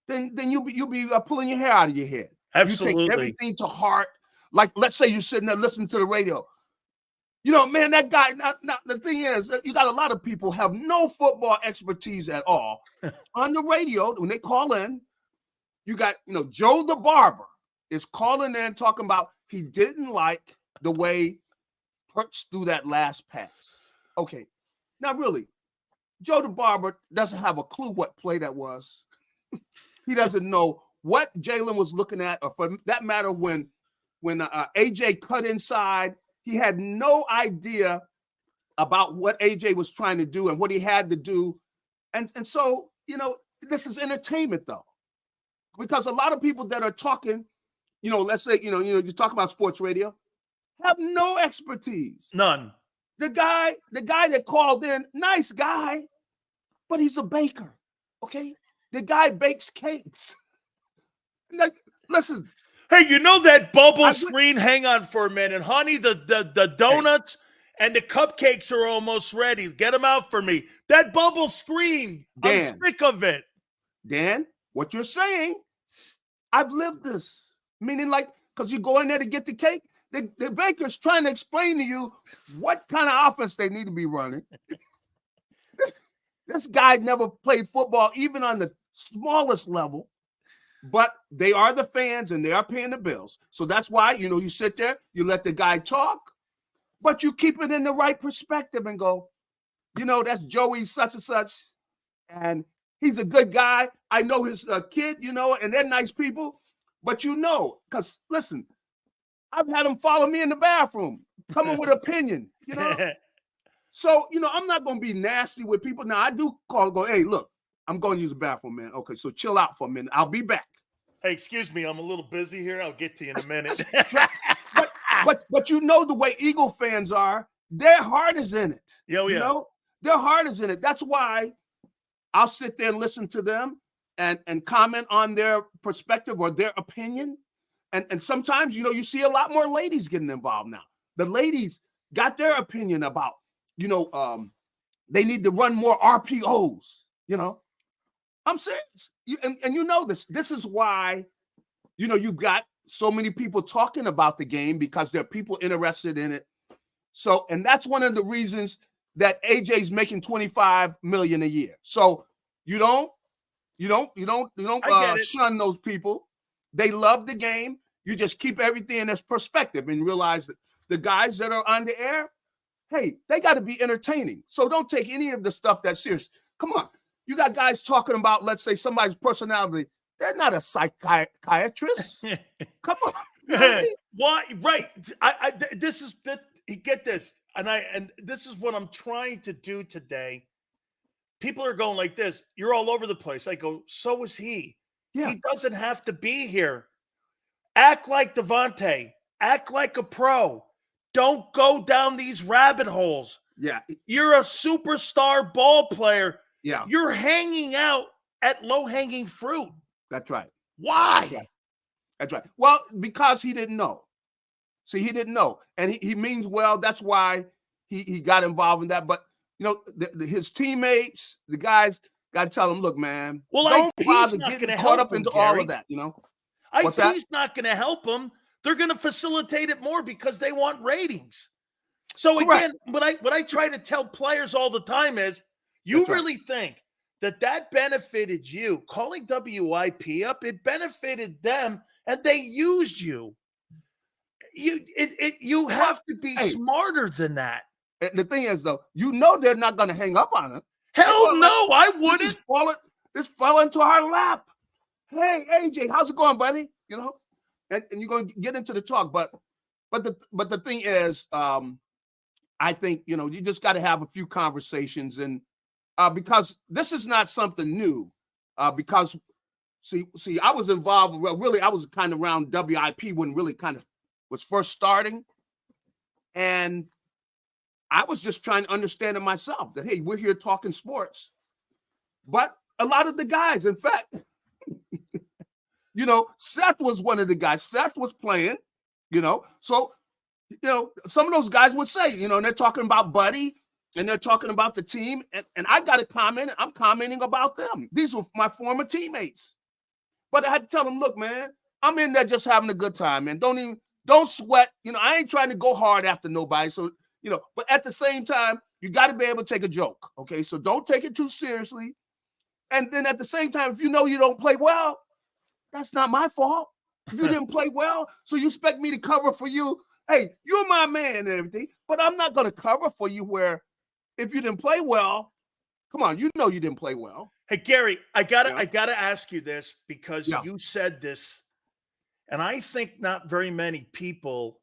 then you'll be pulling your hair out of your head. Absolutely. You take everything to heart. Like, let's say you're sitting there listening to the radio. Man, that guy. Now, the thing is, you got a lot of people have no football expertise at all. On the radio, when they call in, you got, Joe the barber is calling in talking about he didn't like the way Hurts threw that last pass. Okay, now really, Joe the barber doesn't have a clue what play that was. He doesn't know what Jalen was looking at, or for that matter, when AJ cut inside, he had no idea about what AJ was trying to do and what he had to do. And so, this is entertainment though, because a lot of people that are talking, let's say, you talk about sports radio, have no expertise. None. The guy that called in, nice guy, but he's a baker. Okay. The guy bakes cakes. Like, listen. Hey, that bubble screen? Hang on for a minute. Honey, the donuts and the cupcakes are almost ready. Get them out for me. That bubble screen, I'm sick of it. Dan, what you're saying, I've lived this. Meaning like, because you go in there to get the cake, the baker's trying to explain to you what kind of offense they need to be running. This guy never played football, even on the smallest level. But they are the fans and they are paying the bills. So that's why, you sit there, you let the guy talk, but you keep it in the right perspective and go, that's Joey such and such. And he's a good guy. I know his kid, and they're nice people. But because listen, I've had them follow me in the bathroom, coming with opinion, So, I'm not going to be nasty with people. Now, I do go, hey, look, I'm going to use the bathroom, man. Okay, so chill out for a minute. I'll be back. Hey, excuse me. I'm a little busy here. I'll get to you in a minute. but the way Eagle fans are, their heart is in it. Yeah. Their heart is in it. That's why I'll sit there and listen to them and comment on their perspective or their opinion. And sometimes, you see a lot more ladies getting involved now. The ladies got their opinion about, they need to run more RPOs, I'm serious. This. This is why, you've got so many people talking about the game because there are people interested in it. So, and that's one of the reasons that AJ's making $25 million a year. So you don't shun those people. They love the game. You just keep everything in its perspective and realize that the guys that are on the air, hey, they got to be entertaining. So don't take any of the stuff that serious. Come on. You got guys talking about, let's say, somebody's personality. They're not a psychiatrist. Come on. Why? Right. Get this. And this is what I'm trying to do today. People are going like this. You're all over the place. I go, so is he. Yeah. He doesn't have to be here. Act like Devontae. Act like a pro. Don't go down these rabbit holes. Yeah. You're a superstar ball player. Yeah. You're hanging out at low-hanging fruit. That's right. Why? That's right. That's right. Well, because he didn't know. See, he didn't know. And he means well. That's why he got involved in that. But, you know, his teammates, the guys, got to tell him, look, man, Well, don't IP's bother not getting gonna caught help up him, into all Gary. of that, you know? What's that? IP's not going to help them. They're going to facilitate it more because they want ratings. So Correct. again, what I try to tell players all the time is, you That's right. really think that benefited you calling WIP up? It benefited them, and they used you. You have to be smarter than that. The thing is, though, you know they're not going to hang up on him. Hell no, I wouldn't. This fell into our lap. Hey, AJ, how's it going, buddy? You know, and you're going to get into the talk, but the thing is, I think, you know, you just got to have a few conversations, and because this is not something new. Because see, I was involved. Well, really, I was kind of around WIP when really kind of was first starting, and I was just trying to understand it myself. That hey, we're here talking sports, but a lot of the guys, in fact. You know, Seth was one of the guys. Seth was playing, you know. So, you know, some of those guys would say, you know, and they're talking about Buddy and they're talking about the team. And I got to comment. I'm commenting about them. These were my former teammates. But I had to tell them, look, man, I'm in there just having a good time, man. Don't sweat. You know, I ain't trying to go hard after nobody. So, you know, but at the same time, you got to be able to take a joke. Okay. So don't take it too seriously. And then at the same time, if you know you don't play well, that's not my fault. If you didn't play well, so you expect me to cover for you. Hey, you're my man and everything, but I'm not going to cover for you where if you didn't play well, come on, you know you didn't play well. Hey, Gary, I gotta ask you this because Yeah. you said this, and I think not very many people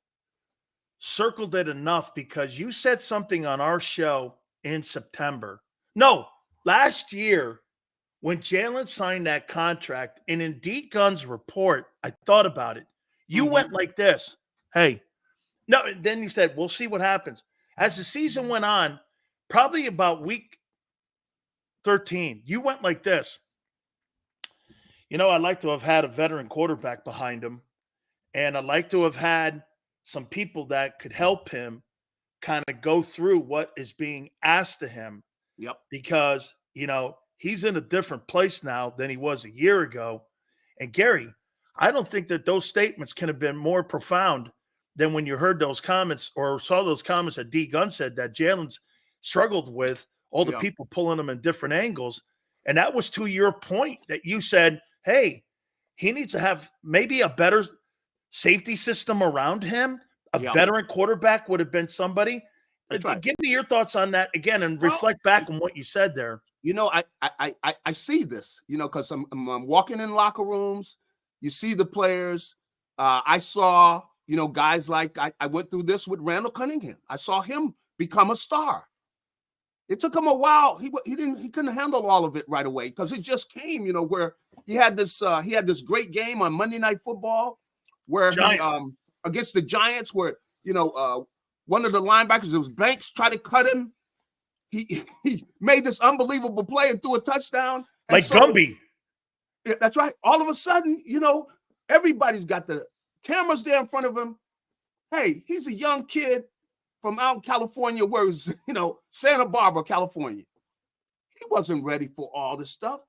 circled it enough because you said something on our show in September. No, last year, when Jalen signed that contract, and in D Gunn's report, I thought about it. You went like this. Hey, no, then you said, we'll see what happens. As the season went on, probably about week 13, you went like this. You know, I'd like to have had a veteran quarterback behind him, and I'd like to have had some people that could help him kind of go through what is being asked of him. Yep. Because, you know, he's in a different place now than he was a year ago. And Gary, I don't think that those statements can have been more profound than when you heard those comments or saw those comments that D Gunn said that Jalen's struggled with all the people pulling him in different angles. And that was to your point that you said, hey, he needs to have maybe a better safety system around him. A veteran quarterback would have been somebody. Right. Give me your thoughts on that again and reflect back on what you said there. You know, I see this, you know, because I'm walking in locker rooms. You see the players. I saw, you know, guys like I went through this with Randall Cunningham. I saw him become a star. It took him a while. He couldn't handle all of it right away because it just came, you know, where he had this great game on Monday Night Football where he, against the Giants, where, you know, one of the linebackers, it was Banks, tried to cut him. He made this unbelievable play and threw a touchdown. Like Gumby. Yeah, that's right. All of a sudden, you know, everybody's got the cameras there in front of him. Hey, he's a young kid from out in California, where it's, you know, Santa Barbara, California. He wasn't ready for all this stuff.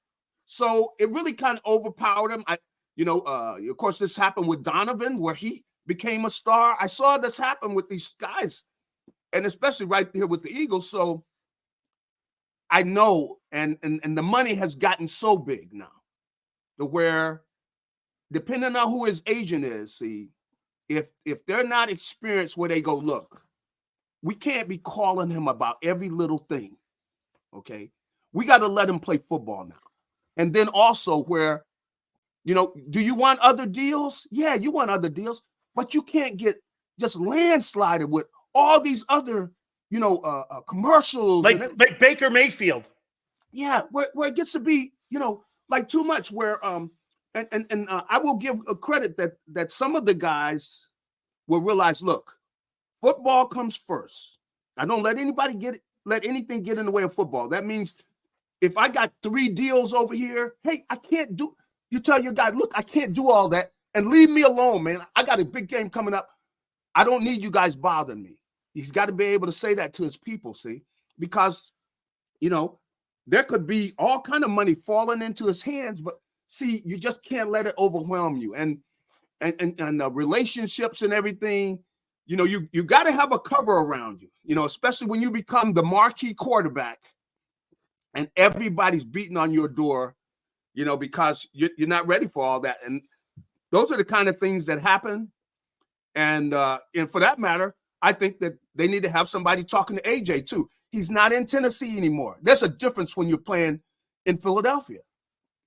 So it really kind of overpowered him. Of course, this happened with Donovan, where he became a star. I saw this happen with these guys, and especially right here with the Eagles. So I know, and the money has gotten so big now, to where, depending on who his agent is, see, if they're not experienced, where they go, look, we can't be calling him about every little thing. Okay, we got to let him play football now. And then also where, you know, do you want other deals? Yeah, you want other deals, but you can't get just landslided with all these other, you know, commercials. Like Baker Mayfield. Yeah, where it gets to be, you know, like too much where, I will give a credit that some of the guys will realize, look, football comes first. I don't let anything get in the way of football. That means if I got 3 deals over here, hey, I can't do. You tell your guy, look, I can't do all that, and leave me alone, man. I got a big game coming up. I don't need you guys bothering me. He's got to be able to say that to his people, see, because there could be all kind of money falling into his hands, but see, you just can't let it overwhelm you. And relationships and everything, you got to have a cover around you, especially when you become the marquee quarterback and everybody's beating on your door, because you're not ready for all that. And those are the kind of things that happen. And for that matter, I think that they need to have somebody talking to AJ too. He's not in Tennessee anymore. There's a difference when you're playing in Philadelphia.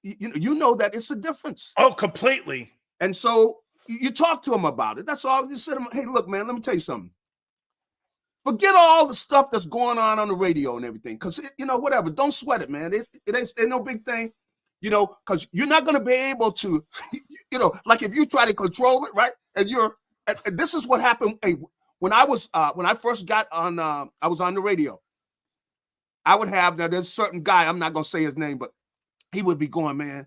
You know that it's a difference. Oh, completely. And so you talk to him about it. That's all. You said, hey, look, man, let me tell you something. Forget all the stuff that's going on the radio and everything. Because, whatever. Don't sweat it, man. It ain't no big thing, because you're not going to be able to, like if you try to control it, right? And this is what happened. Hey, when I first got on, I was on the radio. I would have, now there's a certain guy, I'm not going to say his name, but he would be going, man.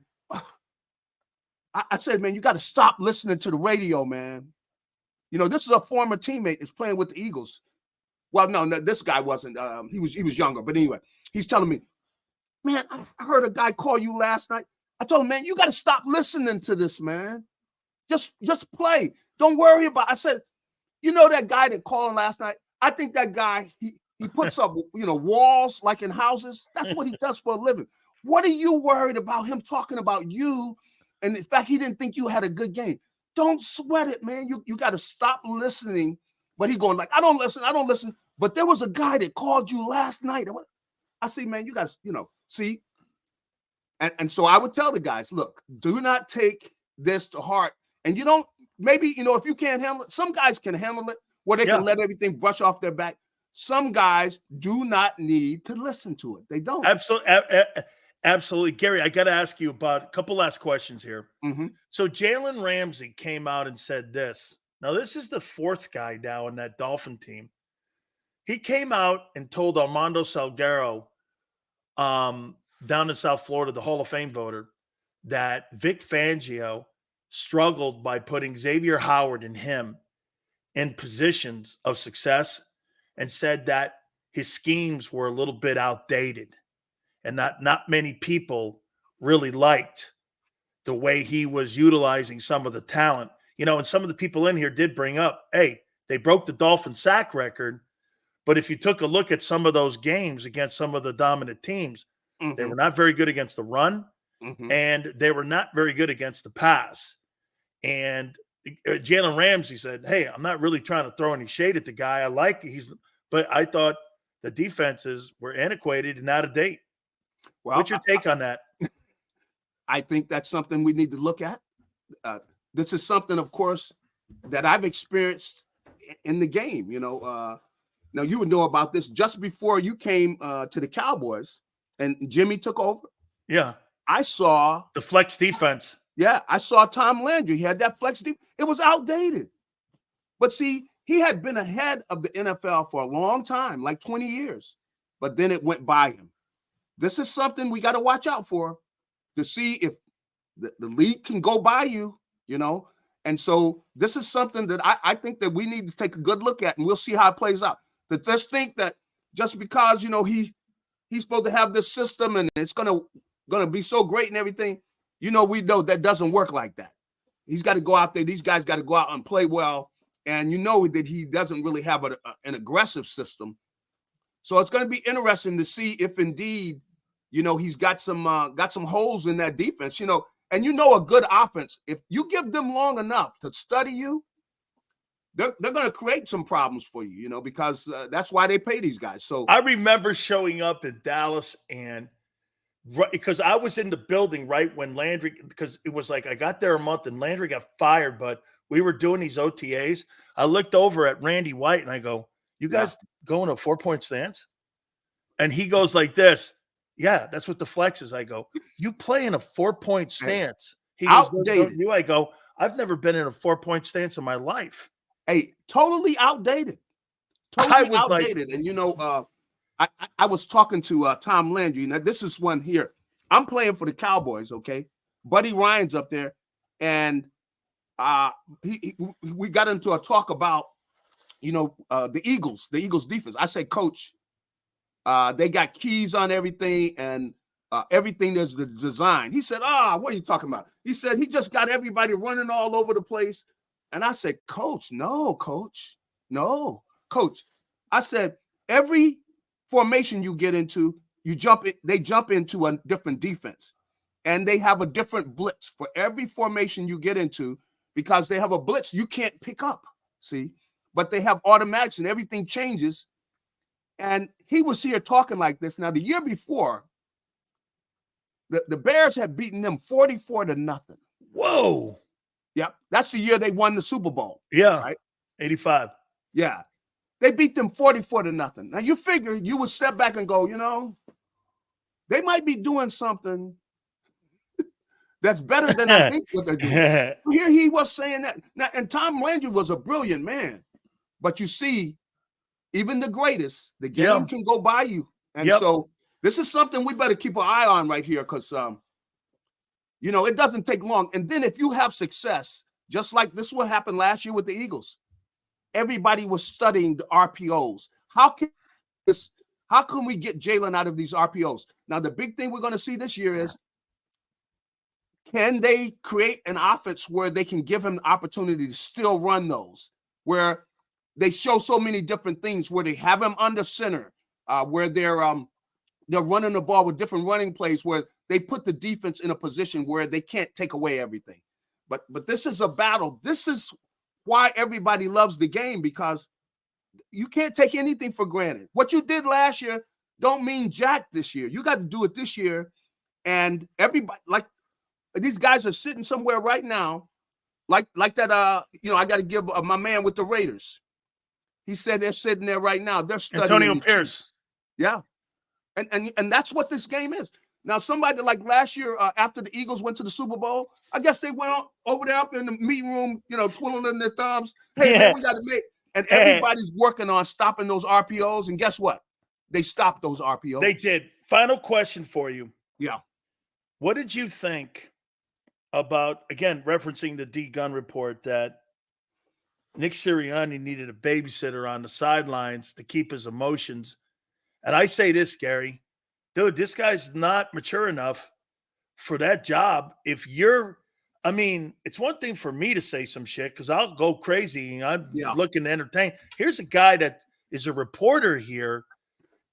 I said, man, you got to stop listening to the radio, man. This is a former teammate that's playing with the Eagles. Well, no, this guy wasn't. He was younger, but anyway, he's telling me, man, I heard a guy call you last night. I told him, man, you got to stop listening to this, man. Just play. Don't worry about. I said, that guy that called last night. I think that guy he puts up walls like in houses. That's what he does for a living. What are you worried about him talking about you? And in fact, he didn't think you had a good game. Don't sweat it, man. You got to stop listening. But he's going like, I don't listen. But there was a guy that called you last night. I see, man, you guys, see. And so I would tell the guys, look, do not take this to heart. And maybe, if you can't handle it, some guys can handle it where they can let everything brush off their back. Some guys do not need to listen to it. They don't. Absolutely. Gary, I got to ask you about a couple last questions here. Mm-hmm. So Jalen Ramsey came out and said this. Now, this is the 4th guy now in that Dolphin team. He came out and told Armando Salguero down in South Florida, the Hall of Fame voter, that Vic Fangio struggled by putting Xavier Howard and him in positions of success, and said that his schemes were a little bit outdated and not many people really liked the way he was utilizing some of the talent. And some of the people in here did bring up, hey, they broke the Dolphin sack record, but if you took a look at some of those games against some of the dominant teams, they were not very good against the run, and they were not very good against the pass. And Jalen Ramsey said, hey, I'm not really trying to throw any shade at the guy. I like but I thought the defenses were antiquated and out of date. Well, what's your take on that? I think that's something we need to look at. This is something, of course, that I've experienced in the game. Now you would know about this just before you came to the Cowboys and Jimmy took over. Yeah. I saw the flex defense. Yeah, I saw Tom Landry. He had that flex defense. It was outdated. But see, he had been ahead of the NFL for a long time, like 20 years. But then it went by him. This is something we got to watch out for to see if the league can go by you, And so this is something that I think that we need to take a good look at, and we'll see how it plays out. But just think that just because, he's supposed to have this system and it's gonna be so great and everything, we know that doesn't work like that. He's got to go out there. These guys got to go out and play well. And that he doesn't really have an aggressive system. So it's going to be interesting to see if indeed, he's got some holes in that defense, and a good offense, if you give them long enough to study you, they're going to create some problems for you, because that's why they pay these guys. So I remember showing up in Dallas because I was in the building right when Landry, because it was like I got there a month and Landry got fired, but we were doing these OTAs. I looked over at Randy White and I go, you guys going a 4-point stance? And he goes like this. Yeah, that's what the flex is. I go, you play in a 4-point stance. He goes, outdated. I go, I've never been in a 4-point stance in my life. Hey, totally outdated. Totally was like, outdated. And I was talking to Tom Landry. Now this is one here. I'm playing for the Cowboys. Okay, Buddy Ryan's up there, and we got into a talk about the Eagles defense. I say, Coach, they got keys on everything, and everything there's the design. He said, what are you talking about? He said he just got everybody running all over the place. And I said, Coach, no, Coach. I said, every formation you get into, they jump into a different defense. And they have a different blitz for every formation you get into, because they have a blitz you can't pick up. See? But they have automatics and everything changes. And he was here talking like this. Now, the year before, the Bears had beaten them 44-0. whoa. Yep. That's the year they won the Super Bowl. Yeah. Right? 85. Yeah. They beat them 44-0. Now, you figure you would step back and go, they might be doing something that's better than I think what they're doing. Here he was saying that. Now, and Tom Landry was a brilliant man. But you see, even the greatest, the game can go by you. And so this is something we better keep an eye on right here, because it doesn't take long. And then if you have success, just like this what happened last year with the Eagles, everybody was studying the RPOs. How can we get Jalen out of these RPOs? Now, the big thing we're going to see this year is, can they create an offense where they can give him the opportunity to still run those, where they show so many different things, where they have him under center, where they're running the ball with different running plays, where they put the defense in a position where they can't take away everything. But this is a battle. This is why everybody loves the game, because you can't take anything for granted. What you did last year don't mean jack this year. You got to do it this year. And everybody, like, these guys are sitting somewhere right now, like that. I got to give my man with the Raiders. He said they're sitting there right now. They're studying Antonio the Pierce. Chiefs. Yeah. And that's what this game is. Now, somebody like last year, after the Eagles went to the Super Bowl, I guess they went over there up in the meeting room, twiddling their thumbs. Hey, man, we got to make. And everybody's working on stopping those RPOs. And guess what? They stopped those RPOs. They did. Final question for you. Yeah. What did you think about, again, referencing the D Gun report, that Nick Sirianni needed a babysitter on the sidelines to keep his emotions? And I say this, Gary, dude, this guy's not mature enough for that job. It's one thing for me to say some shit because I'll go crazy and I'm looking to entertain. Here's a guy that is a reporter here,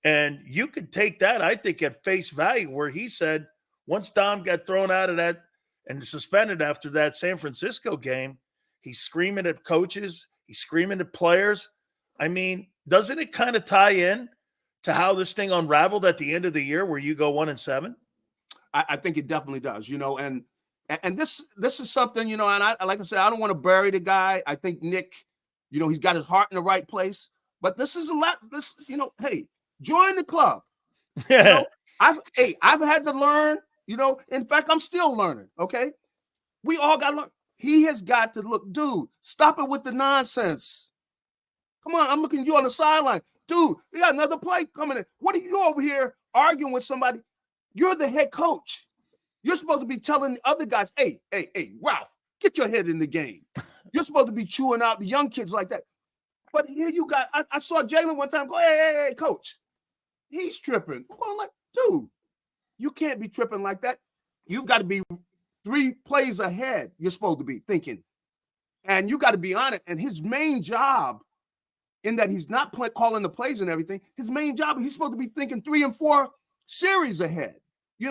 and you could take that, I think, at face value, where he said once Dom got thrown out of that and suspended after that San Francisco game, he's screaming at coaches, he's screaming at players. I mean, doesn't it kind of tie in to how this thing unraveled at the end of the year where you go 1-7? I think it definitely does, and this is something, and I, like I said, I don't want to bury the guy. I think Nick, he's got his heart in the right place, but this is a lot. Hey, join the club. I've had to learn, in fact, I'm still learning. Okay. We all got to learn. He has got to look, dude, stop it with the nonsense. Come on. I'm looking at you on the sideline. Dude, we got another play coming in. What are you over here arguing with somebody? You're the head coach. You're supposed to be telling the other guys, hey, Ralph, get your head in the game. You're supposed to be chewing out the young kids like that. But here you got, I saw Jalen one time go, hey, coach. He's tripping. I'm going like, dude, you can't be tripping like that. You've got to be 3 plays ahead. You're supposed to be thinking. And you got to be on it. And his main job, in that he's not calling the plays and everything, his main job, he's supposed to be thinking 3 and 4 series ahead.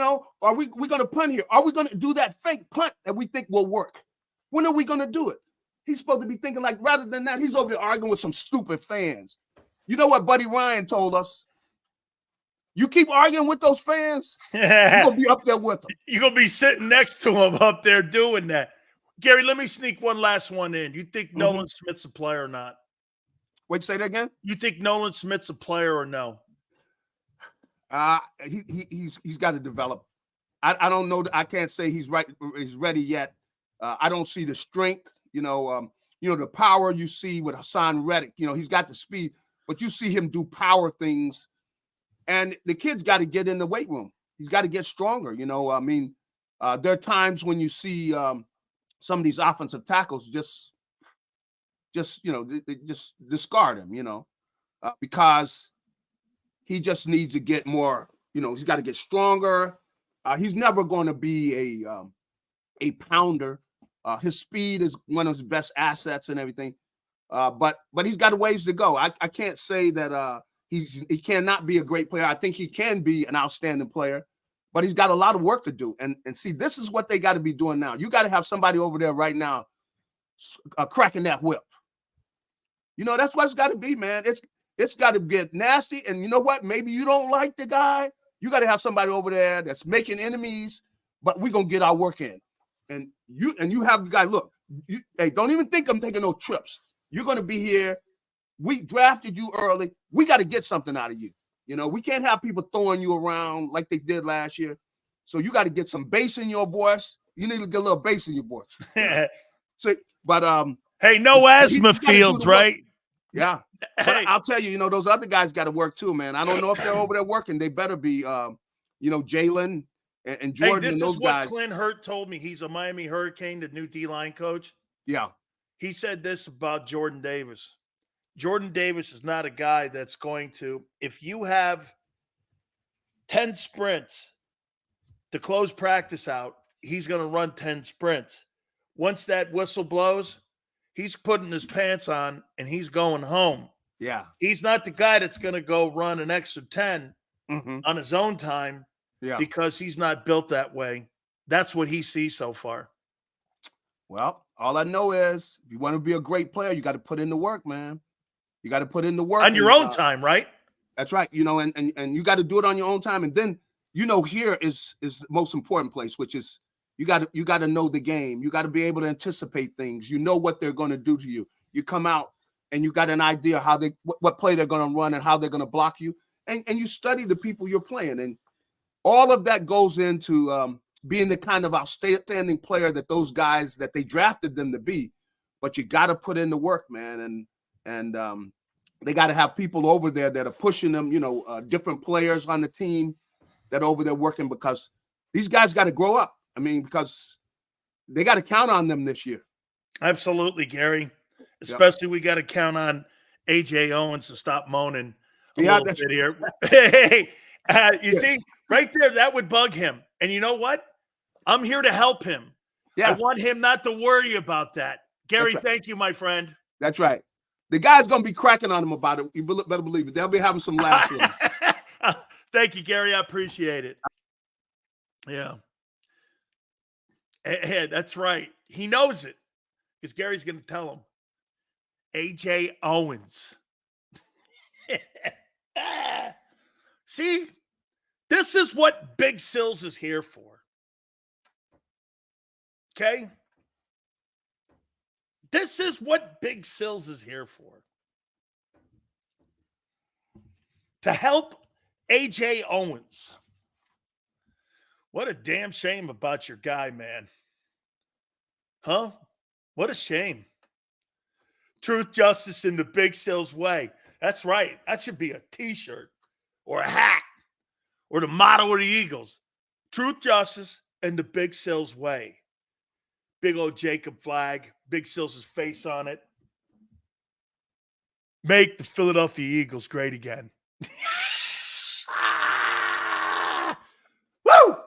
Are we going to punt here? Are we going to do that fake punt that we think will work? When are we going to do it? He's supposed to be thinking like, rather than that, he's over there arguing with some stupid fans. You know what Buddy Ryan told us? You keep arguing with those fans, you're going to be up there with them. You're going to be sitting next to him up there doing that. Gary, let me sneak one last one in. You think Nolan Smith's a player or not? Wait, say that again? You think Nolan Smith's a player or no? He's got to develop. I don't know. I can't say he's ready yet. I don't see the strength, the power you see with Hassan Reddick. He's got the speed. but you see him do power things. And the kid's got to get in the weight room. He's got to get stronger. You know, I mean, there are times when you see some of these offensive tackles just you know, they just discard him, you know, because he just needs to get more, you know, he's got to get stronger. He's never going to be a pounder. His speed is one of his best assets and everything. But he's got a ways to go. I can't say that he cannot be a great player. I think he can be an outstanding player, but he's got a lot of work to do. And see, this is what they got to be doing now. You got to have somebody over there right now cracking that whip. You know, that's what it's got to be, man. It's got to get nasty. And you know what? Maybe you don't like the guy. You got to have somebody over there that's making enemies, but we're going to get our work in. And you have the guy, look, hey, don't even think I'm taking no trips. You're going to be here. We drafted you early. We got to get something out of you. You know, we can't have people throwing you around like they did last year. So you got to get some bass in your voice. You need to get a little bass in your voice. So, but hey, no asthma fields, right? Yeah. But Hey. I'll tell you, you know, those other guys got to work too, man. I don't know if they're over there working. They better be, you know, Jalen and Jordan Hey, and this those is what guys. Clint Hurt told me. He's a Miami Hurricane, the new D-line coach. Yeah. He said this about Jordan Davis. Jordan Davis is not a guy that's going to, if you have 10 sprints to close practice out, he's going to run 10 sprints. Once that whistle blows, he's putting his pants on and he's going home. Yeah. He's not the guy that's going to go run an extra 10 on his own time because he's not built that way. That's what he sees so far. Well, all I know is if you want to be a great player, you got to put in the work, man. You got to put in the work On your own time, right? That's right. You know, and you got to do it on your own time. And then, you know, here is the most important place, which is you got to know the game. You got to be able to anticipate things. You know what they're going to do to you. You come out and you got an idea how what play they're going to run and how they're going to block you. And you study the people you're playing. And all of that goes into being the kind of outstanding player that those guys that they drafted them to be. But you got to put in the work, man. And they got to have people over there that are pushing them, you know, different players on the team that over there working, because these guys got to grow up. I mean, because they got to count on them this year. Absolutely, Gary. Especially we got to count on AJ Owens to stop moaning a little bit here. Hey, you see, right there, that would bug him. And you know what? I'm here to help him. Yeah. I want him not to worry about that. Gary, thank you, my friend. That's right. The guy's going to be cracking on him about it. You better believe it. They'll be having some laughs with him. Thank you, Gary. I appreciate it. Yeah. Hey, that's right. He knows it because Gary's going to tell him. AJ Owens. See, this is what Big Sills is here for. Okay? This is what Big Sills is here for. To help AJ Owens. What a damn shame about your guy, man. Huh? What a shame. Truth, justice, in the Big Sills way. That's right. That should be a t-shirt or a hat or the motto of the Eagles. Truth, justice, and the Big Sills way. Big old JAKIB flag. Big Sills' face on it. Make the Philadelphia Eagles great again. Woo!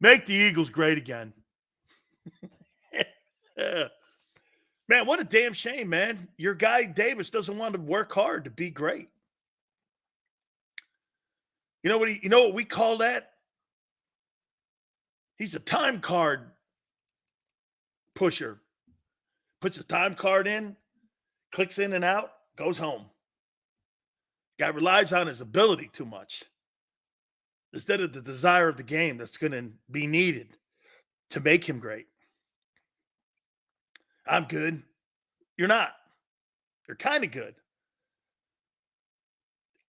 Make the Eagles great again. Man, what a damn shame, man. Your guy Davis doesn't want to work hard to be great. You know what we call that? He's a time card pusher. Puts his time card in, clicks in and out, goes home. Guy relies on his ability too much instead of the desire of the game that's going to be needed to make him great. I'm good. You're not. You're kind of good.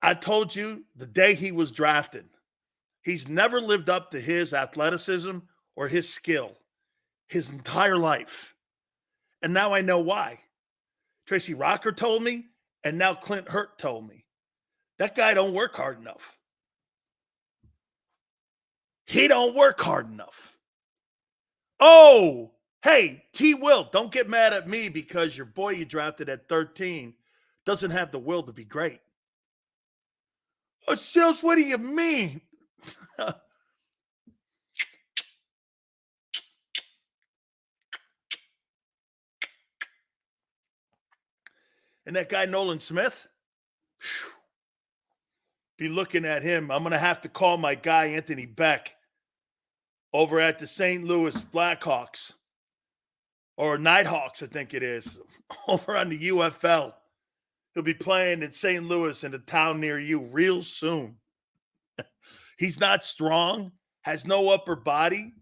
I told you the day he was drafted, he's never lived up to his athleticism or his skill his entire life. And now I know why. Tracy Rocker told me, And now Clint Hurt told me that guy don't work hard enough. He don't work hard enough. Oh, hey, T. Will, don't get mad at me because your boy you drafted at 13 doesn't have the will to be great. Oh, Sills, what do you mean? And that guy, Nolan Smith, be looking at him. I'm going to have to call my guy, Anthony Beck, over at the St. Louis Blackhawks, or Nighthawks, I think it is, over on the UFL. He'll be playing in St. Louis in a town near you real soon. He's not strong, has no upper body,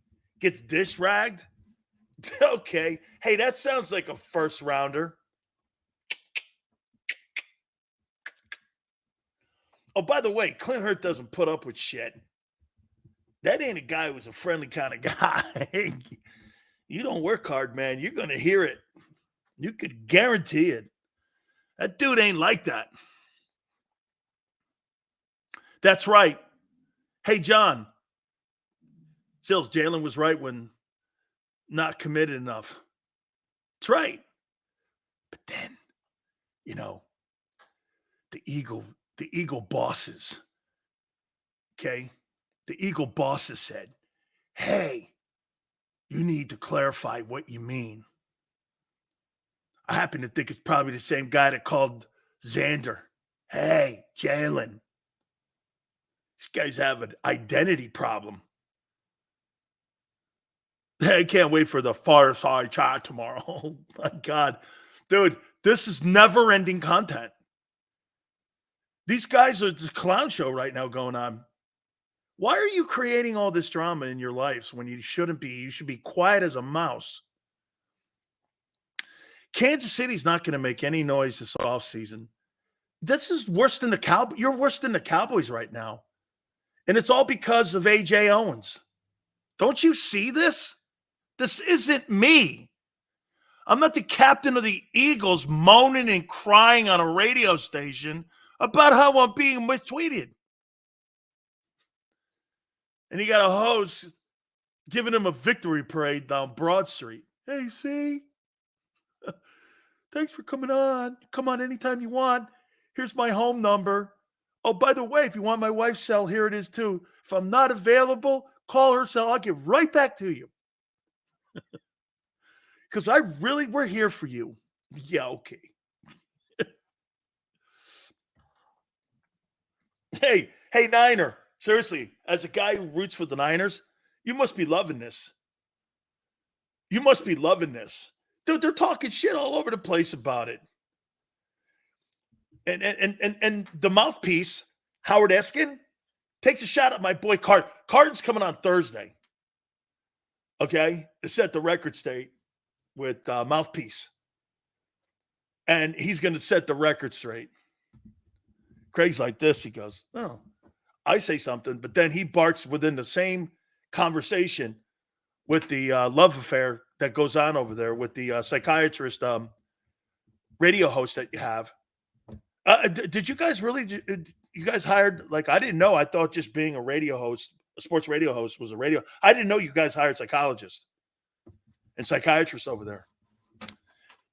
gets dish ragged. Okay. Hey, that sounds like a first rounder. Oh, by the way, Clint Hurt doesn't put up with shit. That ain't a guy who's a friendly kind of guy. You don't work hard, man. You're going to hear it. You could guarantee it. That dude ain't like that. That's right. Hey, John. Sills, Jalen was right when not committed enough. That's right. But then, the Eagle bosses, okay? The Eagle bosses said, hey, you need to clarify what you mean. I happen to think it's probably the same guy that called Xander. Hey, Jalen. These guys have an identity problem. I can't wait for the fireside chat tomorrow. Oh, my God. Dude, this is never-ending content. These guys are this clown show right now going on. Why are you creating all this drama in your lives when you shouldn't be? You should be quiet as a mouse. Kansas City's not going to make any noise this offseason. This is worse than the Cowboys. You're worse than the Cowboys right now. And it's all because of A.J. Owens. Don't you see this? This isn't me. I'm not the captain of the Eagles moaning and crying on a radio station about how I'm being mistweeted. And you got a host giving him a victory parade down Broad Street. Hey, see? Thanks for coming on. Come on anytime you want. Here's my home number. Oh, by the way, if you want my wife's cell, here it is too. If I'm not available, call her cell. I'll get right back to you. Because we're here for you. Yeah, okay. Hey, Niner. Seriously, as a guy who roots for the Niners, you must be loving this. You must be loving this. Dude, they're talking shit all over the place about it. And the mouthpiece, Howard Eskin, takes a shot at my boy Card. Card's coming on Thursday. Okay? To set the record straight with mouthpiece. And he's going to set the record straight. Craig's like this. He goes, oh, I say something, but then he barks within the same conversation with the love affair that goes on over there with the psychiatrist radio host that you have. Did you guys really, you guys hired, like, I didn't know. I thought just being a radio host, a sports radio host was a radio. I didn't know you guys hired psychologists and psychiatrists over there.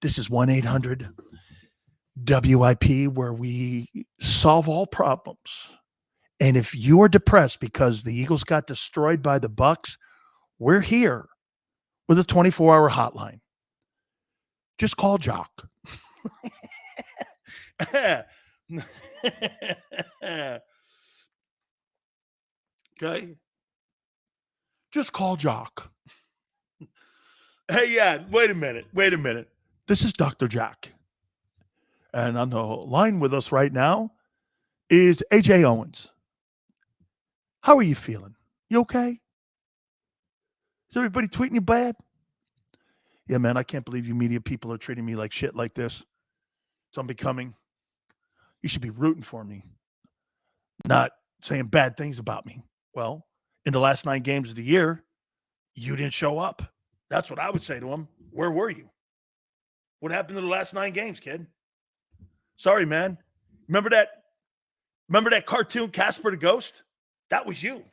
This is 1-800-WIP, where we solve all problems. And if you're depressed because the Eagles got destroyed by the Bucs, we're here with a 24-hour hotline. Just call Jock. Okay? Just call Jock. Hey, yeah, wait a minute. This is Dr. Jack. And on the line with us right now is A.J. Owens. How are you feeling? You okay? Is everybody tweeting you bad? Yeah, man, I can't believe you media people are treating me like shit like this. It's unbecoming. You should be rooting for me, not saying bad things about me. Well, in the last 9 games of the year, you didn't show up. That's what I would say to him. Where were you? What happened to the last 9 games, kid? Sorry, man. Remember that cartoon Casper the Ghost? That was you.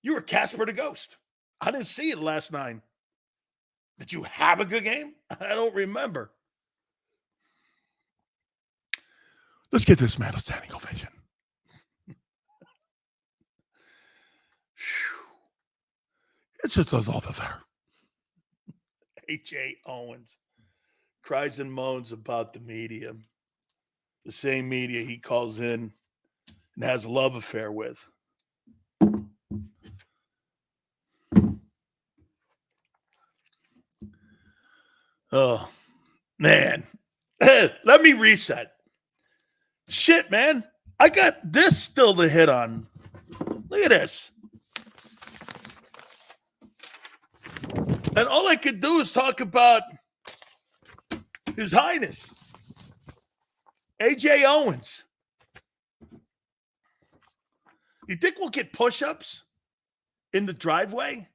You were Casper the Ghost. I didn't see it last night. Did you have a good game? I don't remember. Let's get this man a standing ovation. It's just a love affair. A.J. Owens cries and moans about the media. The same media he calls in and has a love affair with. Oh, man. Let me reset. Shit, man. I got this still to hit on. Look at this. And all I could do is talk about His Highness, A.J. Owens. You think we'll get push-ups in the driveway?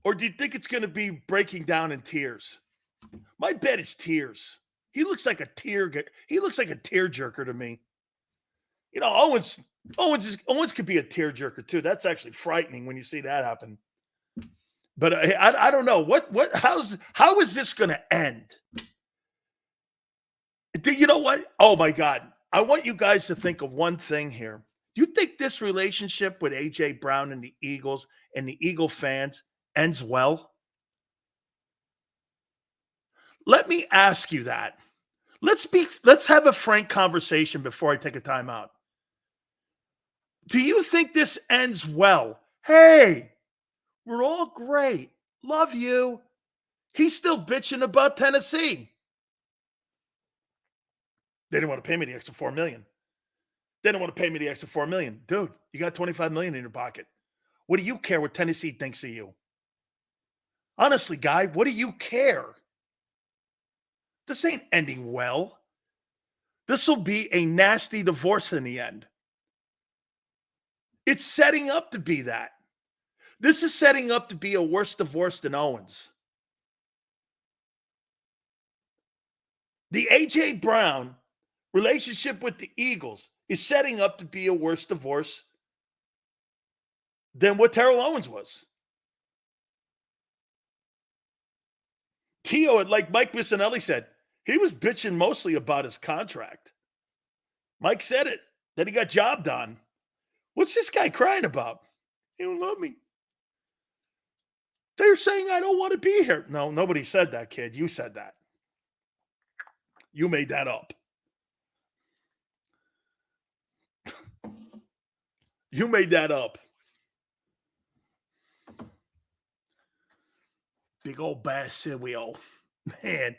Or do you think it's going to be breaking down in tears? My bet is tears. He looks like a tearjerker to me. You know, Owens could be a tearjerker too. That's actually frightening when you see that happen. But I don't know how is this going to end? Do you know what? Oh my God! I want you guys to think of one thing here. Do you think this relationship with AJ Brown and the Eagles and the Eagle fans ends well? Let me ask you that. Let's have a frank conversation before I take a timeout. Do you think this ends well? Hey, we're all great. Love you. He's still bitching about Tennessee. They didn't want to pay me the extra $4 million. They didn't want to pay me the extra $4 million. Dude, you got $25 million in your pocket. What do you care what Tennessee thinks of you? Honestly, guy, what do you care? This ain't ending well. This will be a nasty divorce in the end. It's setting up to be that. This is setting up to be a worse divorce than Owens. The A.J. Brown relationship with the Eagles is setting up to be a worse divorce than what Terrell Owens was. Tio, like Mike Missanelli said, he was bitching mostly about his contract. Mike said it, that he got jobbed on. What's this guy crying about? He don't love me. They're saying I don't want to be here. No, nobody said that, kid. You said that. You made that up. You made that up. Big old bad Sileo. Man.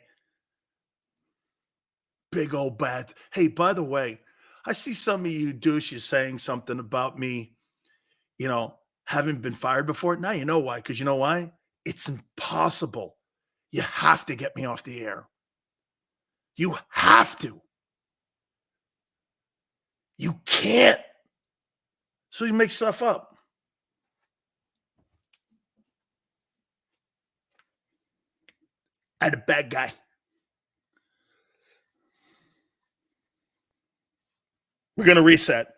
Big old bad. Hey, by the way, I see some of you douches saying something about me, having been fired before. Now you know why. Because you know why? It's impossible. You have to get me off the air. You have to. You can't. So you make stuff up. I had a bad guy. We're going to reset.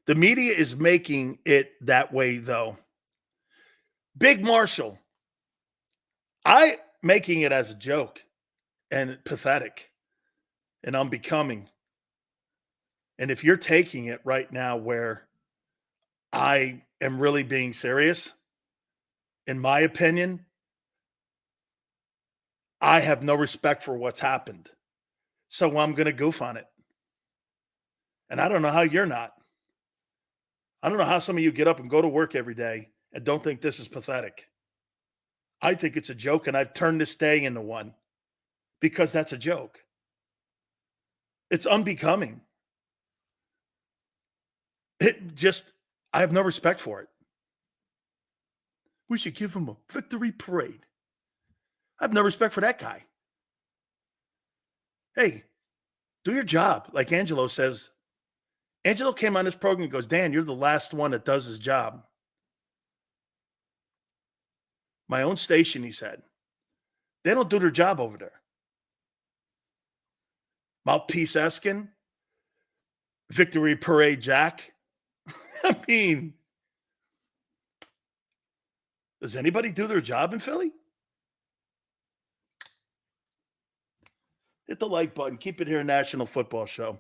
The media is making it that way, though. Big Marshall. I making it as a joke and pathetic and unbecoming. And if you're taking it right now where I am really being serious, in my opinion, I have no respect for what's happened. So I'm going to goof on it. And I don't know how you're not. I don't know how some of you get up and go to work every day and don't think this is pathetic. I think it's a joke, and I've turned this day into one because that's a joke. It's unbecoming. I have no respect for it. We should give him a victory parade. I have no respect for that guy. Hey, do your job. Like Angelo says. Angelo came on this program and goes, Dan, you're the last one that does his job. My own station, he said. They don't do their job over there. Mouthpiece Eskin, Victory Parade Jack. I mean, does anybody do their job in Philly? Hit the like button. Keep it here, National Football Show.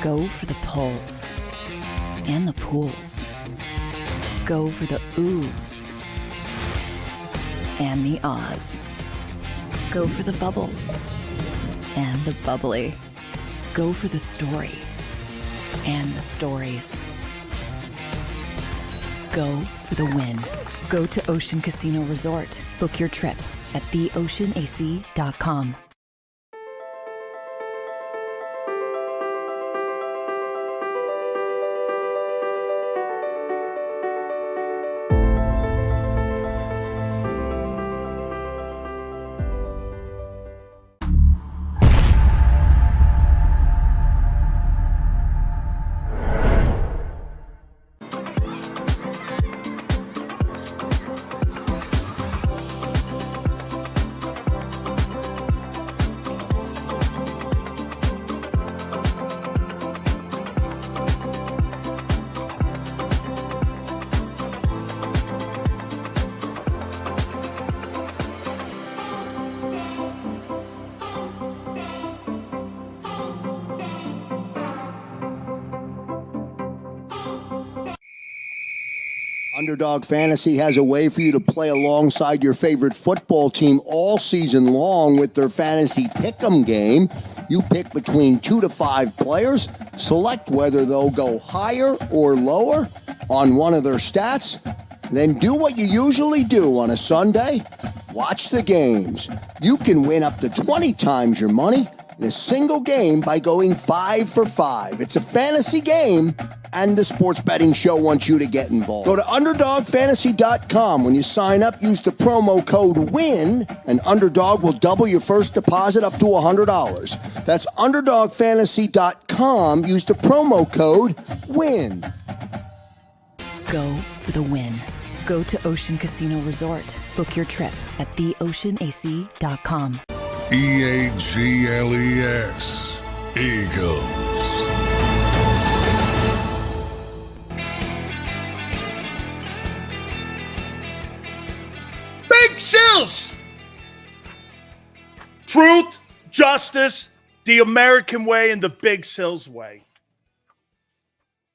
Go for the pulls and the pools. Go for the oohs and the ahs. Go for the bubbles and the bubbly. Go for the story and the stories. Go for the win. Go to Ocean Casino Resort. Book your trip at theoceanac.com. Underdog Fantasy has a way for you to play alongside your favorite football team all season long with their fantasy pick'em game. You pick between 2 to 5 players, select whether they'll go higher or lower on one of their stats, then do what you usually do on a Sunday, watch the games. You can win up to 20 times your money in a single game by going 5 for 5. It's a fantasy game, and the Sports Betting Show wants you to get involved. Go to UnderdogFantasy.com. When you sign up, use the promo code WIN, and Underdog will double your first deposit up to $100. That's UnderdogFantasy.com. Use the promo code WIN. Go for the win. Go to Ocean Casino Resort. Book your trip at theoceanac.com. EAGLES. Eagles. Big Sills! Truth, justice, the American way, and the Big Sills way.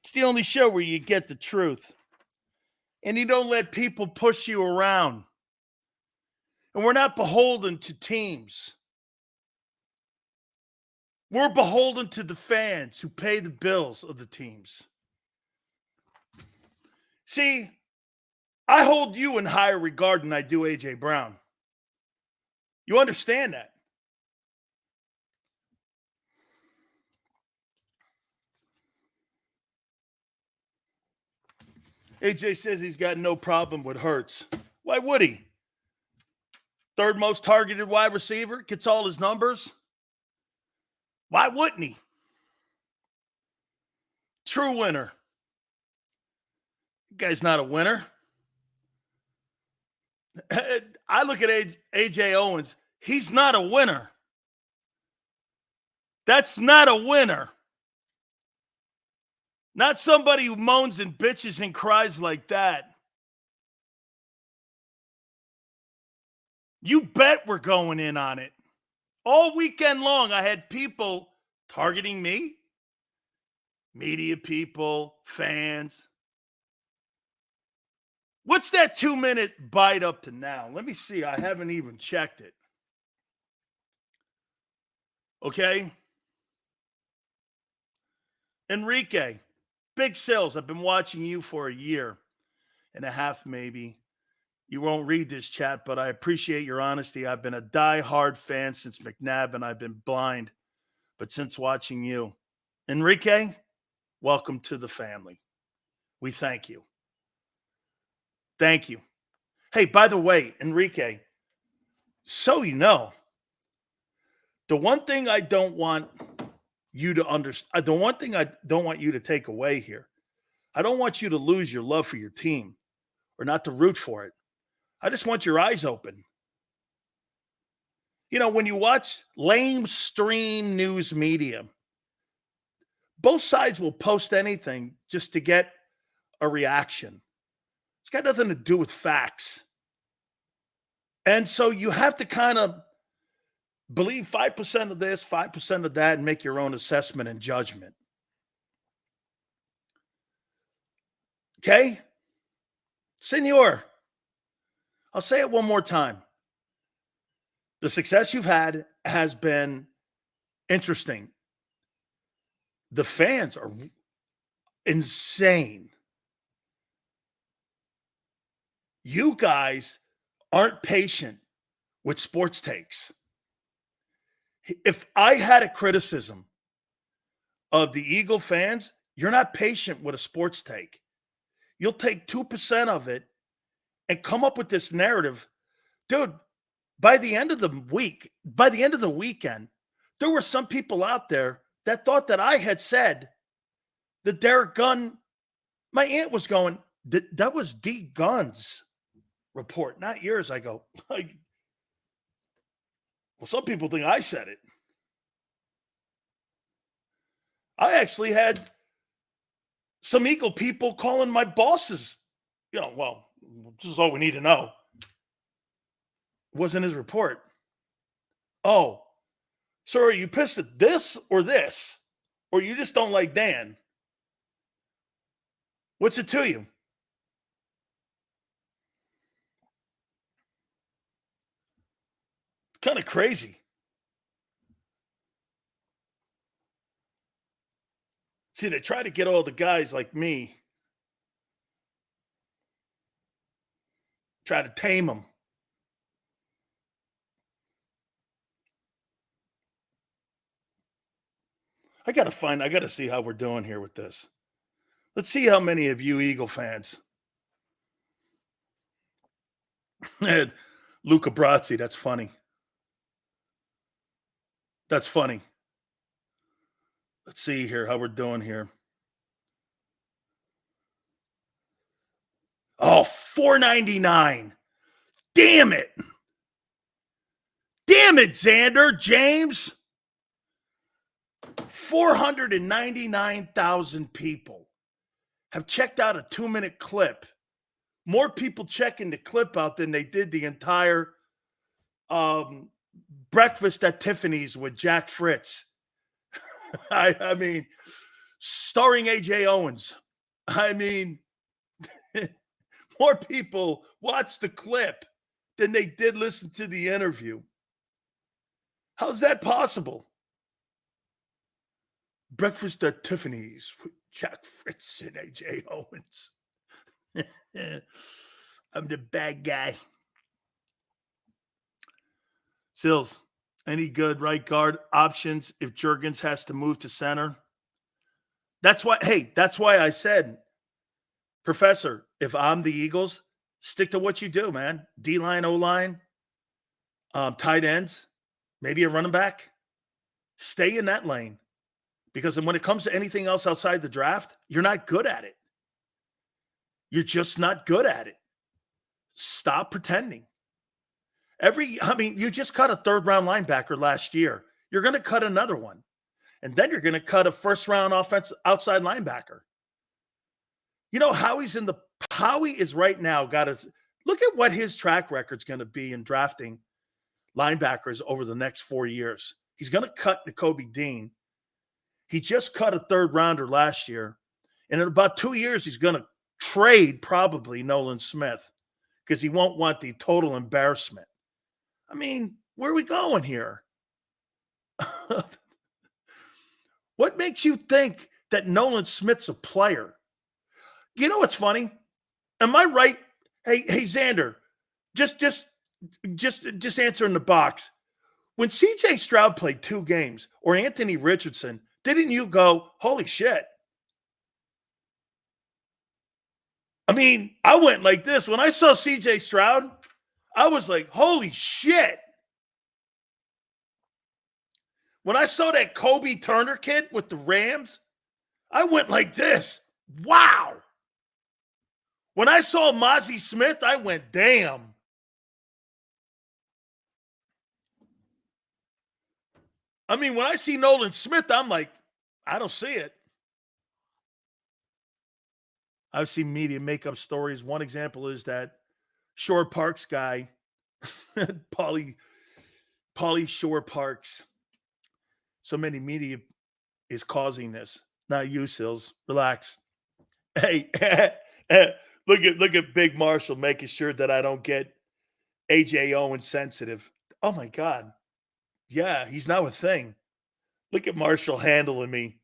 It's the only show where you get the truth. And you don't let people push you around. And we're not beholden to teams. We're beholden to the fans who pay the bills of the teams. See, I hold you in higher regard than I do A.J. Brown. You understand that? A.J. says he's got no problem with Hurts. Why would he? Third most targeted wide receiver, gets all his numbers. Why wouldn't he? True winner. You guy's not a winner. I look at A.J. Owens. He's not a winner. That's not a winner. Not somebody who moans and bitches and cries like that. You bet we're going in on it. All weekend long, I had people targeting me, media people, fans. What's that 2-minute bite up to now? Let me see. I haven't even checked it. Okay. Enrique, Big Sills. I've been watching you for a year. and a half, maybe. You won't read this chat, but I appreciate your honesty. I've been a die-hard fan since McNabb, and I've been blind, but since watching you. Enrique, welcome to the family. We thank you. Thank you. Hey, by the way, Enrique, so you know, the one thing I don't want you to understand, the one thing I don't want you to take away here, I don't want you to lose your love for your team or not to root for it. I just want your eyes open. You know, when you watch lame stream news media, both sides will post anything just to get a reaction. It's got nothing to do with facts. And so you have to kind of believe 5% of this, 5% of that, and make your own assessment and judgment. Okay? Senor, I'll say it one more time. The success you've had has been interesting. The fans are insane. You guys aren't patient with sports takes. If I had a criticism of the Eagle fans, you're not patient with a sports take. You'll take 2% of it and come up with this narrative. Dude, by the end of the week, by the end of the weekend, there were some people out there that thought that I had said that Derek Gunn, my aunt was going, that was D. Gunn's report, not yours. I go, well, some people think I said it. I actually had some Eagle people calling my bosses, well, this is all we need to know. It wasn't his report. Oh, so are you pissed at this? Or you just don't like Dan? What's it to you? Kind of crazy. See, they try to get all the guys like me, try to tame them. I got to see how we're doing here with this. Let's see how many of you Eagle fans. Luca Brazzi, that's funny. That's funny. Let's see here how we're doing here. Oh, $4.99. Damn it. Damn it, Xander, James. 499,000 people have checked out a 2-minute clip. More people checking the clip out than they did the entire breakfast at Tiffany's with Jack Fritz. I mean, starring AJ Owens. I mean, more people watched the clip than they did listen to the interview. How's that possible? Breakfast at Tiffany's with Jack Fritz and AJ Owens. I'm the bad guy. Sills, any good right guard options if Juergens has to move to center? That's why I said, Professor, if I'm the Eagles, stick to what you do, man. D-line, O-line, tight ends, maybe a running back. Stay in that lane. Because when it comes to anything else outside the draft, you're not good at it. You're just not good at it. Stop pretending. You just cut a third-round linebacker last year. You're going to cut another one. And then you're going to cut a first-round outside linebacker. You know, Howie is right now look at what his track record's going to be in drafting linebackers over the next 4 years. He's going to cut Nakobe Dean. He just cut a third-rounder last year. And in about 2 years, he's going to trade probably Nolan Smith because he won't want the total embarrassment. I mean, where are we going here? What makes you think that Nolan Smith's a player? You know what's funny? Am I right? Hey, Xander, just answer in the box. When CJ Stroud played 2 games or Anthony Richardson, didn't you go, holy shit? I mean, I went like this. When I saw CJ Stroud, I was like, holy shit. When I saw that Kobe Turner kid with the Rams, I went like this. Wow. When I saw Mozzie Smith, I went, damn. I mean, when I see Nolan Smith, I'm like, I don't see it. I've seen media make up stories. One example is that Shore Parks guy, Pauly Shore Parks. So many media is causing this. Not you, Sills. Relax. Hey, look at Big Marshall making sure that I don't get AJ Owens sensitive. Oh my God. Yeah, he's now a thing. Look at Marshall handling me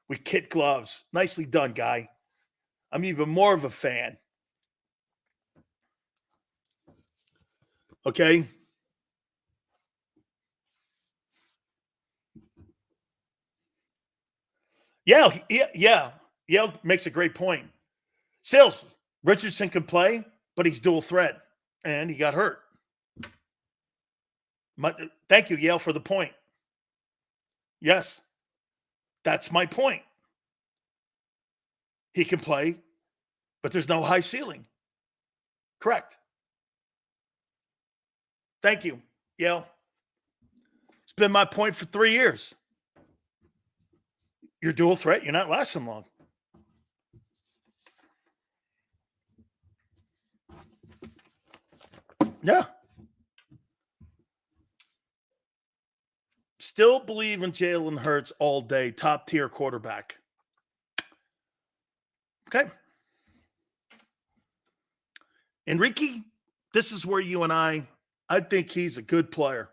with kid gloves. Nicely done, guy. I'm even more of a fan. Okay? Yeah. Yale makes a great point. Sales, Richardson can play, but he's dual threat, and he got hurt. Thank you, Yale, for the point. Yes, that's my point. He can play, but there's no high ceiling. Correct. Thank you, Yale. It's been my point for 3 years. You're dual threat, you're not lasting long. Yeah. Still believe in Jalen Hurts all day, top tier quarterback. Okay. Enrique, this is where you and I think he's a good player.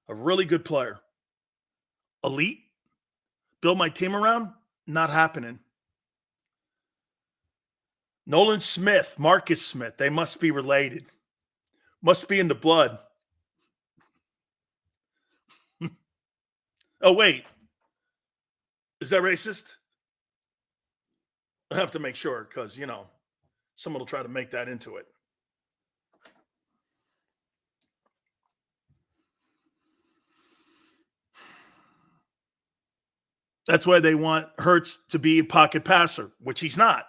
A really good player. Elite. Build my team around? Not happening. Nolan Smith, Marcus Smith, they must be related. Must be in the blood. Oh, wait. Is that racist? I have to make sure because, someone will try to make that into it. That's why they want Hurts to be a pocket passer, which he's not.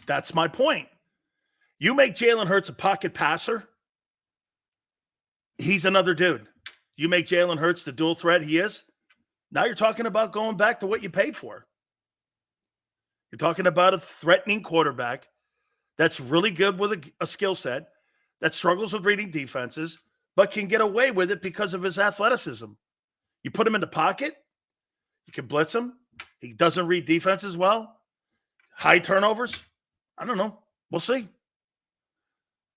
That's my point. You make Jalen Hurts a pocket passer, he's another dude. You make Jalen Hurts the dual threat he is, now you're talking about going back to what you paid for. You're talking about a threatening quarterback that's really good with a skill set, that struggles with reading defenses, but can get away with it because of his athleticism. You put him in the pocket, you can blitz him. He doesn't read defenses well. High turnovers. I don't know. We'll see.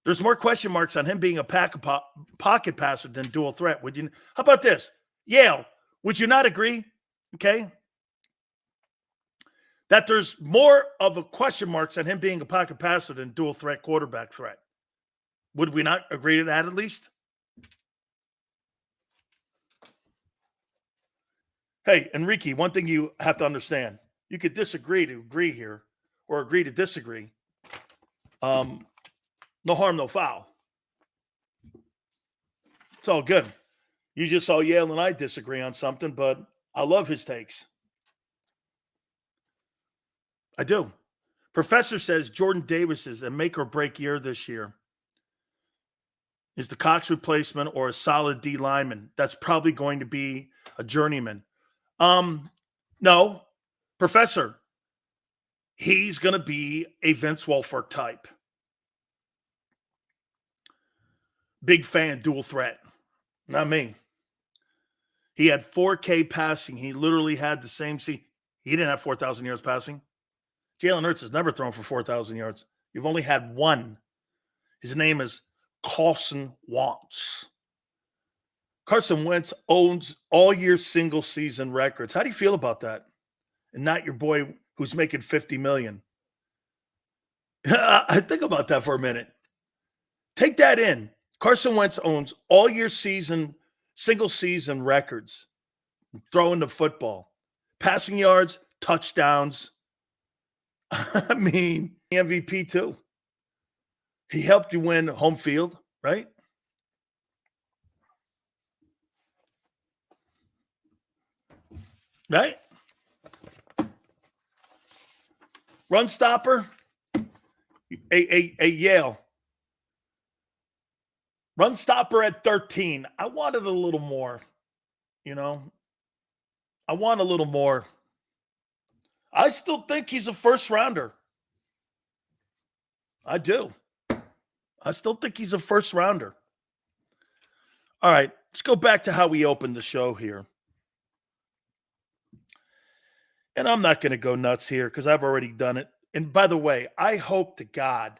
There's more question marks on him being a pocket passer than dual threat. Would you? How about this? Yale, would you not agree? Okay. That there's more of a question marks on him being a pocket passer than dual threat quarterback threat. Would we not agree to that at least? Hey, Enrique, one thing you have to understand. You could disagree to agree here or agree to disagree. No harm, no foul. It's all good. You just saw Yale and I disagree on something, but I love his takes. I do. Professor says Jordan Davis is a make or break year this year. Is the Cox replacement or a solid D lineman? That's probably going to be a journeyman. No. Professor, he's going to be a Vince Wilfork type. Big fan, dual threat. Not me. He had 4K passing. He literally had the same. He didn't have 4,000 yards passing. Jalen Hurts has never thrown for 4,000 yards. You've only had one. His name is Carson Wentz. Carson Wentz owns all year single season records. How do you feel about that? And not your boy who's making $50 million. I think about that for a minute. Take that in. Carson Wentz owns all year single season records. Throwing the football. Passing yards, touchdowns. I mean, MVP too. He helped you win home field, right? Right? Run stopper, a Yale. Run stopper at 13. I wanted a little more, I want a little more. I still think he's a first rounder. I do. I still think he's a first rounder. All right, let's go back to how we opened the show here. And I'm not going to go nuts here because I've already done it. And by the way, I hope to God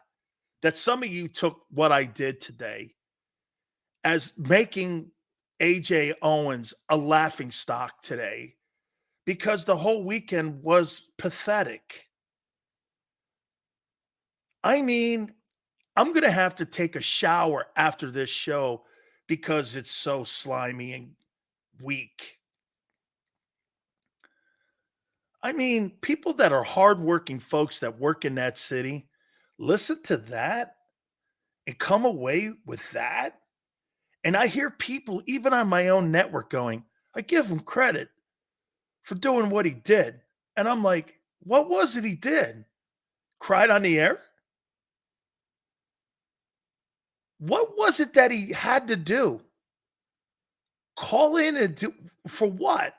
that some of you took what I did today as making AJ Owens a laughingstock today, because the whole weekend was pathetic. I mean, I'm going to have to take a shower after this show because it's so slimy and weak. I mean, people that are hardworking folks that work in that city, listen to that and come away with that. And I hear people, even on my own network, going, I give him credit for doing what he did. And I'm like, what was it he did? Cried on the air? What was it that he had to do? Call in and do for what?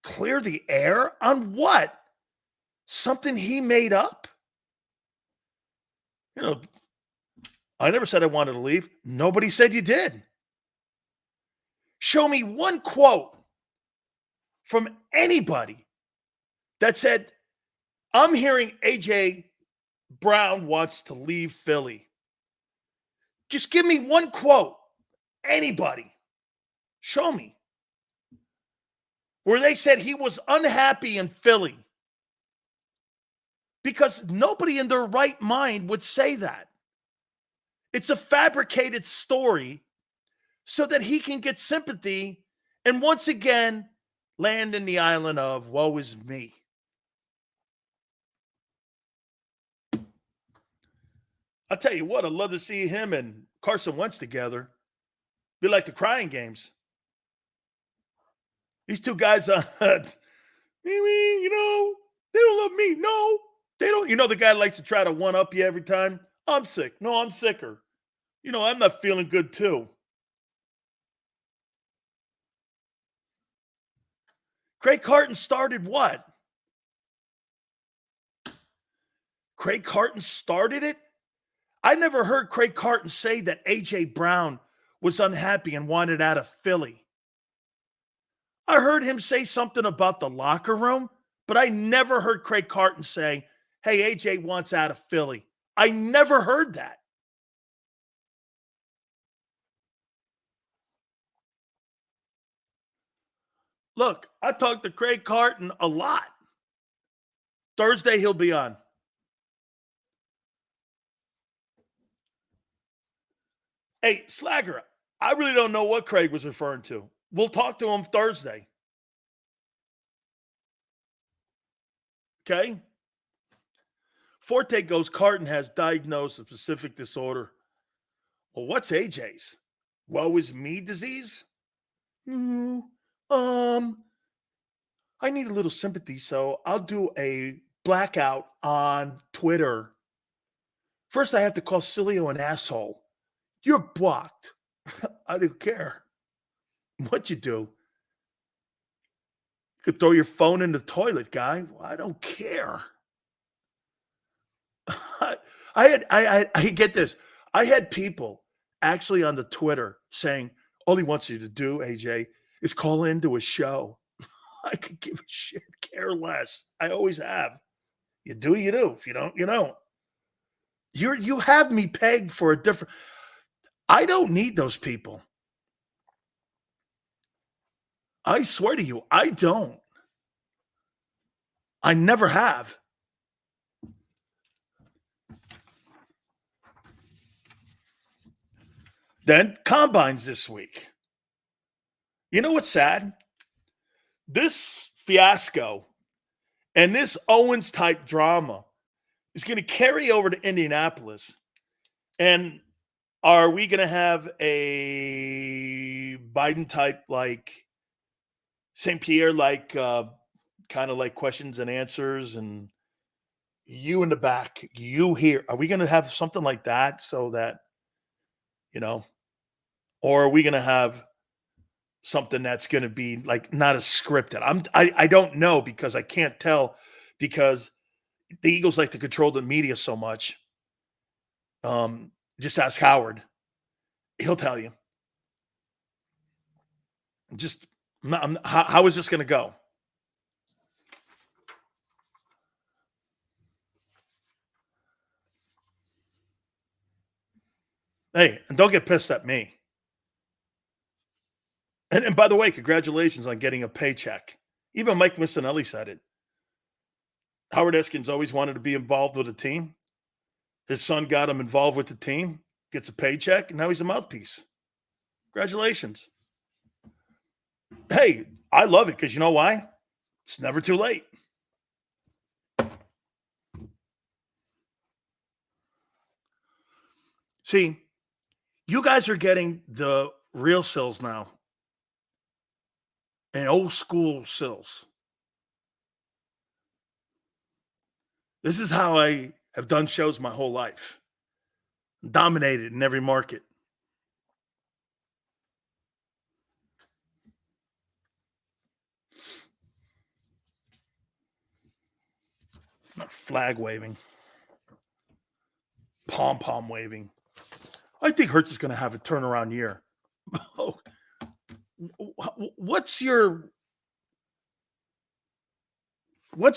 Clear the air on what? Something he made up? I never said I wanted to leave. Nobody said you did. Show me one quote from anybody that said, I'm hearing AJ Brown wants to leave Philly. Just give me one quote. Anybody. Show me. Where they said he was unhappy in Philly. Because nobody in their right mind would say that. It's a fabricated story so that he can get sympathy and once again land in the island of woe is me. I'll tell you what, I'd love to see him and Carson Wentz together. Be like the crying games. These two guys, they don't love me. No, they don't. The guy likes to try to one-up you every time. I'm sick. No, I'm sicker. I'm not feeling good too. Craig Carton started what? Craig Carton started it? I never heard Craig Carton say that A.J. Brown was unhappy and wanted out of Philly. I heard him say something about the locker room, but I never heard Craig Carton say, hey, A.J. wants out of Philly. I never heard that. Look, I talked to Craig Carton a lot. Thursday, he'll be on. Hey, Slacker, I really don't know what Craig was referring to. We'll talk to him Thursday. Okay? Forte goes, Carton has diagnosed a specific disorder. Well, what's AJ's? Woe is me disease? I need a little sympathy, so I'll do a blackout on Twitter. First, I have to call Sileo an asshole. You're blocked. I don't care what you do. You could throw your phone in the toilet, guy. Well, I don't care. I get this. I had people actually on the Twitter saying, all he wants you to do, AJ, is call into a show. I could give a shit, care less. I always have. You do, you do. If you don't, you don't. You have me pegged for a different. I don't need those people. I swear to you, I don't. I never have. Then combines this week. You know what's sad? This fiasco and this Owens type drama is going to carry over to Indianapolis. And are we going to have a Biden type like St. Pierre, like kind of like questions and answers, and you in the back, you here? Are we going to have something like that so that, or are we going to have something that's going to be like not as scripted? I don't know, because I can't tell, because the Eagles like to control the media so much. Just ask Howard. He'll tell you. Just how is this going to go? Hey, and don't get pissed at me. And by the way, congratulations on getting a paycheck. Even Mike Missanelli said it. Howard Eskins always wanted to be involved with a team. His son got him involved with the team, gets a paycheck, and now he's a mouthpiece. Congratulations. Hey, I love it, because you know why? It's never too late. See, you guys are getting the real sills now. And old school sills. This is how I have done shows my whole life. Dominated in every market. Not flag waving. Pom-pom waving. I think Hurts is going to have a turnaround year. What's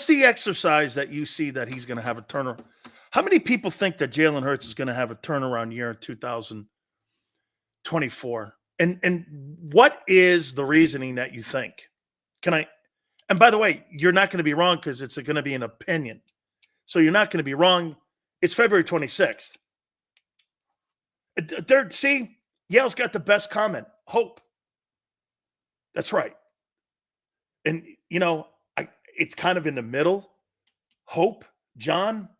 the exercise that you see that he's going to have a turnaround? How many people think that Jalen Hurts is going to have a turnaround year in 2024? And what is the reasoning that you think? And by the way, you're not going to be wrong, because it's going to be an opinion. So you're not going to be wrong. It's February 26th. See, Yale's got the best comment. Hope. That's right. And, it's kind of in the middle. Hope. John.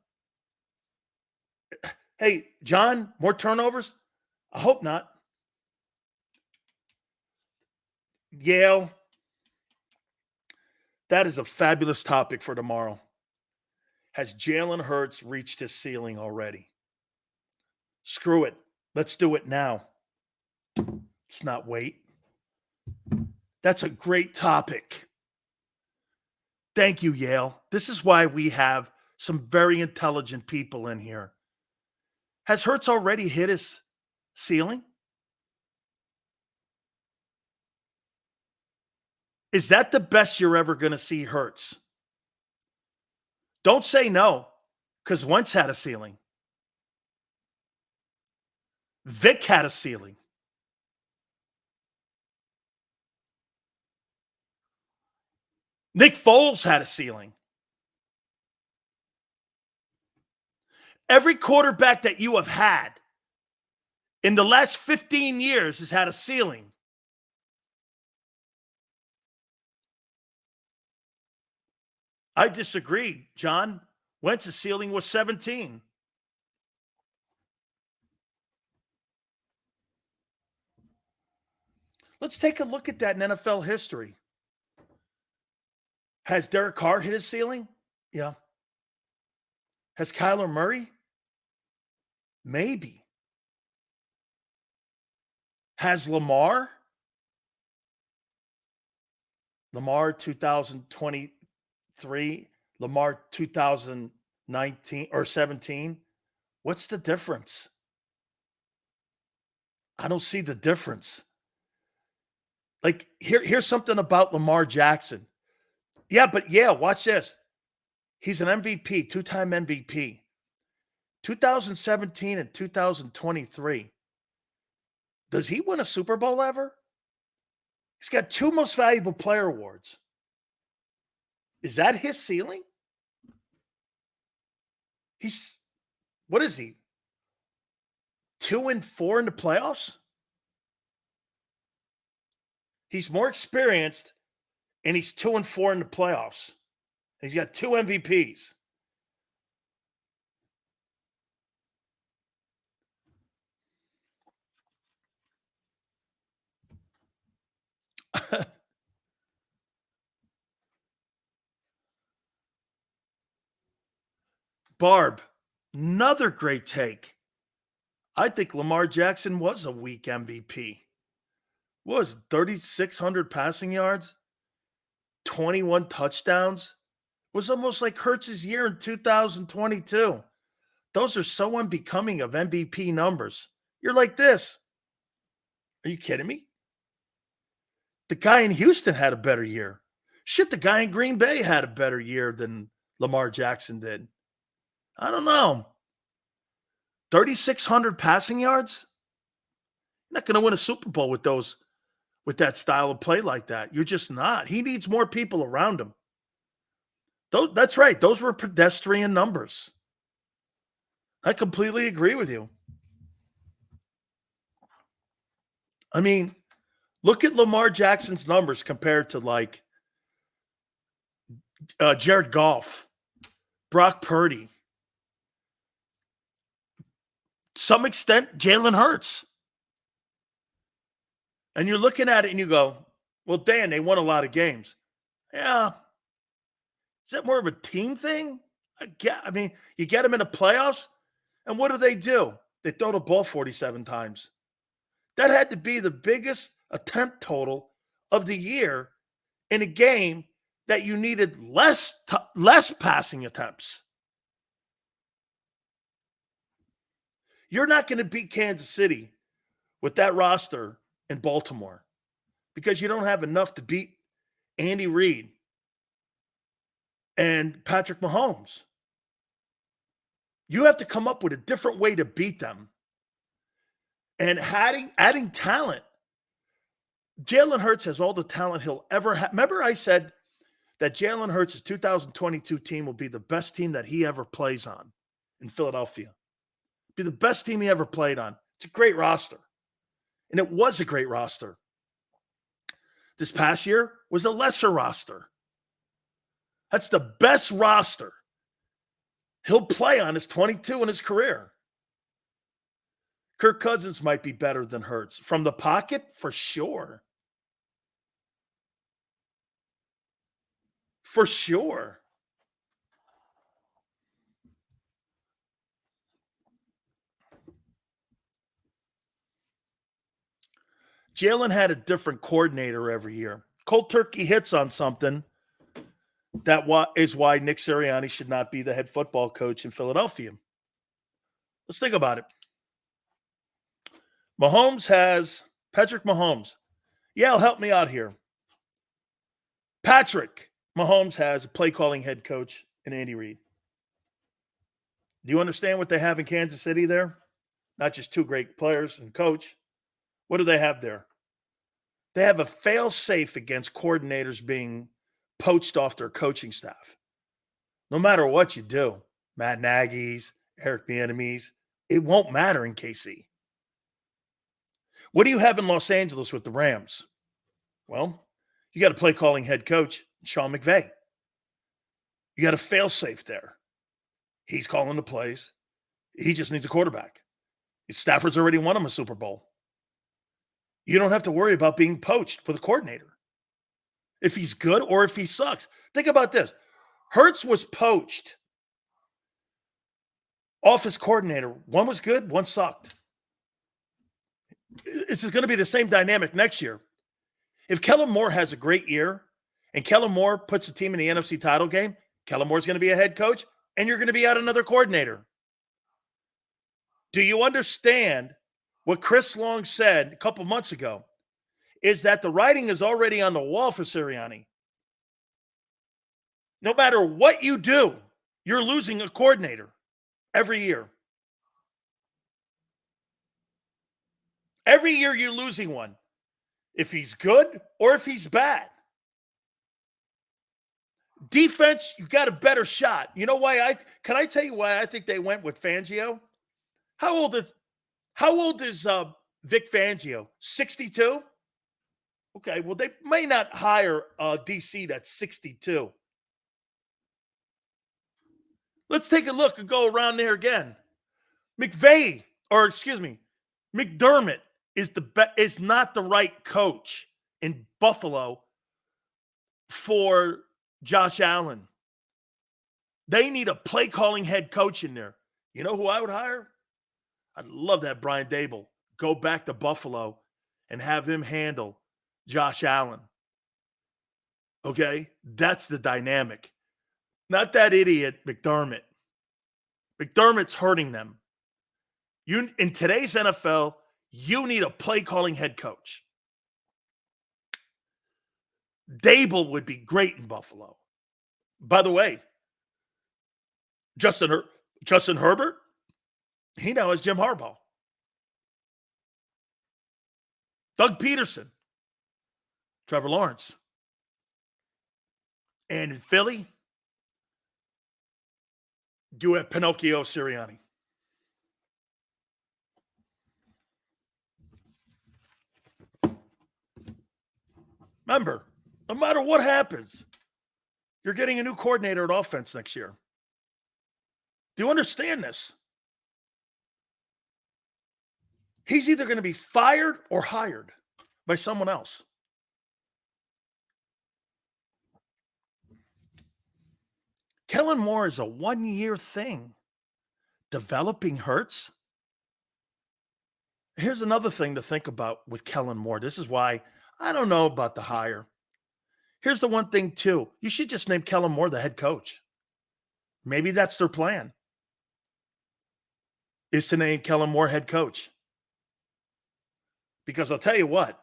Hey, John, more turnovers? I hope not. Yale. That is a fabulous topic for tomorrow. Has Jalen Hurts reached his ceiling already? Screw it. Let's do it now. Let's not wait. That's a great topic. Thank you, Yale. This is why we have some very intelligent people in here. Has Hurts already hit his ceiling? Is that the best you're ever going to see Hurts? Don't say no, because Wentz had a ceiling. Vic had a ceiling. Nick Foles had a ceiling. Every quarterback that you have had in the last 15 years has had a ceiling. I disagree, John. Wentz's ceiling was 17. Let's take a look at that in NFL history. Has Derek Carr hit his ceiling? Yeah. Has Kyler Murray? Maybe. Has Lamar? Lamar 2023, Lamar 2019 or 17. What's the difference? I don't see the difference. Like, here's something about Lamar Jackson. Yeah, watch this. He's an MVP, two-time MVP. 2017 and 2023. Does he win a Super Bowl ever? He's got 2 most valuable player awards. Is that his ceiling? What is he? 2-4 in the playoffs? He's more experienced, and he's 2-4 in the playoffs. He's got 2 MVPs. Barb, another great take. I think Lamar Jackson was a weak MVP. What was it, 3,600 passing yards, 21 touchdowns? It was almost like Hurts' year in 2022. Those are so unbecoming of MVP numbers. You're like this. Are you kidding me? The guy in Houston had a better year. Shit, the guy in Green Bay had a better year than Lamar Jackson did. I don't know. 3,600 passing yards? You're not going to win a Super Bowl with that style of play like that. You're just not. He needs more people around him. That's right. Those were pedestrian numbers. I completely agree with you. I mean, look at Lamar Jackson's numbers compared to like Jared Goff, Brock Purdy, some extent Jalen Hurts. And you're looking at it and you go, well, Dan, they won a lot of games. Yeah. Is that more of a team thing? I mean, you get them in the playoffs, and what do? They throw the ball 47 times. That had to be the biggest attempt total of the year in a game that you needed less passing attempts. You're not going to beat Kansas City with that roster in Baltimore because you don't have enough to beat Andy Reid and Patrick Mahomes. You have to come up with a different way to beat them. And adding talent. Jalen Hurts has all the talent he'll ever have. Remember I said that Jalen Hurts' 2022 team will be the best team that he ever plays on in Philadelphia. Be the best team he ever played on. It's a great roster. And it was a great roster. This past year was a lesser roster. That's the best roster he'll play on his 22 in his career. Kirk Cousins might be better than Hurts. From the pocket, for sure. For sure. Jalen had a different coordinator every year. Cold turkey hits on something. That is why Nick Sirianni should not be the head football coach in Philadelphia. Let's think about it. Patrick Mahomes. Yeah, help me out here. Patrick Mahomes has a play-calling head coach in Andy Reid. Do you understand what they have in Kansas City there? Not just 2 great players and coach. What do they have there? They have a fail-safe against coordinators being poached off their coaching staff. No matter what you do, Matt Nagy's, Eric Bieniemy's, it won't matter in KC. What do you have in Los Angeles with the Rams? Well, you got a play-calling head coach, Sean McVay. You got a fail-safe there. He's calling the plays. He just needs a quarterback. Stafford's already won him a Super Bowl. You don't have to worry about being poached with a coordinator. If he's good or if he sucks. Think about this. Hurts was poached off his coordinator. One was good, one sucked. This is going to be the same dynamic next year. If Kellen Moore has a great year and Kellen Moore puts the team in the NFC title game, Kellen Moore's going to be a head coach and you're going to be out another coordinator. Do you understand what Chris Long said a couple months ago? Is that the writing is already on the wall for Sirianni. No matter what you do, you're losing a coordinator every year. Every year you're losing one. if he's good or if he's bad. Defense, you got a better shot. You know why can I tell you why I think they went with Fangio? How old is Vic Fangio? 62? Okay, well, they may not hire a DC that's 62. Let's take a look and go around there again. McDermott is not the right coach in Buffalo for Josh Allen. They need a play calling head coach in there. You know who I would hire? I'd love that Brian Dable go back to Buffalo and have him handle Josh Allen. Okay? That's the dynamic. Not that idiot McDermott. McDermott's hurting them. In today's NFL, you need a play calling head coach. Dable would be great in Buffalo. By the way, Justin Herbert, he now has Jim Harbaugh. Doug Peterson, Trevor Lawrence. And in Philly, you have Pinocchio Sirianni. Remember, no matter what happens, you're getting a new coordinator at offense next year. Do you understand this? He's either going to be fired or hired by someone else. Kellen Moore is a one-year thing. Developing Hurts. Here's another thing to think about with Kellen Moore. This is why I don't know about the hire. Here's the one thing, too. You should just name Kellen Moore the head coach. Maybe that's their plan, is to name Kellen Moore head coach. Because I'll tell you what,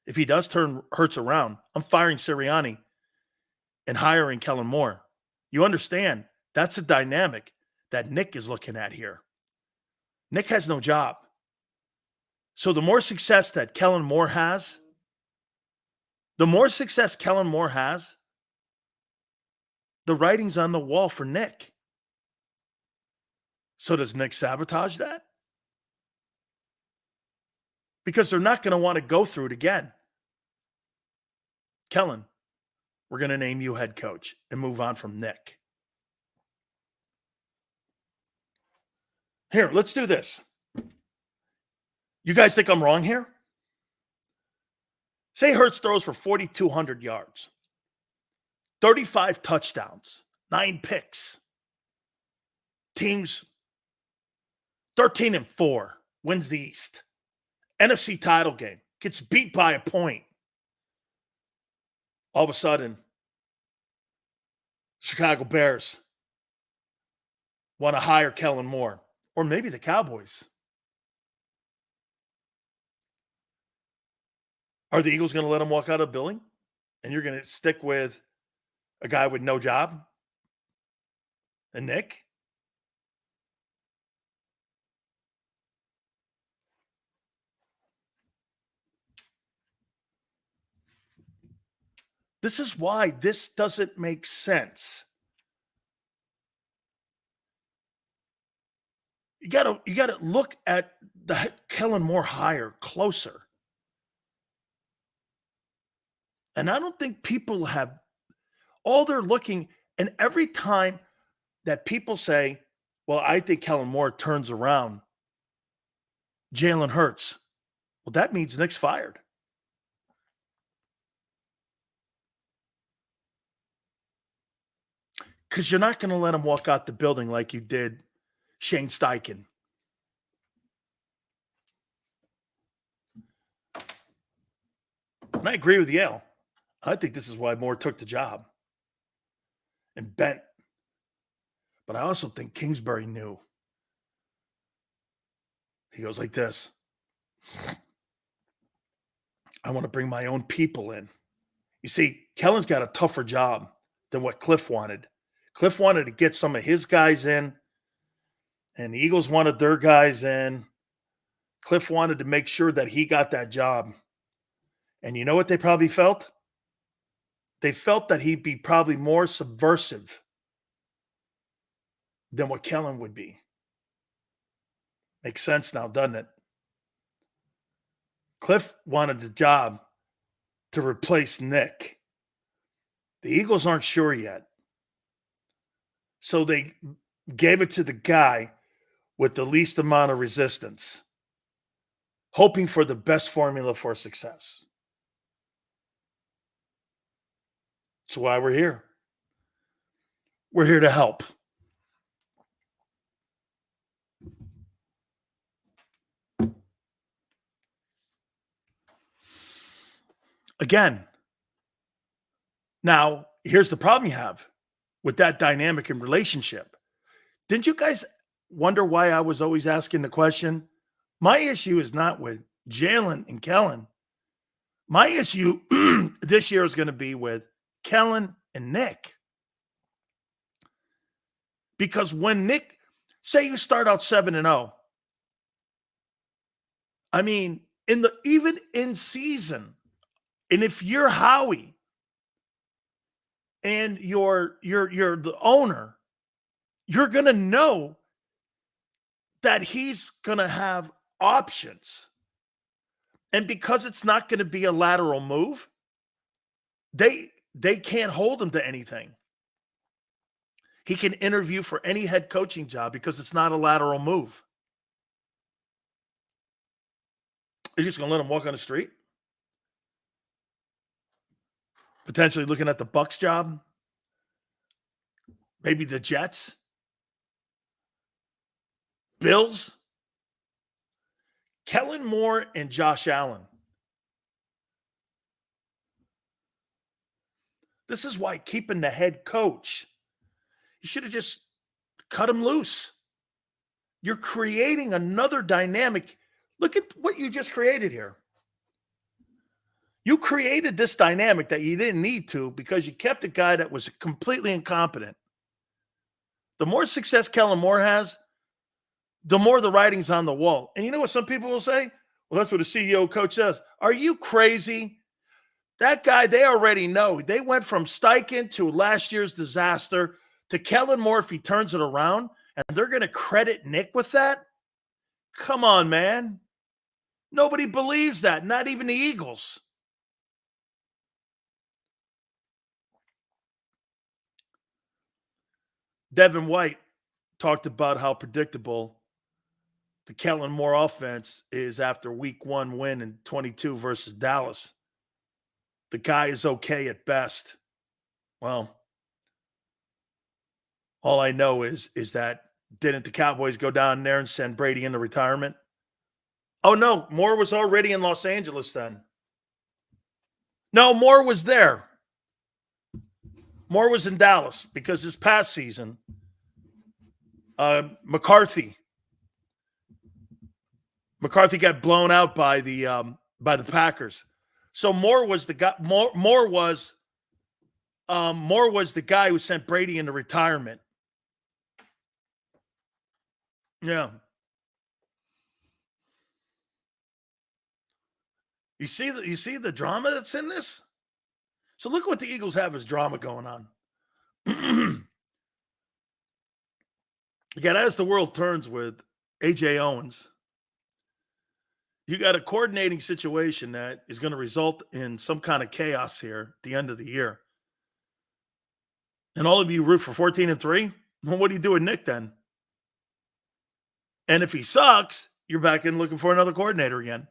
if he does turn Hurts around, I'm firing Sirianni and hiring Kellen Moore. You understand, that's a dynamic that Nick is looking at here. Nick has no job. So the more success that Kellen Moore has, the writing's on the wall for Nick. So does Nick sabotage that? Because they're not going to want to go through it again. Kellen, we're going to name you head coach and move on from Nick. Here, let's do this. You guys think I'm wrong here? Say Hurts throws for 4,200 yards, 35 touchdowns, 9 picks. Teams 13-4, wins the East. NFC title game, gets beat by a point. All of a sudden, Chicago Bears want to hire Kellen Moore, or maybe the Cowboys. Are the Eagles going to let him walk out of the building? And you're going to stick with a guy with no job? And Nick? This is why this doesn't make sense. You gotta look at the Kellen Moore hire closer. And I don't think people have all they're looking, and every time that people say, well, I think Kellen Moore turns around Jalen Hurts, well, that means Nick's fired. Because you're not going to let him walk out the building like you did Shane Steichen. And I agree with Yale. I think this is why Moore took the job and bent. But I also think Kingsbury knew. He goes like this. I want to bring my own people in. You see, Kellen's got a tougher job than what Cliff wanted. Cliff wanted to get some of his guys in, and the Eagles wanted their guys in. Cliff wanted to make sure that he got that job. And you know what they probably felt? They felt that he'd be probably more subversive than what Kellen would be. Makes sense now, doesn't it? Cliff wanted the job to replace Nick. The Eagles aren't sure yet. So they gave it to the guy with the least amount of resistance, hoping for the best formula for success. That's why we're here. We're here to help. Again, now here's the problem you have with that dynamic and relationship. Didn't you guys wonder why I was always asking the question? My issue is not with Jalen and Kellen. My issue this year is going to be with Kellen and Nick. Because when Nick, say you start out 7-0, I mean, even in season, and if you're Howie and you're the owner, you're going to know that he's going to have options. And because it's not going to be a lateral move, they can't hold him to anything. He can interview for any head coaching job because it's not a lateral move. You're just going to let him walk on the street? Potentially looking at the Bucs job? Maybe the Jets? Bills? Kellen Moore and Josh Allen. This is why keeping the head coach, you should have just cut him loose. You're creating another dynamic. Look at what you just created here. You created this dynamic that you didn't need to because you kept a guy that was completely incompetent. The more success Kellen Moore has, the more the writing's on the wall. And you know what some people will say? Well, that's what a CEO coach says. Are you crazy? That guy, they already know. They went from Steichen to last year's disaster to Kellen Moore if he turns it around, and they're going to credit Nick with that? Come on, man. Nobody believes that, not even the Eagles. Devin White talked about how predictable the Kellen Moore offense is after week 1 win in 22 versus Dallas. The guy is okay at best. Well, all I know is that didn't the Cowboys go down there and send Brady into retirement? Oh, no, Moore was already in Los Angeles then. No, Moore was there. Moore was in Dallas because this past season, McCarthy got blown out by the Packers. So Moore was the guy. Moore was the guy who sent Brady into retirement. Yeah. You see the drama that's in this? So look what the Eagles have as drama going on. Again, as the world turns with A.J. Owens, you got a coordinating situation that is going to result in some kind of chaos here at the end of the year. And all of you root for 14-3? Well, what do you do with Nick then? And if he sucks, you're back in looking for another coordinator again.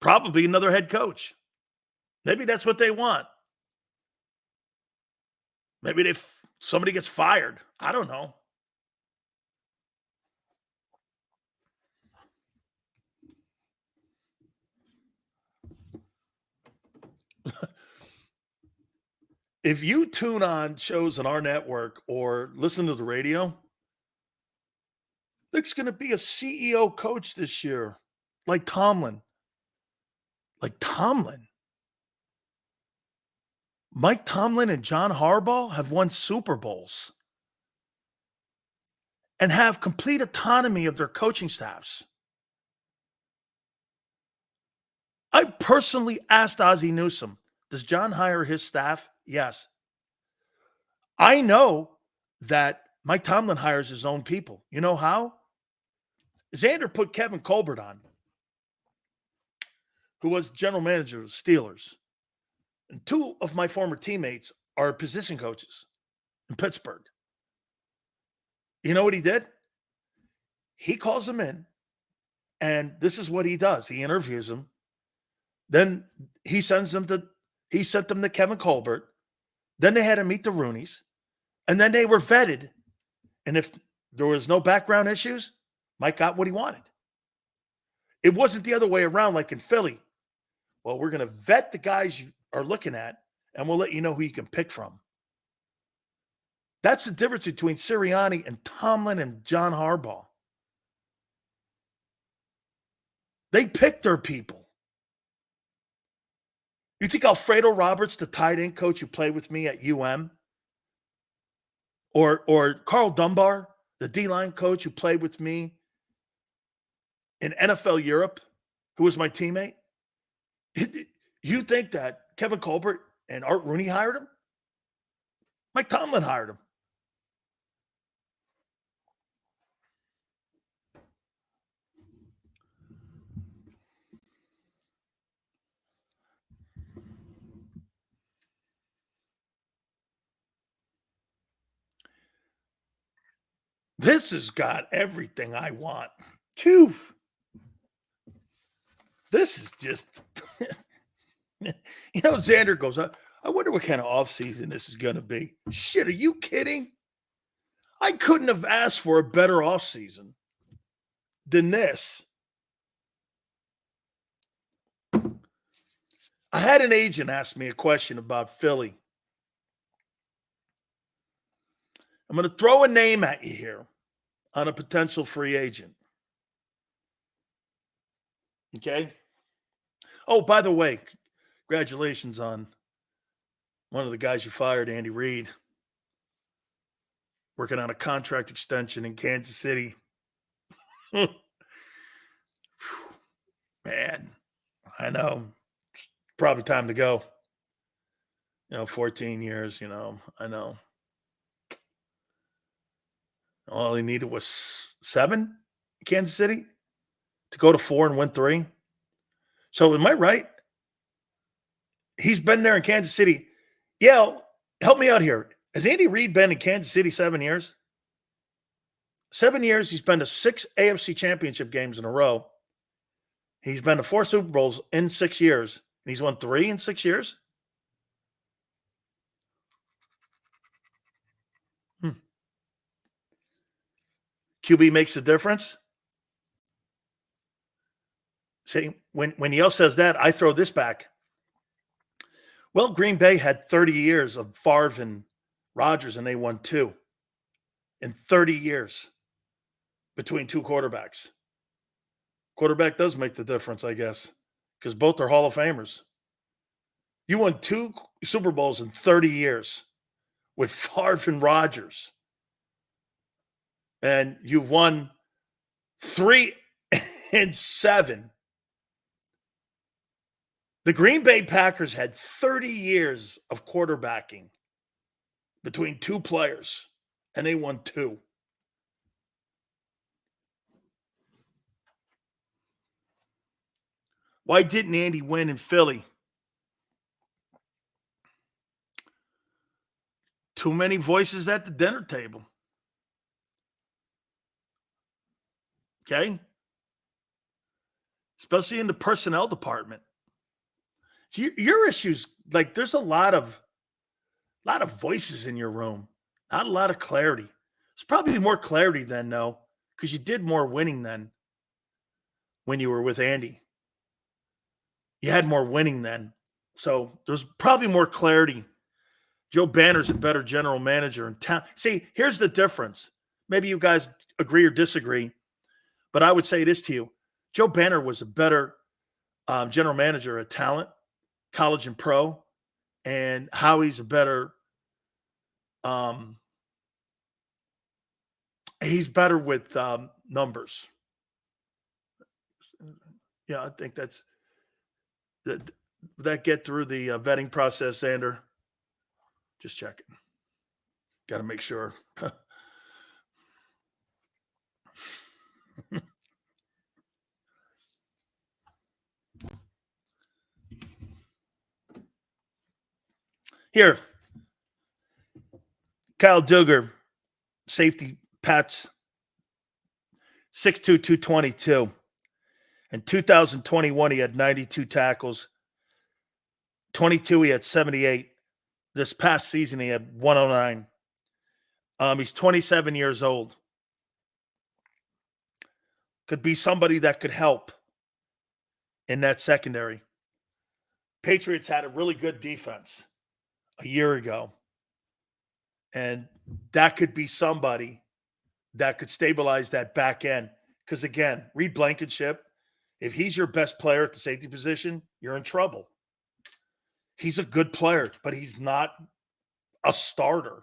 Probably another head coach. Maybe that's what they want. Maybe somebody gets fired. I don't know. If you tune on shows on our network or listen to the radio, Nick's going to be a CEO coach this year, like Tomlin. Mike Tomlin and John Harbaugh have won Super Bowls and have complete autonomy of their coaching staffs. I personally asked Ozzie Newsome, does John hire his staff? Yes. I know that Mike Tomlin hires his own people. You know how? Xander put Kevin Colbert on, who was general manager of the Steelers. And two of my former teammates are position coaches in Pittsburgh. You know what he did? He calls them in, and this is what he does. He interviews them. Then he sent them to Kevin Colbert. Then they had to meet the Rooneys. And then they were vetted. And if there was no background issues, Mike got what he wanted. It wasn't the other way around like in Philly. Well, we're going to vet the guys you are looking at, and we'll let you know who you can pick from. That's the difference between Sirianni and Tomlin and John Harbaugh. They pick their people. You think Alfredo Roberts, the tight end coach who played with me at UM, or Carl Dunbar, the D-line coach who played with me in NFL Europe, who was my teammate, you think that Kevin Colbert and Art Rooney hired him? Mike Tomlin hired him. This has got everything I want. Phew. This is just, Xander goes, I wonder what kind of offseason this is going to be. Shit, are you kidding? I couldn't have asked for a better offseason than this. I had an agent ask me a question about Philly. I'm going to throw a name at you here on a potential free agent. Okay? Oh, by the way, congratulations on one of the guys you fired, Andy Reid, working on a contract extension in Kansas City. Man, I know. It's probably time to go. 14 years, I know. All he needed was 7 in Kansas City to go to 4 and win 3. So am I right? He's been there in Kansas City. Yeah, help me out here. Has Andy Reid been in Kansas City 7 years? 7 years, he's been to 6 AFC championship games in a row. He's been to 4 Super Bowls in 6 years. And he's won 3 in 6 years? QB makes a difference. See, when Yale says that, I throw this back. Well, Green Bay had 30 years of Favre and Rodgers, and they won 2 in 30 years between 2 quarterbacks. Quarterback does make the difference, I guess, because both are Hall of Famers. You won 2 Super Bowls in 30 years with Favre and Rodgers. And you've won 3 and 7. The Green Bay Packers had 30 years of quarterbacking between 2 players, and they won 2. Why didn't Andy win in Philly? Too many voices at the dinner table. Okay? Especially in the personnel department. See, your issues, like there's a lot of voices in your room. Not a lot of clarity. There's probably more clarity then, though, because you did more winning then when you were with Andy. You had more winning then. So there's probably more clarity. Joe Banner's a better general manager in town. See, here's the difference. Maybe you guys agree or disagree, but I would say this to you. Joe Banner was a better general manager at talent, college and pro, and Howie's a better he's better with numbers. Yeah, I think that's Did that get through the vetting process, Xander? Just checking. Got to make sure. Here, Kyle Duggar, safety, Pats, 6'2", 222. In 2021, he had 92 tackles. 22, he had 78. This past season, he had 109. He's 27 years old. Could be somebody that could help in that secondary. Patriots had a really good defense a year ago. And that could be somebody that could stabilize that back end. Because again, Reed Blankenship, if he's your best player at the safety position, you're in trouble. He's a good player, but he's not a starter.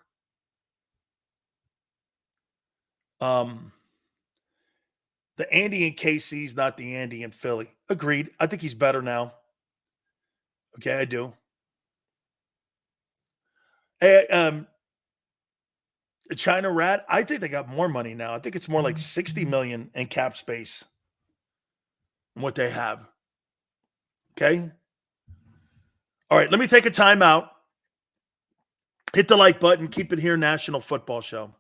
The Andy in KC is not the Andy in Philly. Agreed. I think he's better now. Okay, I do. Hey, China Rat, I think they got more money now. I think it's more like $60 million in cap space than what they have. Okay? All right, let me take a timeout. Hit the like button. Keep it here, National Football Show.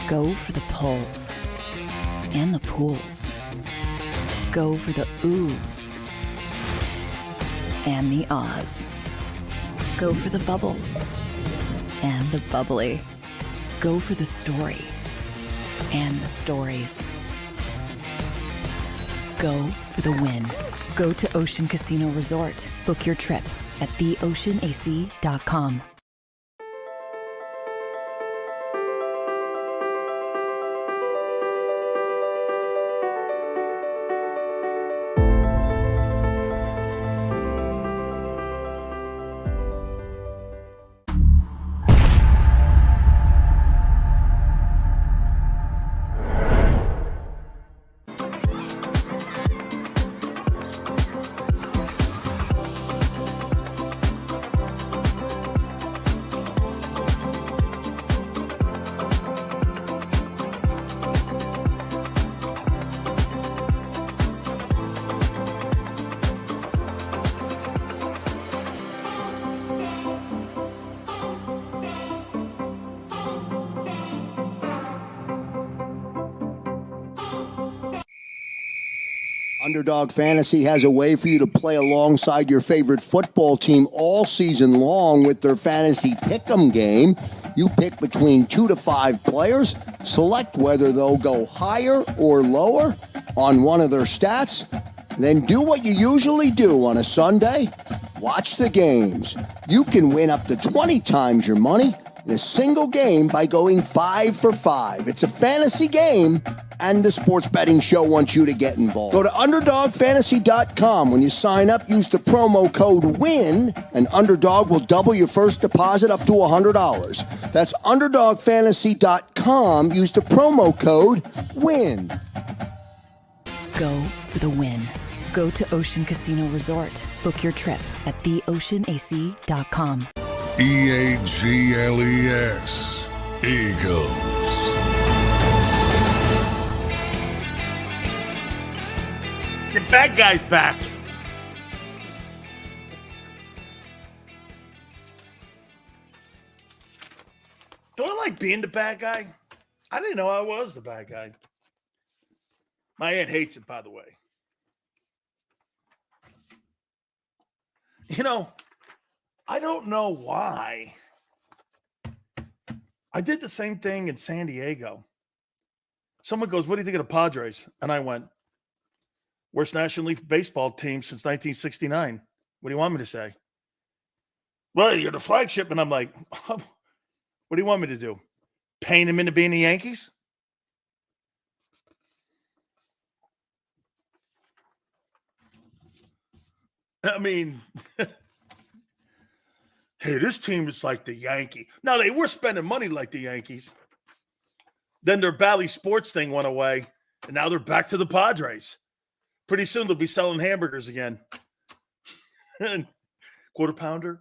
Go for the pulls and the pools. Go for the oohs and the ahs. Go for the bubbles and the bubbly. Go for the story and the stories. Go for the win. Go to Ocean Casino Resort. Book your trip at theoceanac.com. Underdog Fantasy has a way for you to play alongside your favorite football team all season long with their fantasy pick'em game. You pick between 2 to 5 players, select whether they'll go higher or lower on one of their stats, then do what you usually do on a Sunday. Watch the games. You can win up to 20 times your money in a single game by going 5 for 5. It's a fantasy game, and the Sports Betting Show wants you to get involved. Go to UnderdogFantasy.com. When you sign up, use the promo code WIN, and Underdog will double your first deposit up to $100. That's UnderdogFantasy.com. Use the promo code WIN. Go for the win. Go to Ocean Casino Resort. Book your trip at theoceanac.com. EAGLES. Eagles. The bad guy's back. Do I like being the bad guy? I didn't know I was the bad guy. My aunt hates it, by the way. You know, I don't know why. I did the same thing in San Diego. Someone goes, "What do you think of the Padres?" And I went, Worst National League Baseball team since 1969. What do you want me to say? Well, you're the flagship. And I'm like, what do you want me to do? Paint him into being the Yankees? I mean, hey, this team is like the Yankee. Now, they were spending money like the Yankees. Then their Bally Sports thing went away, and now they're back to the Padres. Pretty soon they'll be selling hamburgers again. Quarter pounder,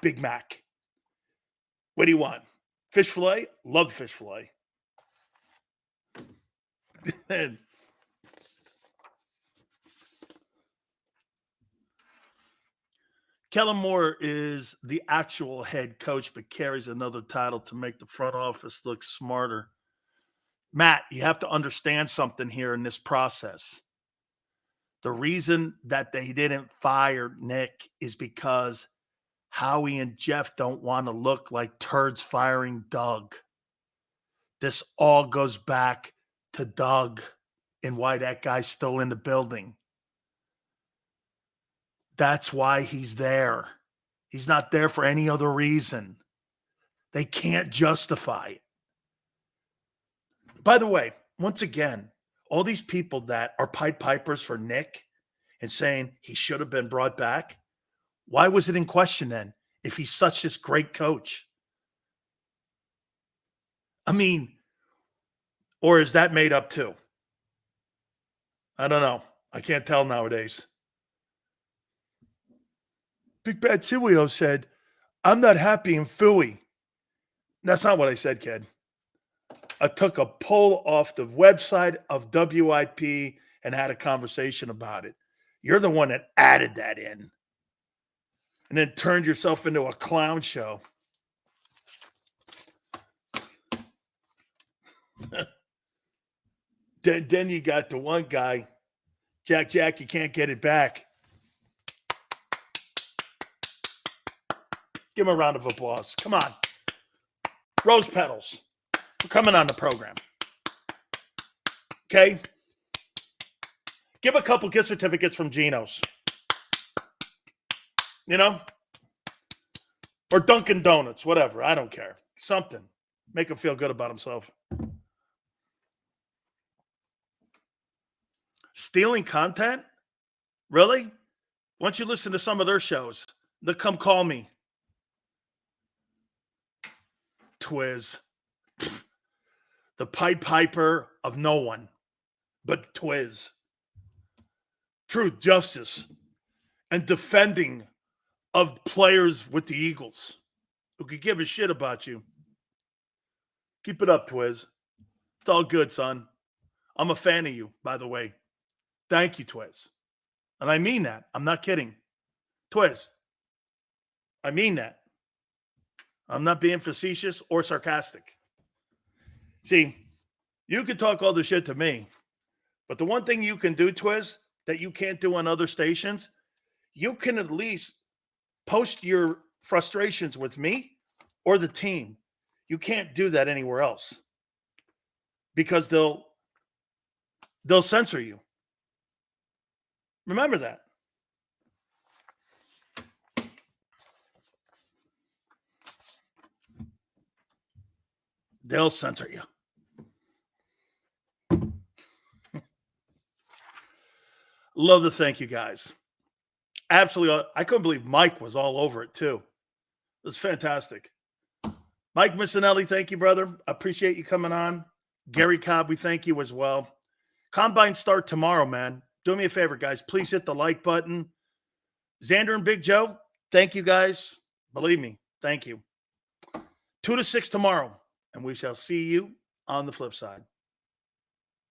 Big Mac. What do you want? Fish fillet? Love fish fillet. And Kellen Moore is the actual head coach, but carries another title to make the front office look smarter. Matt, you have to understand something here in this process. The reason that they didn't fire Nick is because Howie and Jeff don't want to look like turds firing Doug. This all goes back to Doug and why that guy's still in the building. That's why he's there. He's not there for any other reason. They can't justify it. By the way, once again, all these people that are Pied Pipers for Nick and saying he should have been brought back, why was it in question then if he's such this great coach? I mean, or is that made up too? I don't know. I can't tell nowadays. Big Bad Sileo said, I'm not happy in Philly. That's not what I said, kid. I took a poll off the website of WIP and had a conversation about it. You're the one that added that in and then turned yourself into a clown show. Then you got the one guy, Jack, you can't get it back. Give him a round of applause. Come on. Rose petals. We're coming on the program. Okay? Give a couple gift certificates from Geno's. You know? Or Dunkin' Donuts, whatever. I don't care. Something. Make him feel good about himself. Stealing content? Really? Once you listen to some of their shows, they'll come call me. Twiz. The Pied Piper of no one but Twiz. Truth, justice, and defending of players with the Eagles who could give a shit about you. Keep it up, Twiz. It's all good, son. I'm a fan of you, by the way. Thank you, Twiz. And I mean that. I'm not kidding. Twiz, I mean that. I'm not being facetious or sarcastic. See, you can talk all the shit to me, but the one thing you can do, Twiz, that you can't do on other stations, you can at least post your frustrations with me or the team. You can't do that anywhere else because they'll censor you. Remember that. They'll censor you. Love to thank you guys. Absolutely. I couldn't believe Mike was all over it too. It was fantastic. Mike Missanelli, thank you, brother. I appreciate you coming on. Gary Cobb, we thank you as well. Combine start tomorrow, man. Do me a favor, guys. Please hit the like button. Xander and Big Joe, thank you, guys. Believe me, thank you. 2 to 6 tomorrow, and we shall see you on the flip side.